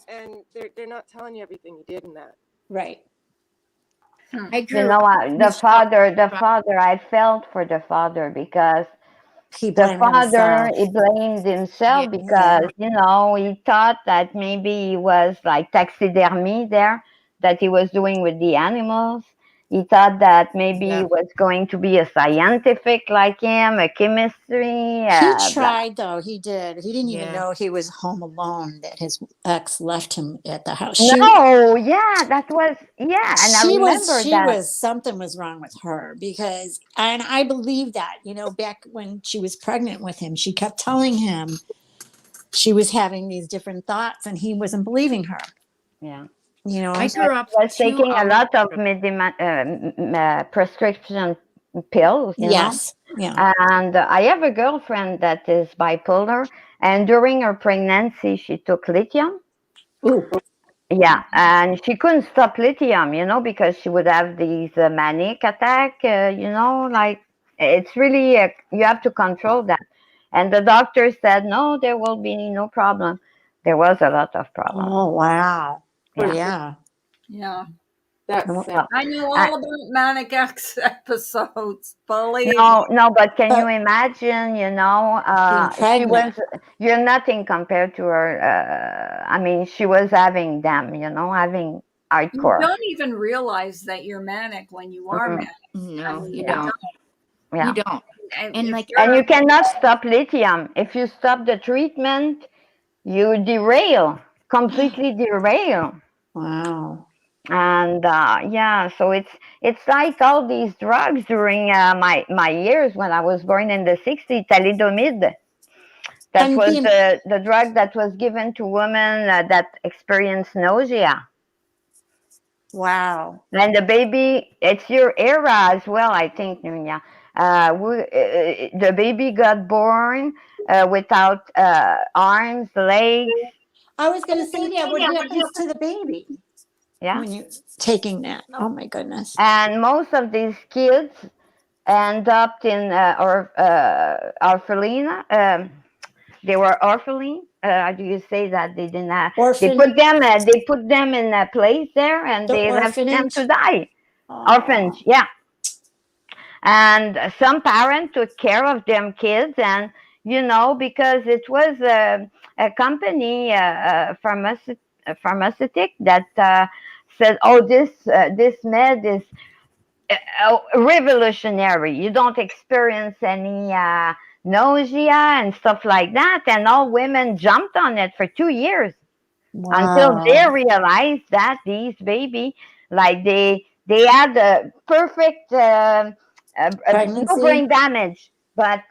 and they're not telling you everything he did in that.
Right.
I
You
grew
know
up
what?
with
The
Michelle.
father. I felt for the father because
He
the
blamed
father,
himself.
he blamed
Yeah.
himself
Yeah.
because, you know, he thought that maybe he was like taxidermy there, that he was doing with the animals. He thought that maybe he
Yeah.
was going to be a scientific like him, a chemistry,
He
blah.
tried though. He did. He didn't even
Yeah.
know he was home alone. That his ex left him at the house.
No, yeah, that was, yeah, and I remember
She
that.
was something was wrong with her because, and I believe that, back when she was pregnant with him, she kept telling him she was having these different thoughts and he wasn't believing her.
Yeah.
I
But
grew up
he was
2
taking a
hours.
lot of prescription pills, you know.
Yes. Yeah.
And I have a girlfriend that is bipolar, and during her pregnancy, she took lithium.
Ooh.
Yeah, and she couldn't stop lithium, you know, because she would have these manic attack, you know, like it's really, you have to control that. And the doctor said, no, there will be no problem. There was a lot of problem.
Oh wow.
Yeah.
Yeah.
Yeah.
That's sad.
Well,
I know
I,
all about Manic X episodes. Believe me.
no, but can you
But
imagine, you know,
being
she was,
pregnant.
you're nothing compared to her. I mean, she was having them, you know, having
You
hardcore.
don't even realize that you're manic when you are
Mm,
manic. I
No,
mean,
you
you
yeah,
don't.
don't.
You
yeah.
don't.
And
And
if
like
And
you're
you cannot stop lithium. If you stop the treatment, you derail, completely derail.
Wow.
And yeah, so it's like all these drugs during my years when I was born in the 60s, thalidomide. That
And
was
being
the drug that was given to women that experienced nausea.
wow.
And the baby, it's your era as well, I think, Nunya. The baby got born without arms, legs.
I was gonna say that. What happens to the baby
Yeah.
when you're taking that? Oh my goodness.
And most of these kids end up in orphelina. They were orpheline. How do you say that? They didn't have,
Orphan
they put them in a place there and
the
they left them to
orphanage.
die.
Oh,
Orphans, yeah. And some parents took care of them kids, and you know, because it was a company, pharmaceutic that said, oh, this med is revolutionary. You don't experience any nausea and stuff like that. And all women jumped on it for 2 years until they
wow.
realized that these baby, like they had a perfect no brain
Pregnancy.
damage, but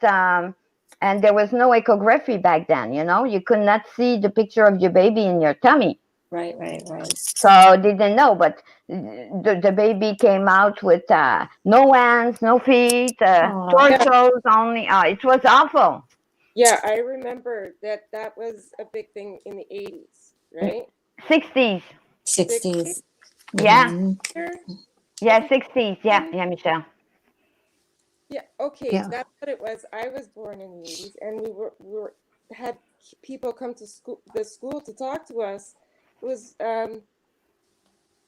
and there was no echography back then. You know, you could not see the picture of your baby in your tummy.
Right, right, right.
So they didn't know, but the baby came out with no hands, no feet,
Oh,
Yeah,
torsos only. It was awful.
yeah, I remember that was a big thing in the 80s, right?
60s,
60s?
60s.
yeah,
Hmm.
yeah, 60s, yeah, yeah, Michelle.
Yeah, okay,
Yeah.
that's what it was. I was born in the 80s, and we were had people come to the school to talk to us. It was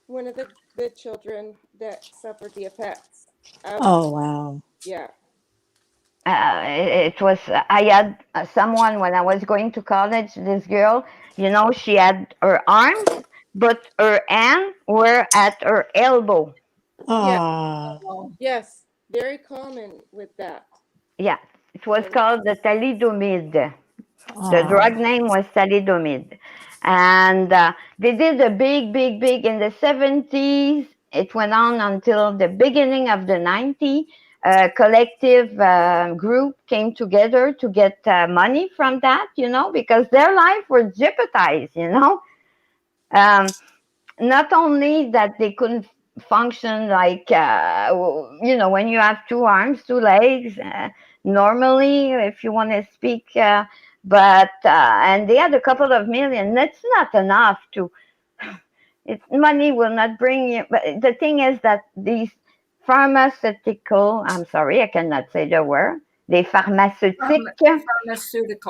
one of the children that suffered the effects of
Oh, wow.
Yeah.
It was, I had someone when I was going to college, this girl, she had her arms, but her hand were at her elbow.
Yeah.
Oh,
Oh,
Yes. Very common with that.
Yeah, it was
So
called the thalidomide. The
oh,
drug name was thalidomide. And they did a big, big, big in the 70s. It went on until the beginning of the 90s. A collective group came together to get money from that, because their life was jeopardized. Um, Not only that they couldn't function like when you have two arms, two legs, normally, if you want to speak, but and they had a couple of million. That's not enough to money will not bring you. But the thing is that these pharmaceutical, I'm sorry, I cannot say the word, the pharmaceutique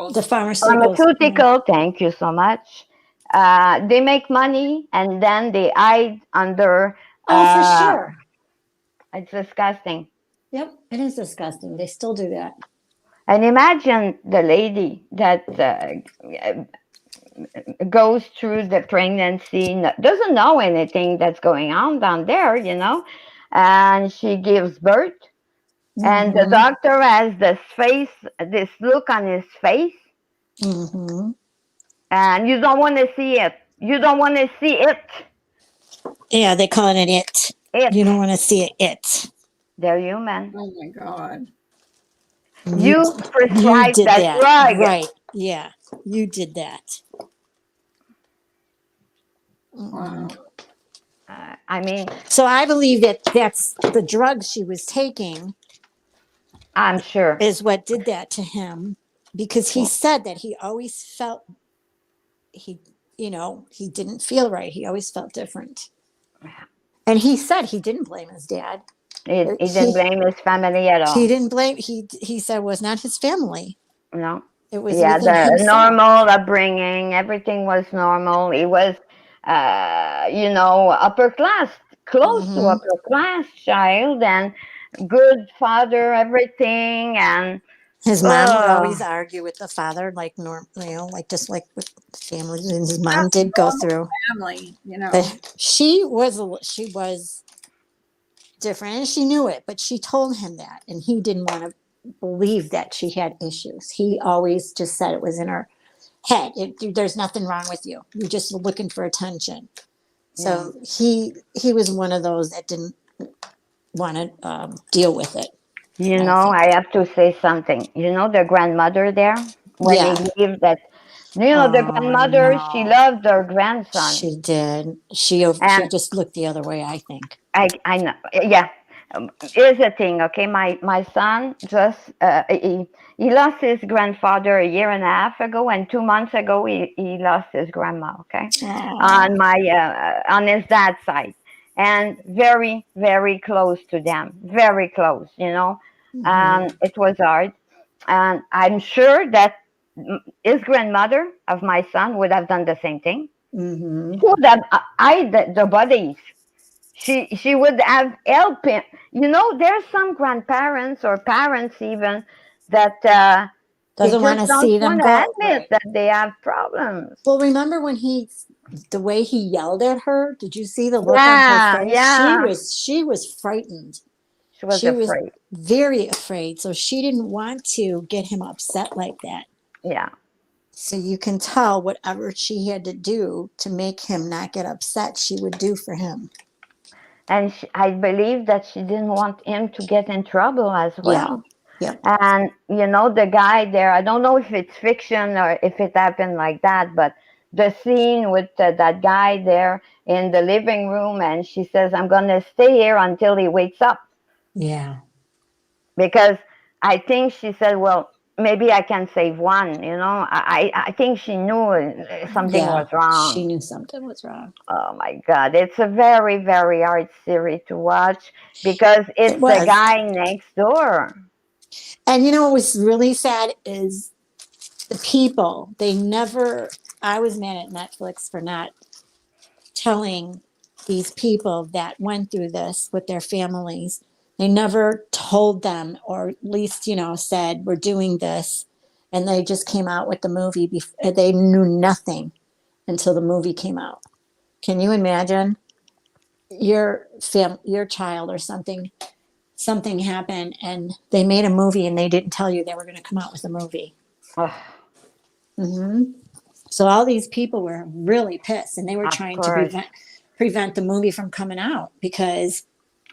the
pharmaceuticals.
pharmaceuticals. Yeah.
pharmaceutical, thank you so much. They make money and then they hide under.
Oh, for
Uh,
sure.
it's disgusting.
Yep, it is disgusting. They still do that.
And imagine the lady that goes through the pregnancy, doesn't know anything that's going on down there, and she gives birth, and the
Mm-hmm.
doctor has this look on his face,
Mm-hmm.
and you don't want to see it. You don't want to see it.
Yeah, they call it an it.
It.
You don't want to see it. It.
They're human.
Oh my God.
You
You
you
prescribe
did
that
that.
drug.
Right. Yeah. You did that.
Wow.
I mean,
So I believe that that's the drug she was taking
I'm sure.
is what did that to him because he said that he always felt he he didn't feel right. He always felt different. And he said he didn't blame his dad.
He didn't
He
blame his family at
he
all.
didn't blame he said it was not his family.
No.
It was
Yeah,
within
the
himself.
normal upbringing, everything was normal. He was, upper class, close to
Hmm.
upper class child, and good father, everything. And,
His mom would
uh,
always argue with the father, like like just like with families. And his mom
That's a
did go
normal
through,
family,
but she was different, and she knew it. But she told him that, and he didn't want to believe that she had issues. He always just said it was in her head. There's nothing wrong with you. You're just looking for attention.
yeah.
So he was one of those that didn't want to deal with it. I think.
I have to say something. The grandmother there, when they
Yeah.
leave that, the
Oh, I
grandmother, she
know.
loved her grandson.
She did. She
And
just looked the other way, I think.
I know. Yeah. Here's the thing, okay? My son just he lost his grandfather a year and a half ago, and 2 months ago he lost his grandma. Okay,
Oh.
on his dad's side, and very very close to them, very close.
Hmm.
And it was hard, and I'm sure that his grandmother of my son would have done the same thing.
Hmm.
She would have hide the bodies. She would have helped him. There's some grandparents or parents even that they
Doesn't want
just
to
don't
see them
want to
go.
admit
Right.
that they have problems.
Well, remember when the way he yelled at her? Did you see the look on her
Yeah,
face?
yeah.
She was frightened.
She was
She was
afraid.
very afraid. So she didn't want to get him upset like that.
Yeah.
So you can tell whatever she had to do to make him not get upset, she would do for him.
And I believe that she didn't want him to get in trouble as
Yeah.
well.
Yep.
And the guy there, I don't know if it's fiction or if it happened like that, but the scene with that guy there in the living room, and she says, "I'm going to stay here until he wakes up."
Yeah.
Because I think she said, "Well, maybe I can save one." I think she knew something
Yeah.
was
She
wrong.
knew something was wrong.
Oh my God, it's a very, very hard series to watch because
It
it's the
was.
guy next door.
And what was really sad is the people. They never, I was mad at Netflix for not telling these people that went through this with their families They never told them, or at least, said, we're doing this. And they just came out with the movie. They knew nothing until the movie came out. Can you imagine your child or something happened and they made a movie and they didn't tell you they were going to come out with a movie?
Ugh,
So all these people were really pissed and they were
of
trying to
course.
prevent the movie from coming out because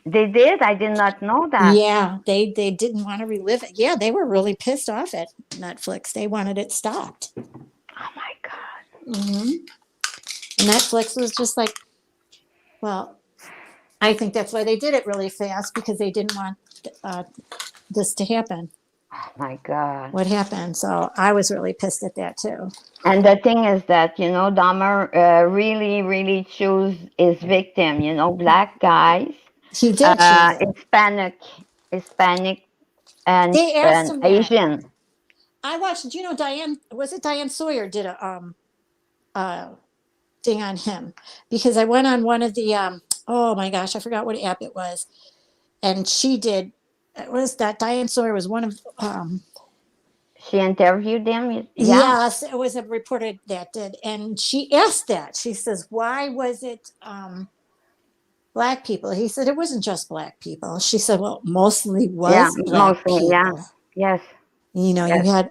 They did? I did not know that.
yeah, they didn't want to relive it. Yeah, they were really pissed off at Netflix. They wanted it stopped.
Oh my God.
And Netflix was just like, well, I think that's why they did it really fast because they didn't want this to happen.
Oh my God.
What happened? So I was really pissed at that too.
And the thing is that, Dahmer really, really chose his victim, black guys,
He did choose it.
Hispanic, and,
They asked
and
him that.
Asian.
I watched. Diane Sawyer did a thing on him because I went on one of the oh my gosh, I forgot what app it was, and she did. It was that Diane Sawyer was one of
She interviewed them. Yeah.
yes, it was a reporter that did, and she asked that. She says, "Why was it black people?" He said, "It wasn't just black people." She said, "Well, mostly
Yeah,
was black
mostly. Yeah.
people."
Yes.
You
Yes.
had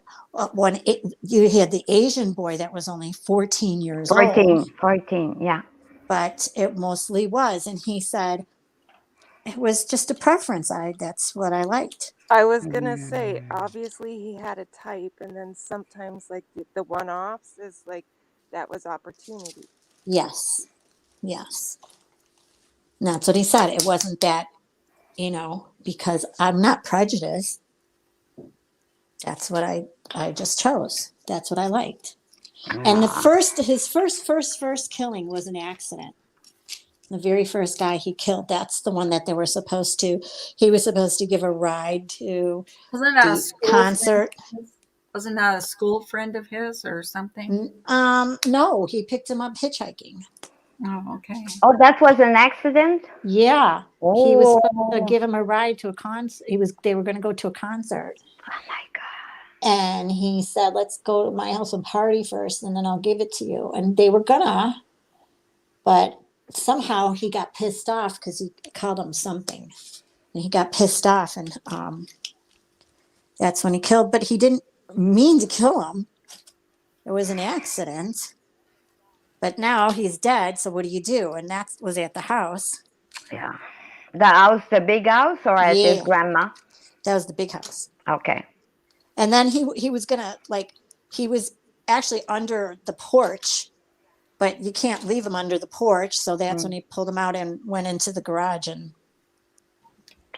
you had the Asian boy that was only 14 years
14.
old,
14. Yeah.
but it mostly was. And he said, it was just a preference. That's what I liked.
I was gonna say, obviously he had a type, and then sometimes like the one-offs is like that was opportunity.
Yes. Yes. And that's what he said. It wasn't that, because I'm not prejudiced. That's what I just chose. That's what I liked. And his first killing was an accident. The very first guy he killed, that's the one that he was supposed to give a ride to
Wasn't that a
the
school
concert.
friend? Wasn't that a school friend of his or something?
No, he picked him up hitchhiking.
Oh, okay.
Oh, that was an accident?
Yeah. He was supposed to
Oh.
give him a ride to a concert. They were going to go to a concert.
Oh my God.
And he said, let's go to my house and party first, and then I'll give it to you. And they were gonna, but somehow he got pissed off because he called him something. And he got pissed off, and that's when he killed. But he didn't mean to kill him. It was an accident. But now he's dead, so what do you do? And that was at the house.
Yeah. The house, the big house, or at his
Yeah.
grandma?
That was the big house.
Okay.
And then he was gonna he was actually under the porch, but you can't leave him under the porch. So that's when he pulled him out and went into the garage and.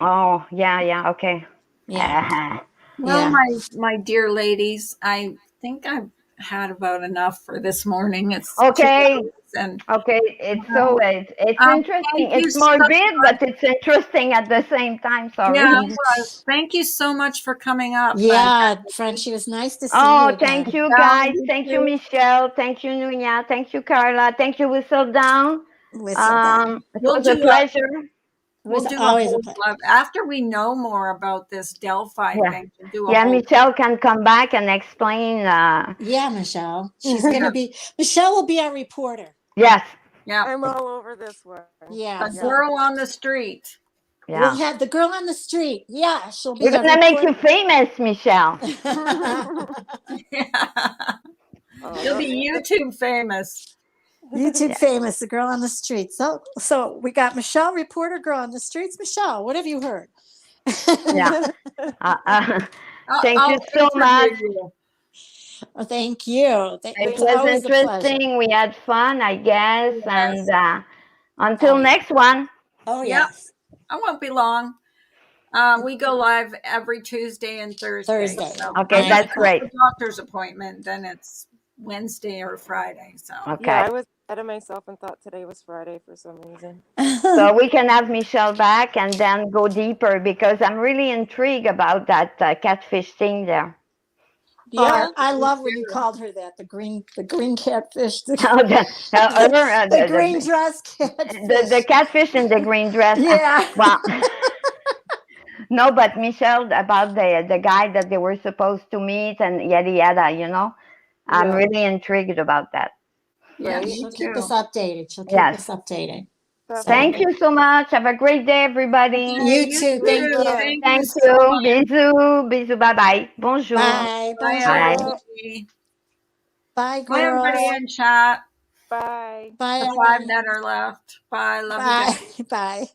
Oh, yeah, okay.
Yeah.
Well,
Yeah.
my dear ladies, I think I've had about enough for this morning. It's
Okay.
2 hours and
Okay, it's
thank
interesting.
you
It's
so
morbid,
much.
but it's interesting at the same time. Sorry.
Yeah, it was. Thank you so much for coming up.
Yeah, friend, she was nice to see
Oh,
you again.
thank you,
Michelle,
guys.
you
Thank you,
too.
Michelle. Thank you, Nunya. Thank you, Carla. Thank you, Whistle Down.
Whistle down.
It
We'll
was a
do
pleasure.
It
We'll
was
do a
always a
whole
pleasure.
live after we know more about this Delphi
Yeah.
thing. We'll do a
Yeah,
whole
Michelle can come back and explain.
Yeah, Michelle. She's gonna be. Michelle will be our reporter.
Yes.
yeah,
I'm all over this one.
Yeah.
a
So
girl on the street.
Yeah.
we'll have the girl on the street. Yeah, she'll be
We're
our
gonna make you
reporter.
famous, Michelle.
Yeah.
Oh,
You'll be YouTube famous.
YouTube
Yeah.
famous, the girl on the street. So we got Michelle, reporter girl on the streets. Michelle, what have you heard?
Yeah. Thank
I'll
you so much.
interview you.
Oh, thank you.
It
It's
was
always a pleasure.
interesting. We had fun, I guess.
Yes.
And until
Oh, yeah.
next one.
Oh,
Yep.
yes.
I won't be long. We go live every Tuesday and Thursday.
Thursday.
So
Okay,
unless
that's
it's
great.
a doctor's appointment, then it's Wednesday or Friday. So
Okay.
Yeah, I was ahead of myself and thought today was Friday for some reason.
So we can have Michelle back and then go deeper because I'm really intrigued about that catfish thing there.
Yeah,
Oh,
I
me
love when you
too.
called her that. The green catfish. The,
Oh,
the green dress catfish.
the catfish in the green dress.
Yeah.
Well, No, but Michelle, about the guy that they were supposed to meet and yada yada, you know, I'm
Yeah.
really intrigued about that.
Yeah,
Right.
me
She'll keep
too.
us updated. She'll keep
Yes.
us updated. So,
Thank you so much. Have a great day, everybody.
you too. Thank
Too.
you.
Thank you
Thank
so
you.
much.
Bisous. Bisous. Bye bye. Bonjour.
Bye.
Bye,
Bye.
Bonjour.
everybody.
Bye,
Bye, everybody
girls.
in chat.
Bye.
Bye,
The 5
Arlene.
that are left. Bye. Love you
Bye.
guys.
Bye.